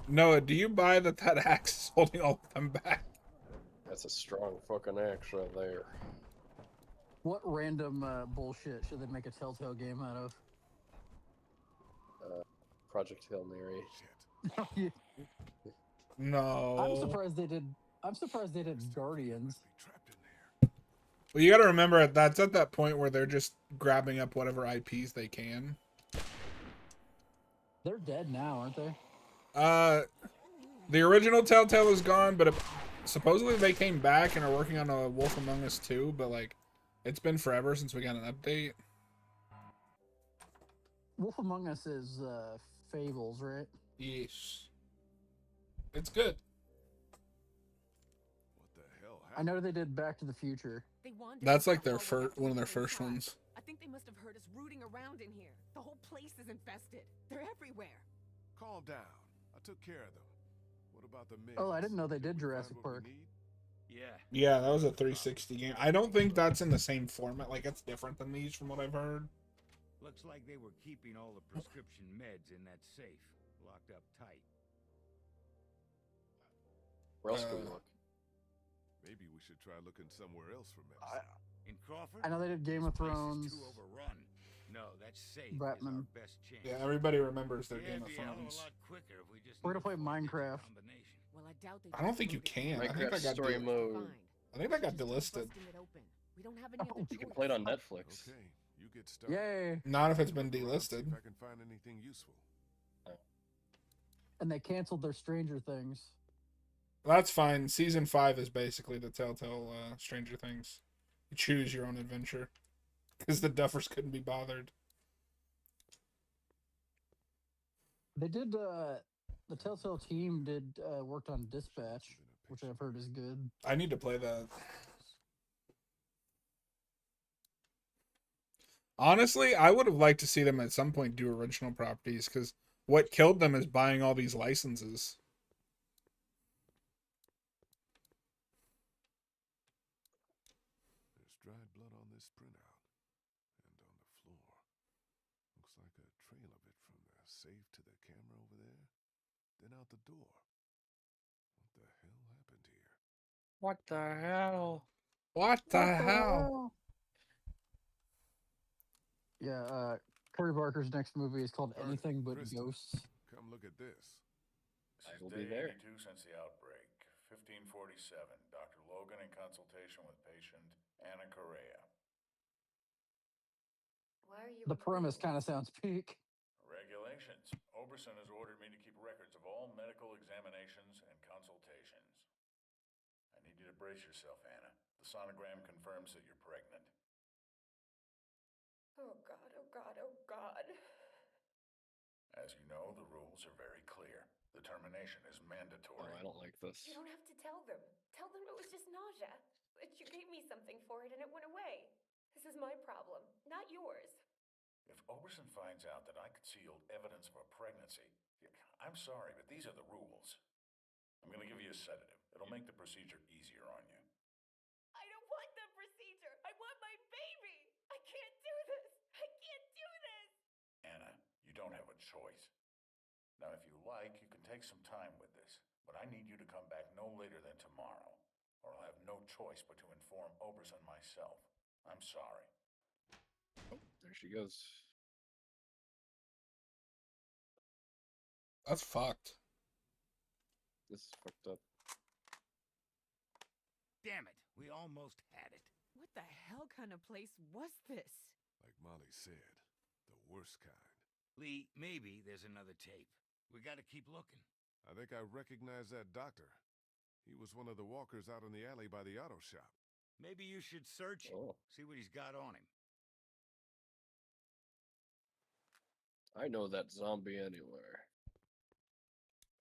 Speaker 4: Noah, do you buy that axe is holding all of them back?
Speaker 3: That's a strong fucking axe right there.
Speaker 6: What random bullshit should they make a Telltale game out of?
Speaker 3: Project Hail Mary.
Speaker 6: Yeah.
Speaker 4: No.
Speaker 6: I'm surprised they did Guardians.
Speaker 4: Well, you got to remember that's at that point where they're just grabbing up whatever IPs they can.
Speaker 6: They're dead now, aren't they?
Speaker 4: The original Telltale is gone, but supposedly they came back and are working on a Wolf Among Us 2, but like it's been forever since we got an update.
Speaker 6: Wolf Among Us is Fables, right?
Speaker 4: Yes. It's good.
Speaker 1: What the hell
Speaker 6: I know they did Back to the Future.
Speaker 4: That's like their one of their first ones.
Speaker 9: I think they must have heard us rooting around in here. The whole place is infested. They're everywhere.
Speaker 1: Calm down. I took care of them. What about the men?
Speaker 6: Oh, I didn't know they did Jurassic Park.
Speaker 12: Yeah.
Speaker 4: Yeah, that was a 360 game. I don't think that's in the same format. Like, it's different than these from what I've heard.
Speaker 12: Looks like they were keeping all the prescription meds in that safe, locked up tight.
Speaker 3: Where else could we look?
Speaker 1: Maybe we should try looking somewhere else for medicine.
Speaker 12: In Crawford?
Speaker 6: I know they did Game of
Speaker 12: This place is
Speaker 6: Thrones.
Speaker 12: too overrun. No, that's safe.
Speaker 6: Batman.
Speaker 12: Is our best chance.
Speaker 4: Yeah, everybody remembers their
Speaker 12: Yeah,
Speaker 4: Game of
Speaker 12: it'd be a hell of a
Speaker 4: Thrones.
Speaker 12: lot quicker if we just
Speaker 6: We're gonna play Minecraft.
Speaker 9: Well, I doubt they
Speaker 4: I don't think you can. I think
Speaker 3: Minecraft
Speaker 4: that got
Speaker 3: story mode.
Speaker 4: I think that got delisted.
Speaker 9: We don't have any other
Speaker 3: You can
Speaker 9: choice.
Speaker 3: play it on Netflix.
Speaker 1: Okay, you get started.
Speaker 6: Yay!
Speaker 4: Not if it's been
Speaker 1: See
Speaker 4: delisted.
Speaker 1: if I can find anything useful.
Speaker 6: And they canceled their Stranger Things.
Speaker 4: That's fine. Season 5 is basically the Telltale Stranger Things. You choose your own adventure. Because the Duffers couldn't be bothered.
Speaker 6: They did. The Telltale team did worked on Dispatch, which I've heard is good.
Speaker 4: I need to play that. Honestly, I would have liked to see them at some point do original properties, because what killed them is buying all these licenses.
Speaker 1: There's dried blood on this printout. And on the floor. Looks like a trail of it from the safe to the camera over there. Then out the door. What the hell happened here?
Speaker 3: What the hell?
Speaker 4: What the hell?
Speaker 6: Yeah, Corey Barker's next movie is called
Speaker 1: Carter,
Speaker 6: Anything But
Speaker 1: Krista,
Speaker 6: Ghosts.
Speaker 1: Come look at this.
Speaker 3: I
Speaker 14: This
Speaker 3: will
Speaker 14: is
Speaker 3: be
Speaker 14: day
Speaker 3: there.
Speaker 14: 82 since the outbreak. 1547. Dr. Logan in consultation with patient Anna Correa.
Speaker 8: Why are you
Speaker 6: The premise kind of sounds peak.
Speaker 14: Regulations. Oberson has ordered me to keep records of all medical examinations and consultations. I need you to brace yourself, Anna. The sonogram confirms that you're pregnant.
Speaker 8: Oh god, oh god, oh god.
Speaker 14: As you know, the rules are very clear. The termination is
Speaker 3: Oh,
Speaker 14: mandatory.
Speaker 3: I don't like this.
Speaker 8: You don't have to tell them. Tell them it was just nausea. But you gave me something for it and it went away. This is my problem, not yours.
Speaker 14: If Oberson finds out that I concealed evidence of a pregnancy, I'm sorry, but these are the rules. I'm gonna give you a sedative. It'll make the procedure easier on you.
Speaker 8: I don't want the procedure. I want my baby. I can't do this. I can't do this.
Speaker 14: Anna, you don't have a choice. Now, if you like, you can take some time with this, but I need you to come back no later than tomorrow, or I'll have no choice but to inform Oberson myself. I'm sorry.
Speaker 3: Oh, there she goes.
Speaker 4: That's fucked.
Speaker 3: This is fucked up.
Speaker 12: Damn it, we almost had it.
Speaker 9: What the hell kind of place was this?
Speaker 1: Like Molly said, the worst kind.
Speaker 12: Lee, maybe there's another tape. We gotta keep looking.
Speaker 1: I think I recognize that doctor. He was one of the walkers out in the alley by the auto shop.
Speaker 12: Maybe you should search him, see what he's got on him.
Speaker 3: I know that zombie anywhere.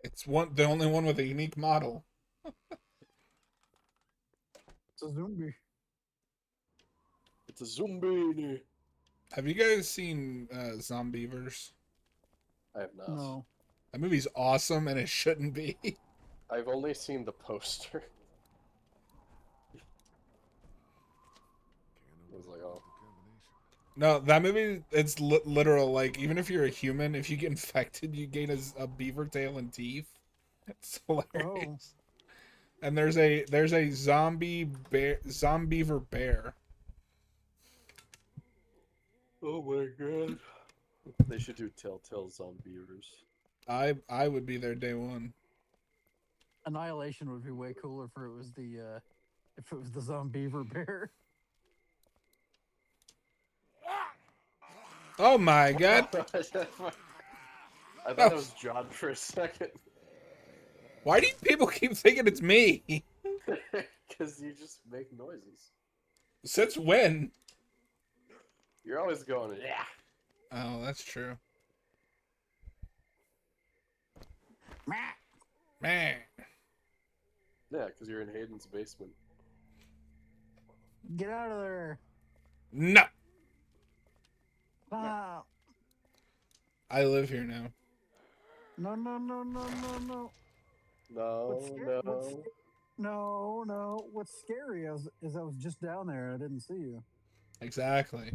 Speaker 4: It's the only one with a unique model.
Speaker 6: It's a zombie.
Speaker 3: It's a zombie.
Speaker 4: Have you guys seen Zombievers?
Speaker 3: I have not.
Speaker 6: No.
Speaker 4: That movie's awesome, and it shouldn't be.
Speaker 3: I've only seen the poster. I was like, oh.
Speaker 4: No, that movie, it's literal. Like, even if you're a human, if you get infected, you gain a beaver tail and teeth. It's hilarious. Oh. And there's a zombiever bear.
Speaker 3: Oh my god. They should do Telltale Zombievers.
Speaker 4: I would be there day one.
Speaker 6: Annihilation would be way cooler if it was the zombiever bear.
Speaker 4: Oh my god!
Speaker 3: I thought it was John for a second.
Speaker 4: Why do people keep thinking it's me?
Speaker 3: Because you just make noises.
Speaker 4: Since when?
Speaker 3: You're always going, yeah.
Speaker 4: Oh, that's true. Meh.
Speaker 3: Yeah, because you're in Hayden's basement.
Speaker 6: Get out of there.
Speaker 4: No.
Speaker 6: Ah.
Speaker 4: I live here now.
Speaker 6: No. No. What's scary is I was just down there and I didn't see you.
Speaker 4: Exactly.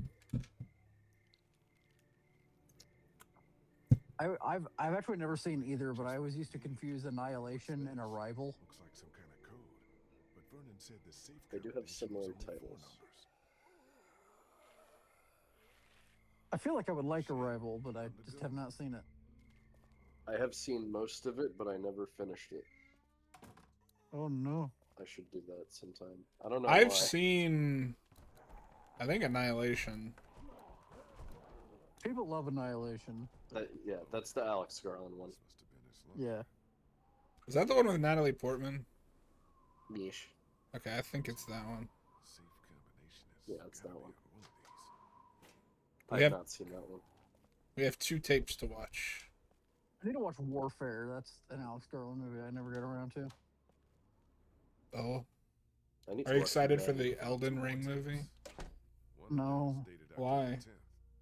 Speaker 6: I've actually never seen either, but I always used to confuse Annihilation and Arrival.
Speaker 1: Looks like some kind of code. But Vernon said the safe
Speaker 3: They do have similar titles.
Speaker 6: I feel like I would like Arrival, but I just have not seen it.
Speaker 3: I have seen most of it, but I never finished it.
Speaker 6: Oh no.
Speaker 3: I should do that sometime. I don't know
Speaker 4: I've
Speaker 3: why.
Speaker 4: seen, I think, Annihilation.
Speaker 6: People love Annihilation.
Speaker 3: Yeah, that's the Alex Garland one.
Speaker 6: Yeah.
Speaker 4: Is that the one with Natalie Portman?
Speaker 3: Yeesh.
Speaker 4: Okay, I think it's that one.
Speaker 1: Safe combination is
Speaker 3: Yeah, it's that
Speaker 1: gotta
Speaker 3: one.
Speaker 1: be on one of these.
Speaker 3: I
Speaker 4: We
Speaker 3: have
Speaker 4: have
Speaker 3: not seen that one.
Speaker 4: we have 2 tapes to watch.
Speaker 6: I need to watch Warfare. That's an Alex Garland movie I never get around to.
Speaker 4: Oh,
Speaker 3: I need
Speaker 4: are
Speaker 3: to
Speaker 4: you
Speaker 3: watch
Speaker 4: excited for
Speaker 3: Humanity.
Speaker 4: the Elden Ring movie?
Speaker 1: One of them
Speaker 6: No.
Speaker 1: is dated October
Speaker 4: Why?
Speaker 1: 10th.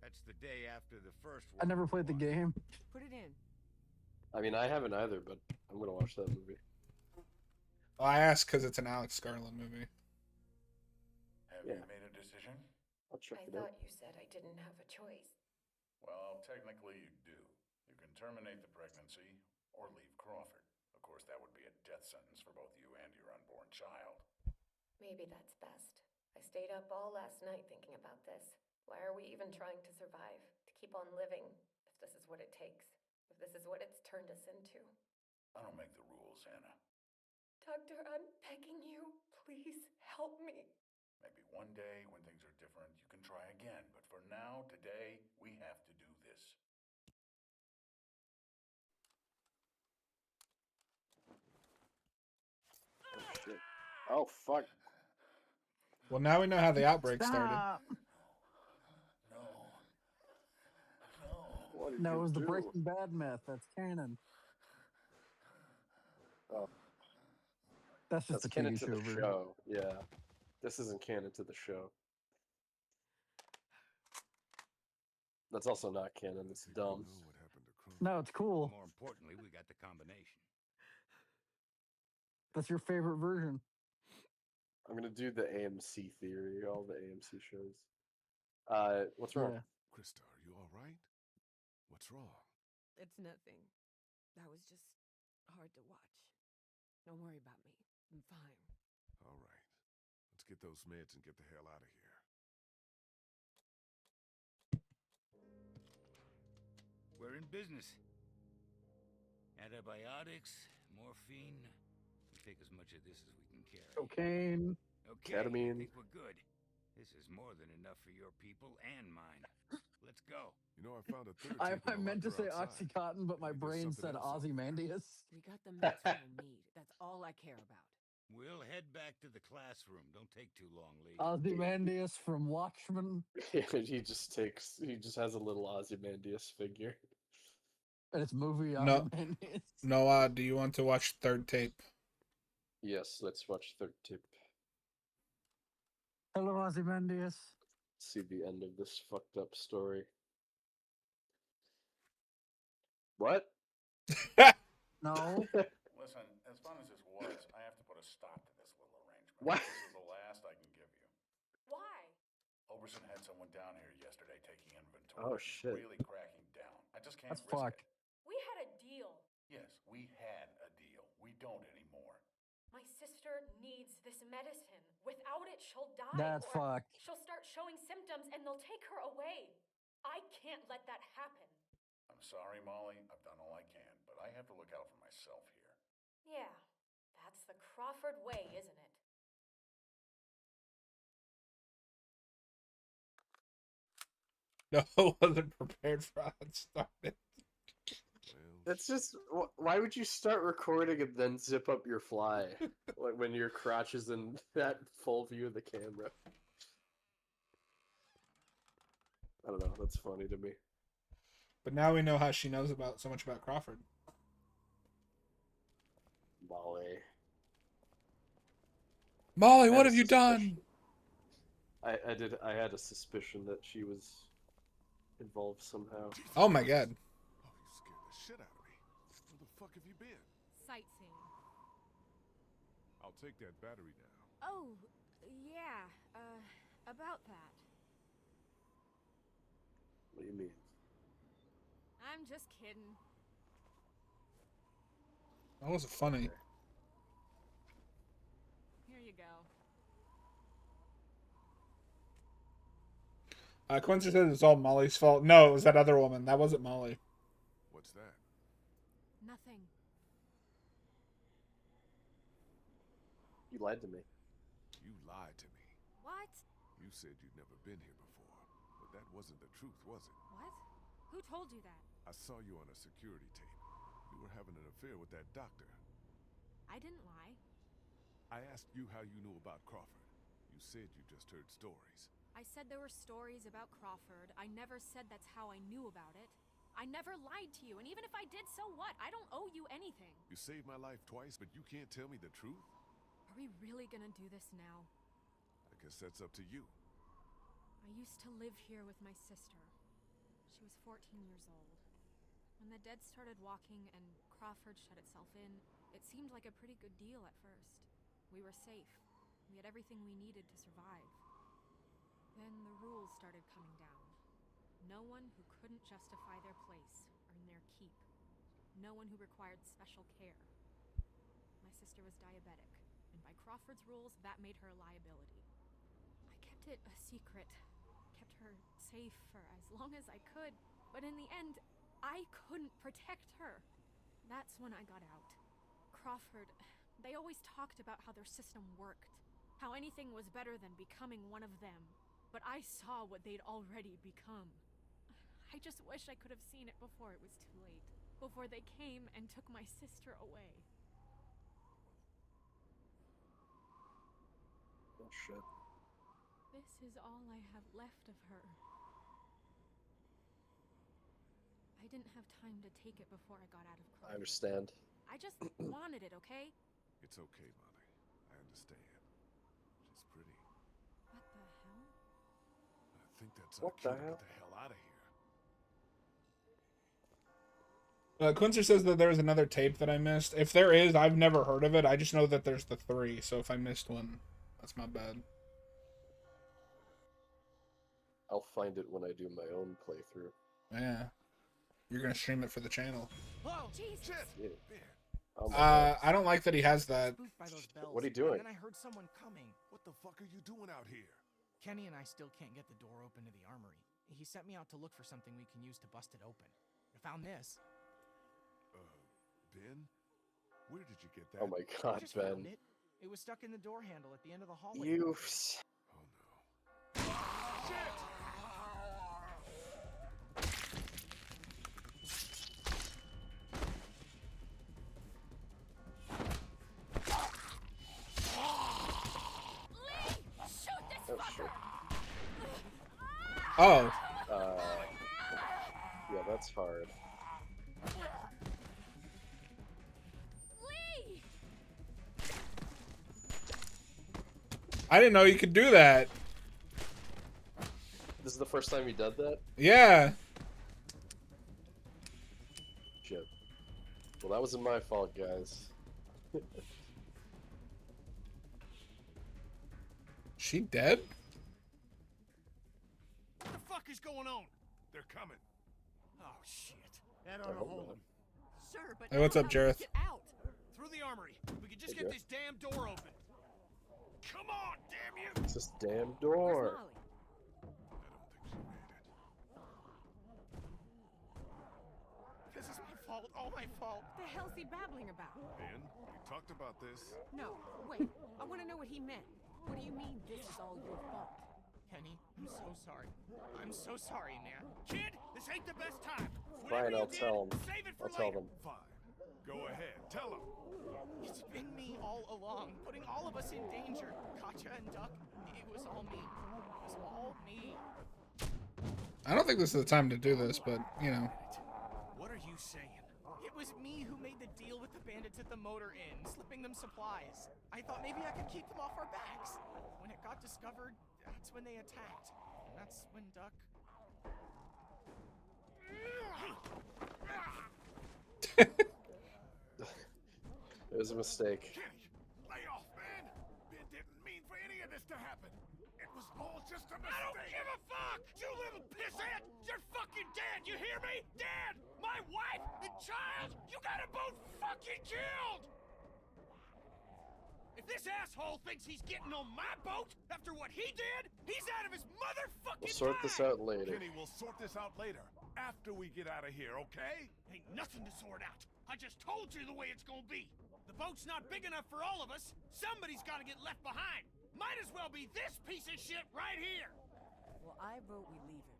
Speaker 12: That's the day after the first
Speaker 6: I
Speaker 12: one.
Speaker 6: never played the game.
Speaker 9: Put it in.
Speaker 3: I mean, I haven't either, but I'm gonna watch that movie.
Speaker 4: Well, I asked because it's an Alex Garland movie.
Speaker 14: Have
Speaker 3: Yeah.
Speaker 14: you made a decision?
Speaker 3: I'll check
Speaker 15: I
Speaker 3: it out.
Speaker 15: thought you said I didn't have a choice.
Speaker 14: Well, technically you do. You can terminate the pregnancy or leave Crawford. Of course, that would be a death sentence for both you and your unborn child.
Speaker 15: Maybe that's best. I stayed up all last night thinking about this. Why are we even trying to survive? To keep on living, if this is what it takes? If this is what it's turned us into?
Speaker 14: I don't make the rules, Anna.
Speaker 15: Doctor, I'm begging you. Please help me.
Speaker 14: Maybe one day when things are different, you can try again. But for now, today, we have to do this.
Speaker 3: Oh shit. Oh fuck.
Speaker 4: Well, now we know how the outbreak started.
Speaker 6: Stop.
Speaker 3: What did
Speaker 6: No, it
Speaker 3: you
Speaker 6: was the
Speaker 3: do?
Speaker 6: Breaking Bad myth. That's canon.
Speaker 3: Oh,
Speaker 6: That's just
Speaker 3: that's
Speaker 6: the
Speaker 3: canon
Speaker 6: TV
Speaker 3: to
Speaker 6: show
Speaker 3: the
Speaker 6: version.
Speaker 3: show. Yeah, this isn't canon to the show. That's also not canon. It's dumb.
Speaker 6: No, it's cool.
Speaker 12: More importantly, we got the combination.
Speaker 6: That's your favorite version.
Speaker 3: I'm gonna do the AMC theory. All the AMC shows. What's wrong?
Speaker 6: Yeah.
Speaker 1: Krista, are you all right? What's wrong?
Speaker 9: It's nothing. That was just hard to watch. Don't worry about me. I'm fine.
Speaker 1: All right. Let's get those meds and get the hell out of here.
Speaker 12: We're in business. Antibiotics, morphine. We take as much of this as we can carry.
Speaker 6: Cocaine.
Speaker 12: Okay, I
Speaker 3: Ketamine.
Speaker 12: think we're good. This is more than enough for your people and mine. Let's go.
Speaker 1: You know, I found a third
Speaker 6: I,
Speaker 1: tape in
Speaker 6: I
Speaker 1: the
Speaker 6: meant to
Speaker 1: locker
Speaker 6: say
Speaker 1: outside.
Speaker 6: Oxycontin, but my
Speaker 1: Maybe there's
Speaker 6: brain
Speaker 1: something
Speaker 6: said
Speaker 1: else over there.
Speaker 6: Ozymandias.
Speaker 9: We got the meds we'll need. That's all I care about.
Speaker 12: We'll head back to the classroom. Don't take too long, Lee.
Speaker 6: Ozymandias from Watchmen.
Speaker 3: he just has a little Ozymandias figure.
Speaker 6: And it's movie
Speaker 4: No,
Speaker 6: Ozymandias.
Speaker 4: Noah, do you want to watch third tape?
Speaker 3: Yes, let's watch third tip.
Speaker 6: Hello, Ozymandias.
Speaker 3: See the end of this fucked up story. What?
Speaker 6: No.
Speaker 14: Listen, as fun as this was, I have to put a stop to this little arrangement.
Speaker 3: What?
Speaker 14: This is the last I can give you.
Speaker 15: Why?
Speaker 14: Oberson had someone down here yesterday taking inventory.
Speaker 3: Oh,
Speaker 14: He's
Speaker 3: shit.
Speaker 14: really cracking down. I just can't
Speaker 6: That's
Speaker 14: risk
Speaker 6: fucked.
Speaker 14: it.
Speaker 15: We had a deal.
Speaker 14: Yes, we had a deal. We don't anymore.
Speaker 15: My sister needs this medicine. Without it, she'll die.
Speaker 6: That's
Speaker 15: or
Speaker 6: fucked.
Speaker 15: she'll start showing symptoms and they'll take her away. I can't let that happen.
Speaker 14: I'm sorry, Molly. I've done all I can, but I have to look out for myself here.
Speaker 15: Yeah, that's the Crawford way, isn't it?
Speaker 4: No, wasn't prepared for how it started.
Speaker 3: That's just. Why would you start recording and then zip up your fly? Like when your crotch is in that full view of the camera. I don't know. That's funny to me.
Speaker 4: But now we know how she knows about so much about Crawford.
Speaker 3: Molly.
Speaker 4: Molly,
Speaker 3: I
Speaker 4: what
Speaker 3: had a
Speaker 4: have you done?
Speaker 3: suspicion. I had a suspicion that she was involved somehow.
Speaker 4: Oh my god.
Speaker 1: Oh, you scared the shit out of me. Where the fuck have you been?
Speaker 2: Sightseeing.
Speaker 1: I'll take that battery now.
Speaker 2: Oh, yeah. About that.
Speaker 3: What do you mean?
Speaker 2: I'm just kidding.
Speaker 4: That wasn't funny.
Speaker 2: Here you go.
Speaker 4: Quincy said it's all Molly's fault. No, it was that other woman. That wasn't Molly.
Speaker 1: What's that?
Speaker 2: Nothing.
Speaker 3: You lied to me.
Speaker 1: You lied to me.
Speaker 2: What?
Speaker 1: You said you'd never been here before. But that wasn't the truth, was it?
Speaker 2: What? Who told you that?
Speaker 1: I saw you on a security tape. You were having an affair with that doctor.
Speaker 2: I didn't lie.
Speaker 1: I asked you how you knew about Crawford. You said you just heard stories.
Speaker 2: I said there were stories about Crawford. I never said that's how I knew about it. I never lied to you, and even if I did, so what? I don't owe you anything.
Speaker 1: You saved my life twice, but you can't tell me the truth?
Speaker 2: Are we really gonna do this now?
Speaker 1: I guess that's up to you.
Speaker 2: I used to live here with my sister. She was 14 years old. When the dead started walking and Crawford shut itself in, it seemed like a pretty good deal at first. We were safe. We had everything we needed to survive. Then the rules started coming down. No one who couldn't justify their place earned their keep. No one who required special care. My sister was diabetic, and by Crawford's rules, that made her a liability. I kept it a secret, kept her safe for as long as I could, but in the end, I couldn't protect her. That's when I got out. Crawford, they always talked about how their system worked, how anything was better than becoming one of them. But I saw what they'd already become. I just wish I could have seen it before it was too late. Before they came and took my sister away.
Speaker 3: Oh, shit.
Speaker 2: This is all I have left of her. I didn't have time to take it before I got out of Crawford.
Speaker 3: I understand.
Speaker 2: I just wanted it, okay?
Speaker 1: It's okay, Molly. I understand. She's pretty.
Speaker 2: What the hell?
Speaker 1: I think that's
Speaker 3: What
Speaker 1: our
Speaker 3: the
Speaker 1: cue to
Speaker 3: hell?
Speaker 1: get the hell out of here.
Speaker 4: Quincy says that there was another tape that I missed. If there is, I've never heard of it. I just know that there's the 3. So if I missed one, that's my bad.
Speaker 3: I'll find it when I do my own playthrough.
Speaker 4: Yeah. You're gonna stream it for the channel.
Speaker 7: Whoa, Jesus!
Speaker 3: Yeah. Oh my God.
Speaker 4: I don't like that he has that.
Speaker 11: Spooked by those bells.
Speaker 3: What are you doing?
Speaker 11: And then I heard someone coming.
Speaker 1: What the fuck are you doing out here?
Speaker 11: Kenny and I still can't get the door open to the armory. He sent me out to look for something we can use to bust it open. I found this.
Speaker 1: Ben? Where did you get that?
Speaker 3: Oh my
Speaker 11: I
Speaker 3: God,
Speaker 11: just found
Speaker 3: Ben.
Speaker 11: it. It was stuck in the door handle at the end of the hallway.
Speaker 3: You.
Speaker 1: Oh no. Shit!
Speaker 2: Lee! Shoot this
Speaker 3: Oh,
Speaker 2: fucker!
Speaker 3: shit.
Speaker 4: Oh.
Speaker 3: Yeah, that's hard.
Speaker 2: Lee!
Speaker 4: I didn't know you could do that.
Speaker 3: This is the first time you did that?
Speaker 4: Yeah.
Speaker 3: Shit. Well, that wasn't my fault, guys.
Speaker 4: She dead?
Speaker 7: What the fuck is going on?
Speaker 1: They're coming.
Speaker 7: Oh, shit.
Speaker 11: That
Speaker 3: I
Speaker 11: ought to
Speaker 3: hope
Speaker 11: hold
Speaker 3: not.
Speaker 11: him.
Speaker 13: Sure, but
Speaker 4: Hey, what's
Speaker 13: now
Speaker 4: up,
Speaker 13: how do we
Speaker 4: Jareth?
Speaker 13: get out?
Speaker 7: Through the armory. We can just
Speaker 3: Hey,
Speaker 7: get
Speaker 3: Jeff.
Speaker 7: this damn door open. Come on, damn you!
Speaker 3: It's this damn
Speaker 13: Where's
Speaker 3: door.
Speaker 13: Molly?
Speaker 7: This is my fault, all my fault.
Speaker 13: What the hell's he babbling about?
Speaker 1: Ben, we talked about this.
Speaker 13: No, wait. I want to know what he meant. What do you mean this is all your fault?
Speaker 11: Kenny, I'm so sorry. I'm so sorry, man.
Speaker 7: Kid, this ain't the best time.
Speaker 3: Fine,
Speaker 7: Whatever
Speaker 3: I'll
Speaker 7: you did,
Speaker 3: tell him.
Speaker 7: Save it for
Speaker 3: I'll tell
Speaker 7: later.
Speaker 3: them.
Speaker 1: Fine. Go ahead. Tell them.
Speaker 11: It's been me all along, putting all of us in danger. Katja and Duck, it was all me. It was all me.
Speaker 4: I don't think this is the time to do this, but, you know.
Speaker 7: What are you saying?
Speaker 11: It was me who made the deal with the bandits at the motor inn, slipping them supplies. I thought maybe I could keep them off our backs. When it got discovered, that's when they attacked. And that's when Duck...
Speaker 3: It was a mistake.
Speaker 1: Kenny, lay off, man. Ben didn't mean for any of this to happen. It was all just a mistake.
Speaker 7: I don't give a fuck! You little pissant! You're fucking dead, you hear me? Dead! My wife and child, you got them both fucking killed! If this asshole thinks he's getting on my boat after what he did, he's out of his motherfucking
Speaker 3: We'll sort this out later.
Speaker 1: Kenny, we'll sort this out later. After we get out of here, okay?
Speaker 7: Ain't nothing to sort out. I just told you the way it's gonna be. The boat's not big enough for all of us. Somebody's gotta get left behind. Might as well be this piece of shit right here.
Speaker 9: Well, I vote we leave him.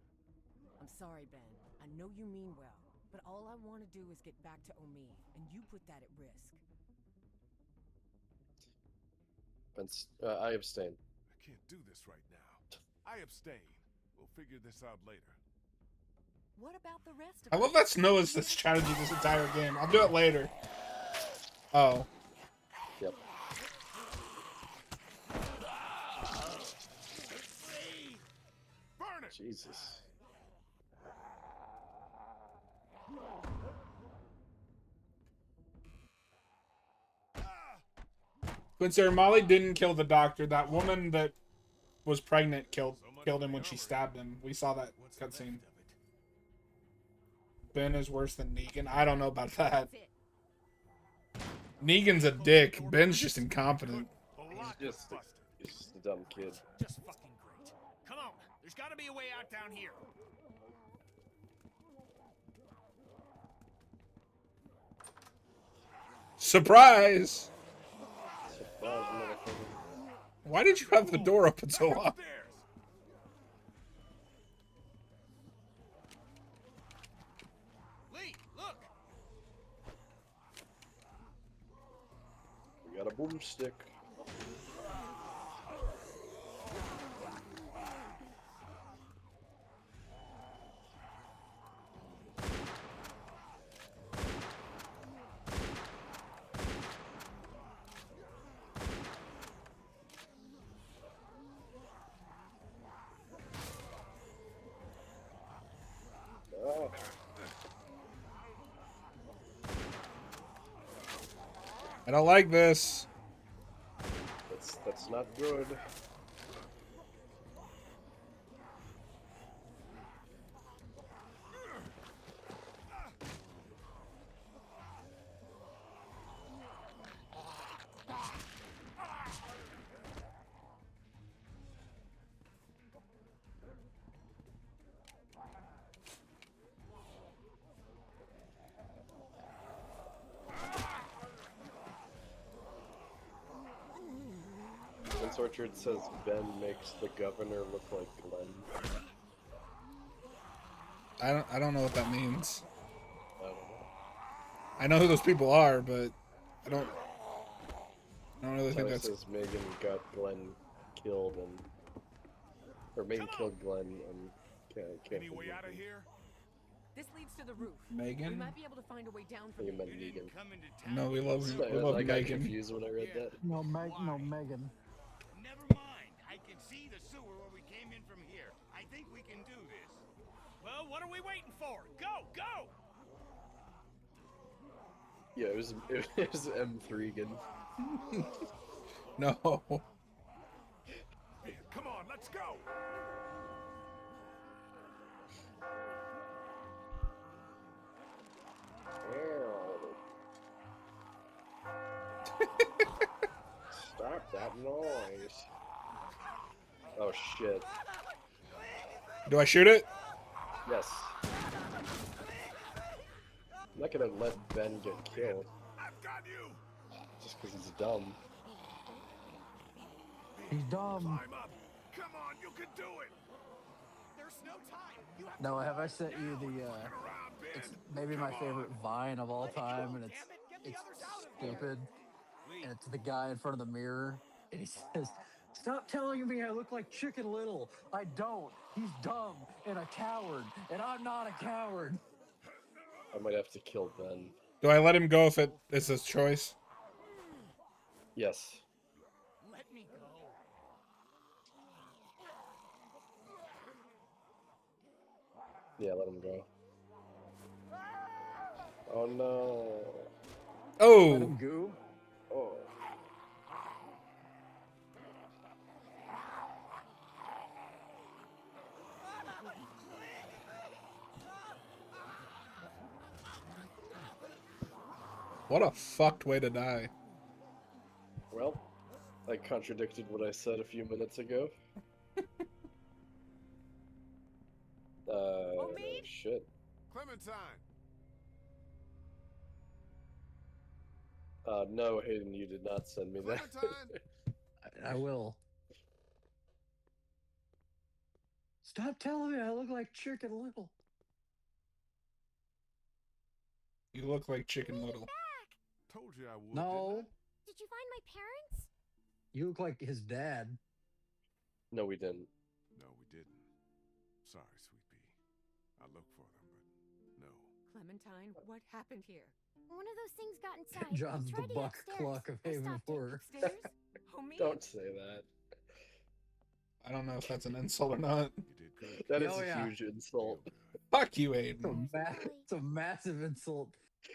Speaker 9: I'm sorry, Ben. I know you mean well, but all I want to do is get back to Omi, and you put that at risk.
Speaker 3: I abstain.
Speaker 1: I can't do this right now. I abstain. We'll figure this out later.
Speaker 13: What about the rest of
Speaker 4: I love that Snow is the strategy this entire game. I'll do it later. Oh.
Speaker 3: Yep.
Speaker 1: Burn it!
Speaker 3: Jesus.
Speaker 4: Quincy, Molly didn't kill the doctor. That woman that was pregnant killed him when she stabbed him. We saw that cutscene. Ben is worse than Negan. I don't know about that. Negan's a dick. Ben's just incompetent.
Speaker 3: He's just a dumb kid.
Speaker 7: Just fucking great. Come on, there's gotta be a way out down here.
Speaker 4: Surprise! Why did you have the door open so long?
Speaker 7: Lee, look!
Speaker 3: We got a boomstick.
Speaker 4: I don't like this.
Speaker 3: That's not good. Vince Orchard says Ben makes the governor look like Glenn.
Speaker 4: I don't know what that means.
Speaker 3: I don't know.
Speaker 4: I know who those people are, but I don't really think that's.
Speaker 3: Says Megan got Glenn killed or Megan killed Glenn and can't
Speaker 1: Any way out of here?
Speaker 13: This leads to the roof.
Speaker 4: Megan?
Speaker 13: We might be able to find a way down from
Speaker 3: You meant
Speaker 13: here.
Speaker 3: Negan.
Speaker 4: No, we love
Speaker 3: I got
Speaker 4: Megan.
Speaker 3: confused when I read that.
Speaker 6: No, Megan.
Speaker 12: Never mind. I can see the sewer where we came in from here. I think we can do this.
Speaker 7: Well, what are we waiting for? Go, go!
Speaker 3: Yeah, it was M3 again.
Speaker 4: No.
Speaker 1: Man, come on, let's go!
Speaker 3: Stop that noise. Oh shit.
Speaker 4: Do I shoot it?
Speaker 3: Yes. I'm not gonna let Ben get killed.
Speaker 1: I've got you!
Speaker 3: Just because he's dumb.
Speaker 6: He's dumb.
Speaker 1: Climb up! Come on, you can do it!
Speaker 7: There's no time. You have
Speaker 6: No, have I sent you the, it's maybe my favorite Vine of all time, and it's stupid. And it's the guy in front of the mirror, and he says, "Stop telling me I look like Chicken Little. I don't. He's dumb and a coward, and I'm not a coward."
Speaker 3: I might have to kill Ben.
Speaker 4: Do I let him go if it is his choice?
Speaker 3: Yes.
Speaker 7: Let me go.
Speaker 3: Yeah, let him go. Oh no.
Speaker 4: Oh.
Speaker 6: Let him go.
Speaker 3: Oh.
Speaker 4: What a fucked way to die.
Speaker 3: Well, I contradicted what I said a few minutes ago. Shit.
Speaker 1: Clementine!
Speaker 3: No, Hayden, you did not send me that.
Speaker 6: I will. Stop telling me I look like Chicken Little.
Speaker 4: You look like Chicken Little.
Speaker 1: Told you I would.
Speaker 6: No.
Speaker 8: Did you find my parents?
Speaker 6: You look like his dad.
Speaker 3: No, we didn't.
Speaker 1: No, we didn't. Sorry, Sweet Pea. I looked for them, but no.
Speaker 9: Clementine, what happened here?
Speaker 8: One of those things got inside.
Speaker 6: John's
Speaker 8: Tried
Speaker 6: the
Speaker 8: to get
Speaker 6: Buck
Speaker 8: upstairs.
Speaker 6: Cluck of
Speaker 8: I
Speaker 6: Haven
Speaker 8: stopped it.
Speaker 6: Horror.
Speaker 9: Upstairs? Oh, me?
Speaker 3: Don't say that.
Speaker 4: I don't know if that's an insult or not.
Speaker 1: You did good.
Speaker 3: That is
Speaker 6: Oh,
Speaker 3: a
Speaker 6: yeah.
Speaker 3: huge insult.
Speaker 4: Fuck you,
Speaker 6: It's a,
Speaker 4: Aiden.
Speaker 6: it's a massive insult.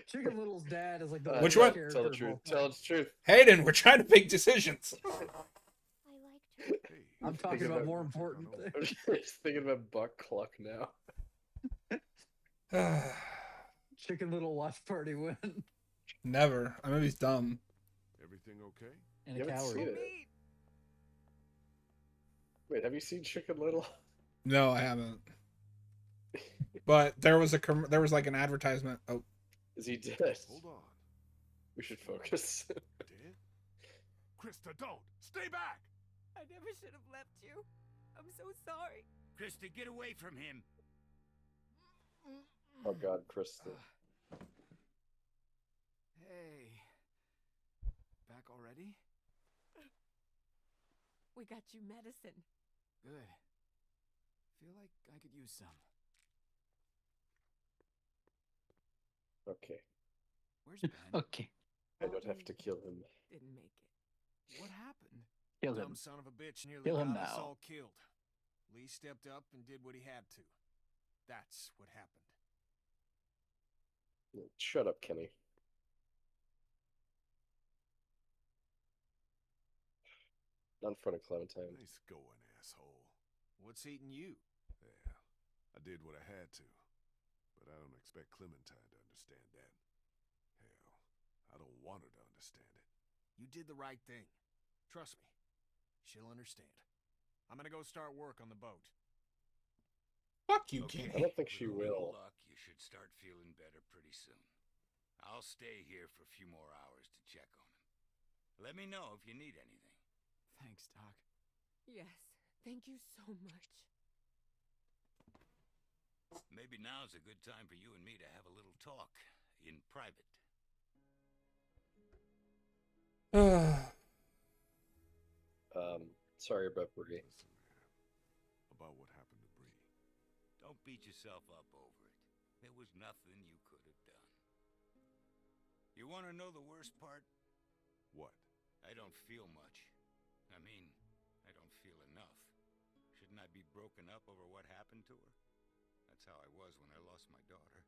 Speaker 6: Chicken Little's dad is like the
Speaker 4: Which
Speaker 6: worst
Speaker 4: one?
Speaker 6: character
Speaker 3: Tell the
Speaker 6: of
Speaker 3: truth.
Speaker 6: all
Speaker 3: Tell
Speaker 6: time.
Speaker 3: the truth.
Speaker 4: Hayden, we're trying to make decisions.
Speaker 8: I liked her.
Speaker 1: Hey,
Speaker 6: I'm talking
Speaker 3: Thinking
Speaker 6: about
Speaker 3: about-
Speaker 6: more important
Speaker 3: I'm just thinking about Buck Cluck now.
Speaker 6: Chicken Little watch party win.
Speaker 4: Never. I mean, he's dumb.
Speaker 1: everything okay?
Speaker 6: And
Speaker 3: You
Speaker 6: a
Speaker 3: haven't
Speaker 6: coward.
Speaker 3: seen it. Wait, have you seen Chicken Little?
Speaker 4: No, I haven't. But there was there was like an advertisement. Oh,
Speaker 3: Is he dead?
Speaker 1: Hold on.
Speaker 3: We should focus.
Speaker 1: Dead? Krista, don't! Stay back!
Speaker 9: I never should have left you. I'm so sorry.
Speaker 12: Krista, get away from him.
Speaker 3: Oh God, Krista.
Speaker 10: Hey. Back already?
Speaker 9: We got you medicine.
Speaker 10: Good. Feel like I could use some.
Speaker 3: Okay,
Speaker 10: Where's Ben?
Speaker 6: Okay.
Speaker 3: I don't have to kill him.
Speaker 9: Didn't make it.
Speaker 10: What happened?
Speaker 6: Kill
Speaker 7: Dumb
Speaker 6: him.
Speaker 7: son of a bitch nearly
Speaker 6: Kill him
Speaker 7: got us
Speaker 6: now.
Speaker 7: all killed. Lee stepped up and did what he had to. That's what happened.
Speaker 3: Shut up, Kenny. Not in front of Clementine.
Speaker 1: Nice going, asshole.
Speaker 7: What's eating you?
Speaker 1: Yeah, I did what I had to. But I don't expect Clementine to understand that. Hell, I don't want her to understand it.
Speaker 7: You did the right thing. Trust me. She'll understand. I'm gonna go start work on the boat.
Speaker 4: fuck you,
Speaker 12: Okay,
Speaker 4: Kenny.
Speaker 3: I don't think she
Speaker 12: with a little
Speaker 3: will.
Speaker 12: luck, you should start feeling better pretty soon. I'll stay here for a few more hours to check on him. Let me know if you need anything.
Speaker 10: Thanks, Doc.
Speaker 9: Yes, thank you so much.
Speaker 12: Maybe now's a good time for you and me to have a little talk in private.
Speaker 3: Sorry about Bree.
Speaker 1: Listen, man, about what happened to Bree.
Speaker 12: Don't beat yourself up over it. There was nothing you could have done. You want to know the worst part?
Speaker 1: What?
Speaker 12: I don't feel much. I mean, I don't feel enough. Shouldn't I be broken up over what happened to her? That's how I was when I lost my daughter.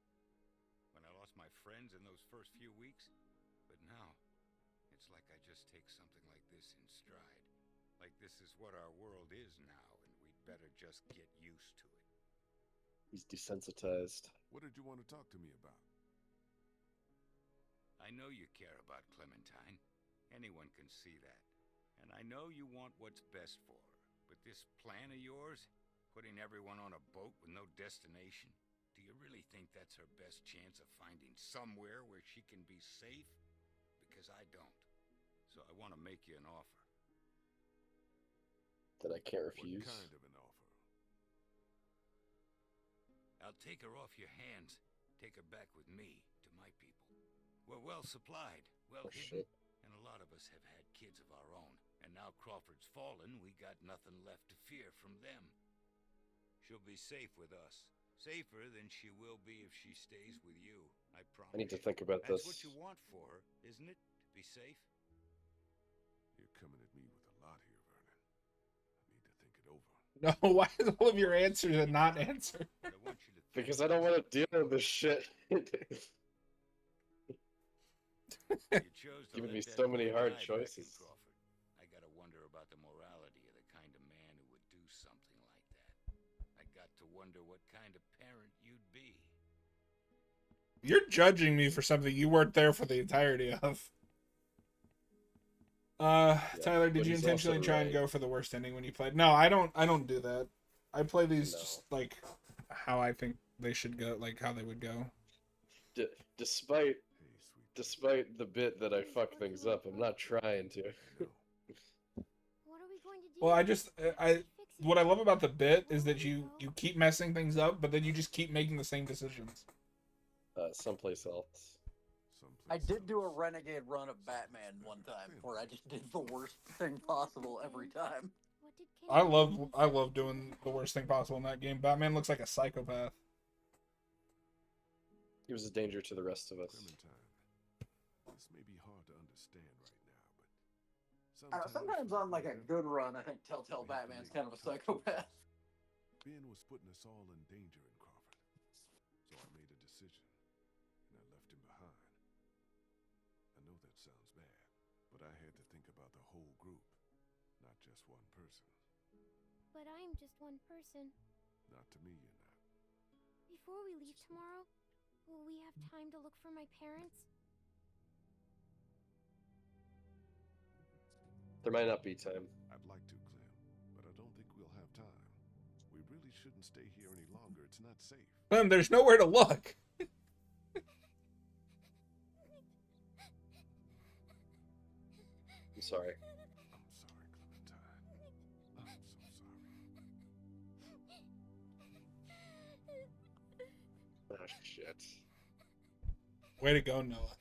Speaker 12: When I lost my friends in those first few weeks. But now, it's like I just take something like this in stride. Like this is what our world is now, and we'd better just get used to it.
Speaker 3: He's desensitized.
Speaker 1: What did you want to talk to me about?
Speaker 12: I know you care about Clementine. Anyone can see that. And I know you want what's best for her. But this plan of yours, putting everyone on a boat with no destination, do you really think that's her best chance of finding somewhere where she can be safe? Because I don't. So I want to make you an offer.
Speaker 3: That I can't refuse.
Speaker 1: What kind of an offer?
Speaker 12: I'll take her off your hands. Take her back with me to my people. We're well supplied, well
Speaker 3: Oh,
Speaker 12: hidden,
Speaker 3: shit.
Speaker 12: and a lot of us have had kids of our own. And now Crawford's fallen, we got nothing left to fear from them. She'll be safe with us. Safer than she will be if she stays with you, I promise.
Speaker 3: I need to think about
Speaker 12: That's
Speaker 3: this.
Speaker 12: what you want for her, isn't it? To be safe?
Speaker 1: You're coming at me with a lot here, Vernon. I need to think it over.
Speaker 4: No, why is all of your answers a not answer?
Speaker 12: But I want you to
Speaker 3: Because I don't want to deal with this shit.
Speaker 12: You chose to
Speaker 3: Giving
Speaker 12: let
Speaker 3: me
Speaker 12: that
Speaker 3: so many
Speaker 12: boy
Speaker 3: hard
Speaker 12: die back in
Speaker 3: choices.
Speaker 12: Crawford. I gotta wonder about the morality of the kind of man who would do something like that. I got to wonder what kind of parent you'd be.
Speaker 4: You're judging me for something you weren't there for the entirety of. Tyler, did
Speaker 3: but
Speaker 4: you
Speaker 3: he's
Speaker 4: intentionally
Speaker 3: also
Speaker 4: try and
Speaker 3: right.
Speaker 4: go for the worst ending when you played? No, I don't do that. I play these
Speaker 3: No.
Speaker 4: just like how I think they should go, like how they would go.
Speaker 3: Despite
Speaker 1: Hey, sweet.
Speaker 3: despite the bit that I fuck things up, I'm not trying to.
Speaker 1: No.
Speaker 8: What are we going to do?
Speaker 4: Well, I just
Speaker 8: Fix it.
Speaker 4: what I love about the bit is that you keep messing things up, but then you just keep making the same decisions.
Speaker 3: Someplace else.
Speaker 1: Someplace
Speaker 6: I did do a renegade run of Batman one time where I just did the worst thing possible every time.
Speaker 4: I love doing the worst thing possible in that game. Batman looks like a psychopath.
Speaker 3: He was a danger to the rest of us.
Speaker 1: This may be hard to understand right now, but
Speaker 6: Sometimes on like a good run, I think Telltale Batman's kind of a psychopath.
Speaker 1: Ben was putting us all in danger in Crawford, so I made a decision, and I left him behind. I know that sounds bad, but I had to think about the whole group, not just one person.
Speaker 8: But I'm just one person.
Speaker 1: Not to me, you're not.
Speaker 8: Before we leave tomorrow, will we have time to look for my parents?
Speaker 3: There might not be time.
Speaker 1: I'd like to, Clem, but I don't think we'll have time. We really shouldn't stay here any longer. It's not safe.
Speaker 4: There's nowhere to look.
Speaker 3: I'm sorry.
Speaker 1: I'm sorry, Clementine. I'm so sorry.
Speaker 3: Oh, shit.
Speaker 4: Way to go, Noah.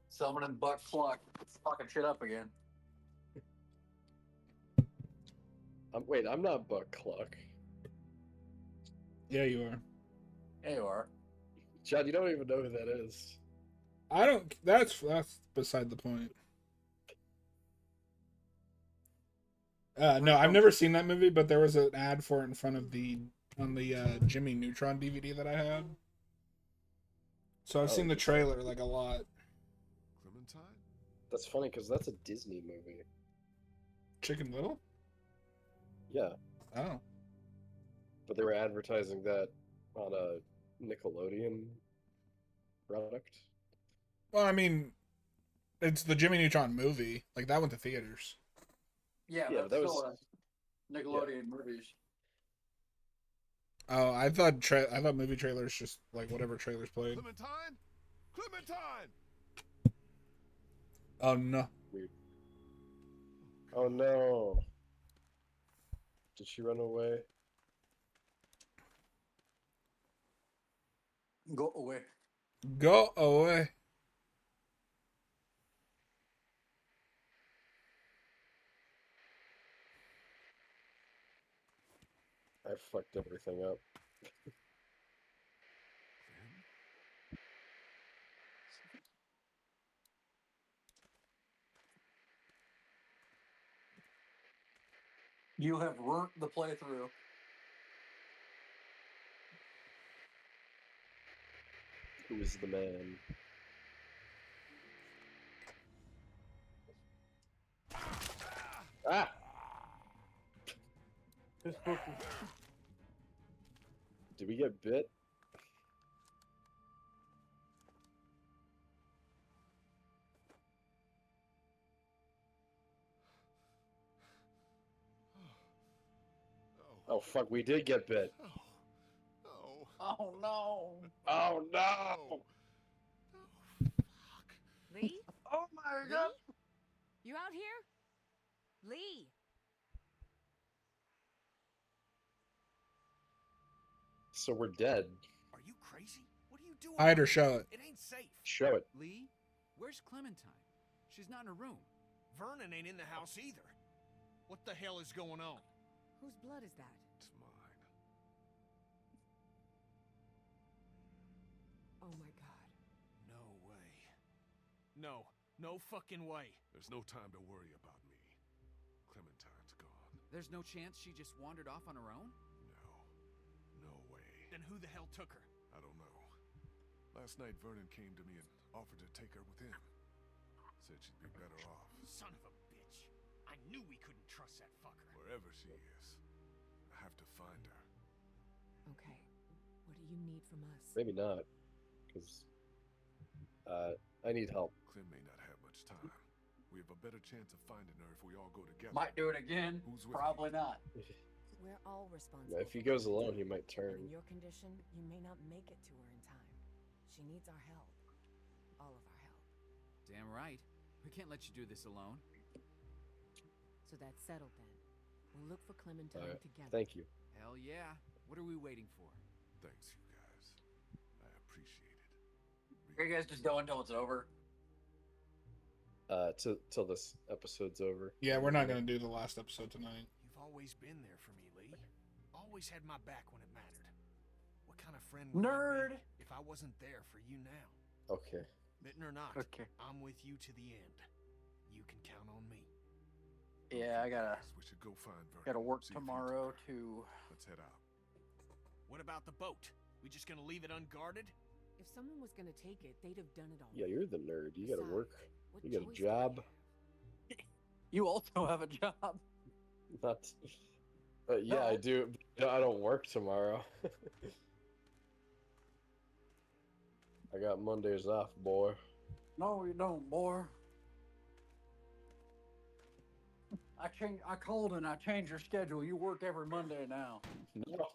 Speaker 6: Summoning Buck Fluck. It's fucking shit up again.
Speaker 3: Wait, I'm not Buck Cluck.
Speaker 4: Yeah, you are.
Speaker 6: Yeah, you are.
Speaker 3: Chad, you don't even know who that is.
Speaker 4: I don't. That's beside the point. No, I've never seen that movie, but there was an ad for it in front of the Jimmy Neutron DVD that I had. So I've seen the trailer like a lot.
Speaker 1: Clementine?
Speaker 3: That's funny because that's a Disney movie.
Speaker 4: Chicken Little?
Speaker 3: Yeah.
Speaker 4: Oh.
Speaker 3: But they were advertising that on a Nickelodeon product.
Speaker 4: Well, I mean, it's the Jimmy Neutron movie. Like, that went to theaters.
Speaker 6: Yeah,
Speaker 3: that
Speaker 6: still
Speaker 3: was
Speaker 6: Nickelodeon movies.
Speaker 4: Oh, I thought movie trailers just like whatever trailers played.
Speaker 1: Clementine? Clementine!
Speaker 4: Oh no.
Speaker 3: Weird. Oh no. Did she run away?
Speaker 6: Go away.
Speaker 4: Go away.
Speaker 3: I fucked everything up.
Speaker 6: You have ruined the playthrough.
Speaker 3: Who is the man? Ah! Did we get bit? Oh fuck, we did get bit.
Speaker 6: Oh no.
Speaker 3: Oh no!
Speaker 13: Lee?
Speaker 6: Oh my god.
Speaker 13: You out here? Lee!
Speaker 3: So we're dead.
Speaker 7: Are you crazy? What are you doing?
Speaker 4: Hide or show it.
Speaker 7: It ain't safe.
Speaker 3: Show it.
Speaker 10: Lee, where's Clementine? She's not in her room.
Speaker 7: Vernon ain't in the house either. What the hell is going on?
Speaker 13: Whose blood is that?
Speaker 1: It's mine.
Speaker 13: Oh my god.
Speaker 7: No way. No fucking way.
Speaker 1: There's no time to worry about me. Clementine's gone.
Speaker 10: There's no chance she just wandered off on her own?
Speaker 1: No way.
Speaker 7: Then who the hell took her?
Speaker 1: I don't know. Last night Vernon came to me and offered to take her with him. Said she'd be better off.
Speaker 7: Son of a bitch. I knew we couldn't trust that fucker.
Speaker 1: Wherever she is, I have to find her.
Speaker 9: Okay. What do you need from us?
Speaker 3: Maybe not. Because I need help.
Speaker 1: Clem may not have much time. We have a better chance of finding her if we all go together.
Speaker 6: Might do it again.
Speaker 1: Who's with
Speaker 6: Probably not.
Speaker 9: We're all responsible.
Speaker 3: If he goes alone, he might turn.
Speaker 9: In your condition, you may not make it to her in time. She needs our help. All of our help.
Speaker 10: Damn right. We can't let you do this alone.
Speaker 9: So that's settled then. We'll look for Clementine
Speaker 3: Alright,
Speaker 9: together.
Speaker 3: thank you.
Speaker 10: Hell yeah. What are we waiting for?
Speaker 1: Thanks, you guys. I appreciate it.
Speaker 6: Are you guys just going until it's over?
Speaker 3: Till this episode's over.
Speaker 4: Yeah, we're not gonna do the last episode tonight.
Speaker 7: You've always been there for me, Lee. Always had my back when it mattered. What kind of friend would I be if I wasn't there for you now?
Speaker 3: Okay.
Speaker 7: Bitten or not,
Speaker 6: Okay.
Speaker 7: I'm with you to the end. You can count on me.
Speaker 6: Yeah, I gotta
Speaker 1: We should go find Vernon.
Speaker 6: gotta work
Speaker 1: See if he
Speaker 6: tomorrow
Speaker 1: took her.
Speaker 6: too.
Speaker 1: Let's head out.
Speaker 7: What about the boat? We just gonna leave it unguarded?
Speaker 9: If someone was gonna take it, they'd have done it all.
Speaker 3: Yeah, you're the nerd. You gotta work.
Speaker 9: What
Speaker 3: You got a
Speaker 9: choice do we
Speaker 3: job.
Speaker 9: have?
Speaker 6: You also have a job.
Speaker 3: Not. Yeah, I do. I don't work tomorrow. I got Mondays off, boy.
Speaker 6: No, you don't, boy. I called and I changed your schedule. You work every Monday now.
Speaker 3: No.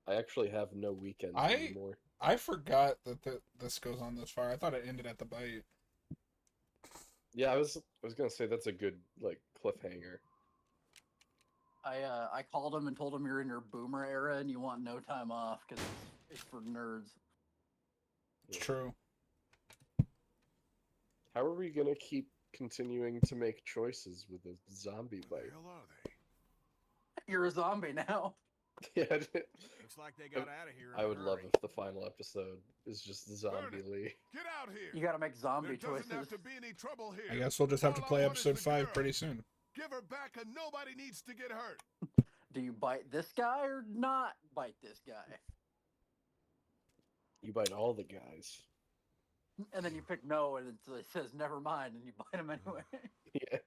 Speaker 3: I actually have no weekends
Speaker 4: I
Speaker 3: anymore.
Speaker 4: I forgot that this goes on this far. I thought it ended at the bite.
Speaker 3: Yeah, I was gonna say that's a good like cliffhanger.
Speaker 6: I called him and told him you're in your boomer era and you want no time off because it's for nerds.
Speaker 4: It's true.
Speaker 3: How are we gonna keep continuing to make choices with a zombie bite?
Speaker 1: Where the hell are they?
Speaker 6: You're a zombie now.
Speaker 3: Yeah.
Speaker 7: Looks like they got out of here.
Speaker 3: I would love if the final episode is just zombie Lee.
Speaker 1: Get out here!
Speaker 6: You gotta make zombie
Speaker 1: There
Speaker 6: choices.
Speaker 1: doesn't have to be any trouble here.
Speaker 4: I guess we'll just have to
Speaker 1: All I
Speaker 4: play
Speaker 1: want is
Speaker 4: episode
Speaker 1: the
Speaker 4: 5
Speaker 1: girl.
Speaker 4: pretty soon.
Speaker 1: Give her back and nobody needs to get hurt.
Speaker 6: Do you bite this guy or not bite this guy?
Speaker 3: You bite all the guys.
Speaker 6: And then you pick no and it says never mind and you bite him anyway.
Speaker 3: Yeah.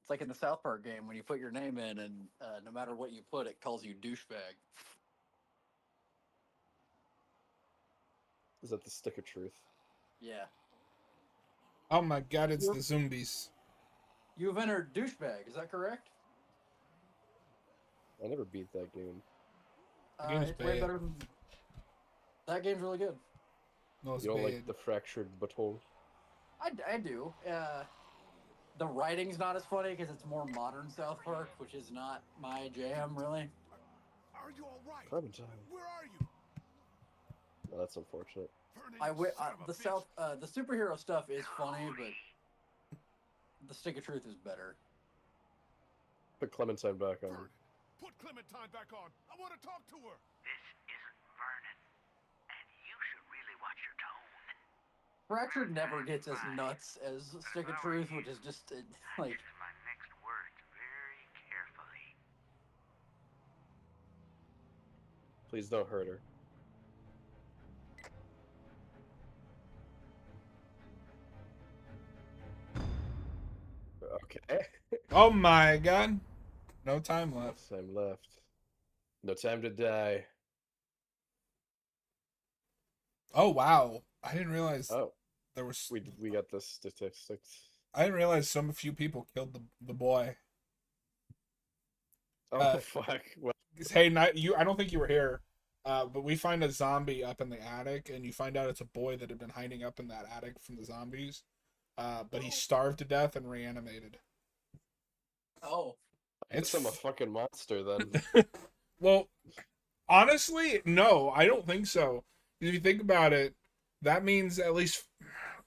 Speaker 6: It's like in the South Park game when you put your name in and no matter what you put, it calls you douchebag.
Speaker 3: Is that the stick of truth?
Speaker 6: Yeah.
Speaker 4: Oh my god, it's the zombies.
Speaker 6: You've entered douchebag, is that correct?
Speaker 3: I never beat that game.
Speaker 4: game's
Speaker 6: It's way
Speaker 4: bad.
Speaker 6: better than... That game's really good.
Speaker 4: No, it's
Speaker 3: You don't
Speaker 4: bad.
Speaker 3: like the fractured butthole?
Speaker 6: I do. The writing's not as funny because it's more modern South Park, which is not my jam, really.
Speaker 1: Are you all right?
Speaker 3: Clementine.
Speaker 1: Where are you?
Speaker 3: Well, that's unfortunate.
Speaker 1: Vernon, son of a bitch.
Speaker 6: The superhero stuff is funny, but the stick of truth is better.
Speaker 3: Put Clementine back on.
Speaker 1: Vernon, put Clementine back on. I want to talk to her.
Speaker 16: This isn't Vernon, and you should really watch your tone.
Speaker 6: Fractured never gets as nuts as stick of truth, which is just like.
Speaker 16: Choose my next words very carefully.
Speaker 3: Please don't hurt her. Okay.
Speaker 4: Oh my god. No time left.
Speaker 3: No time left. No time to die.
Speaker 4: Oh wow. I didn't realize
Speaker 3: Oh,
Speaker 4: there was
Speaker 3: we got the statistics.
Speaker 4: I didn't realize so few people killed the boy.
Speaker 3: Oh fuck. Well,
Speaker 4: Hey, not you. I don't think you were here, but we find a zombie up in the attic, and you find out it's a boy that had been hiding up in that attic from the zombies. But he's starved to death and reanimated.
Speaker 6: Oh,
Speaker 3: it's I'm a fucking monster then.
Speaker 4: Well, honestly, no, I don't think so. If you think about it, that means at least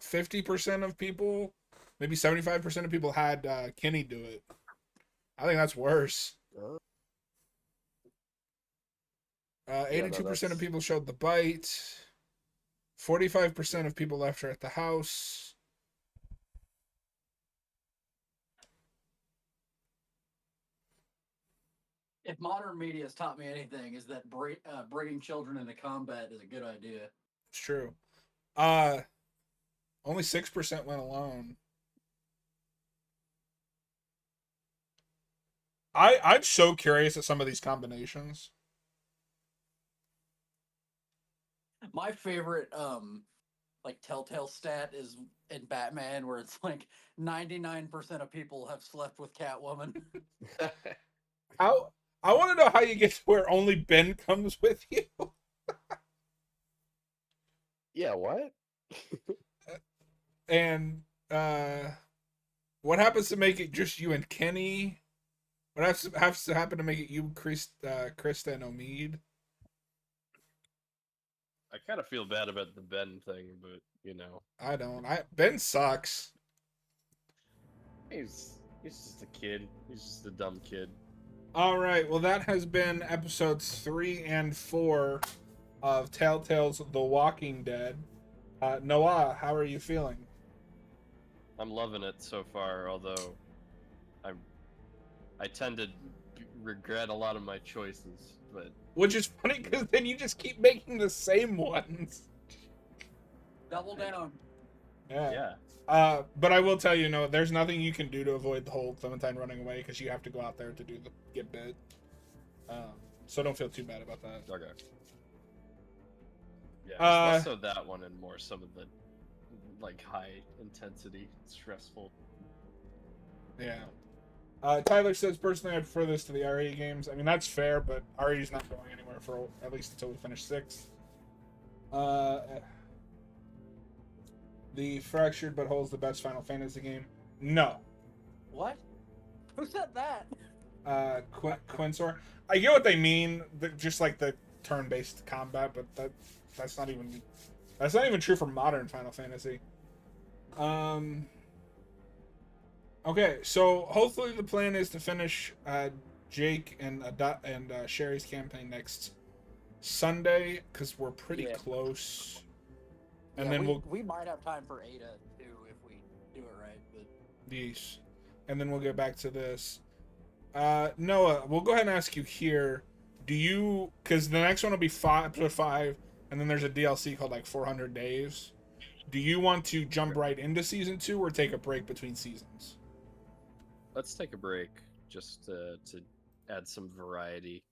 Speaker 4: 50% of people, maybe 75% of people had Kenny do it. I think that's worse. 82% of people showed the bite. 45% of people left her at the house.
Speaker 6: if modern media has taught me anything, is that bringing children into combat is a good idea.
Speaker 4: It's true. Only 6% went alone. I'm so curious at some of these combinations.
Speaker 6: My favorite like Telltale stat is in Batman where it's like 99% of people have slept with Catwoman.
Speaker 4: I want to know how you get to where only Ben comes with you.
Speaker 3: Yeah, what?
Speaker 4: And what happens to make it just you and Kenny? What has to happen to make it you, Krista, and Omid?
Speaker 3: I kind of feel bad about the Ben thing, but you know,
Speaker 4: I don't. Ben sucks.
Speaker 3: he's just a kid. He's just a dumb kid.
Speaker 4: All right. Well, that has been episodes 3 and 4 of Telltale's The Walking Dead. Noah, how are you feeling?
Speaker 3: I'm loving it so far, although I tend to regret a lot of my choices, but
Speaker 4: Which is funny because then you just keep making the same ones.
Speaker 6: Double down.
Speaker 4: Yeah. But I will tell you, no, there's nothing you can do to avoid the whole Clementine running away because you have to go out there to get bit. So don't feel too bad about that.
Speaker 3: Okay. Yeah, it's less so that one and more some of the like high intensity, stressful.
Speaker 4: Yeah. Tyler says, personally, I prefer this to the RE games. I mean, that's fair, but RE's not going anywhere for at least until we finish 6. The Fractured But Whole's the best Final Fantasy game. No.
Speaker 6: What? Who said that?
Speaker 4: Quinsor. I get what they mean, just like the turn-based combat, but that's not even true for modern Final Fantasy. Okay, so hopefully the plan is to finish Jake and Sherry's campaign next Sunday because we're pretty close. And then
Speaker 6: we might have time for Ada too if we do it right. But
Speaker 4: yes, and then we'll get back to this. Noah, we'll go ahead and ask you here. Do you, because the next one will be episode 5, and then there's a DLC called like 400 Days. Do you want to jump right into season 2 or take a break between seasons?
Speaker 3: Let's take a break just to add some variety.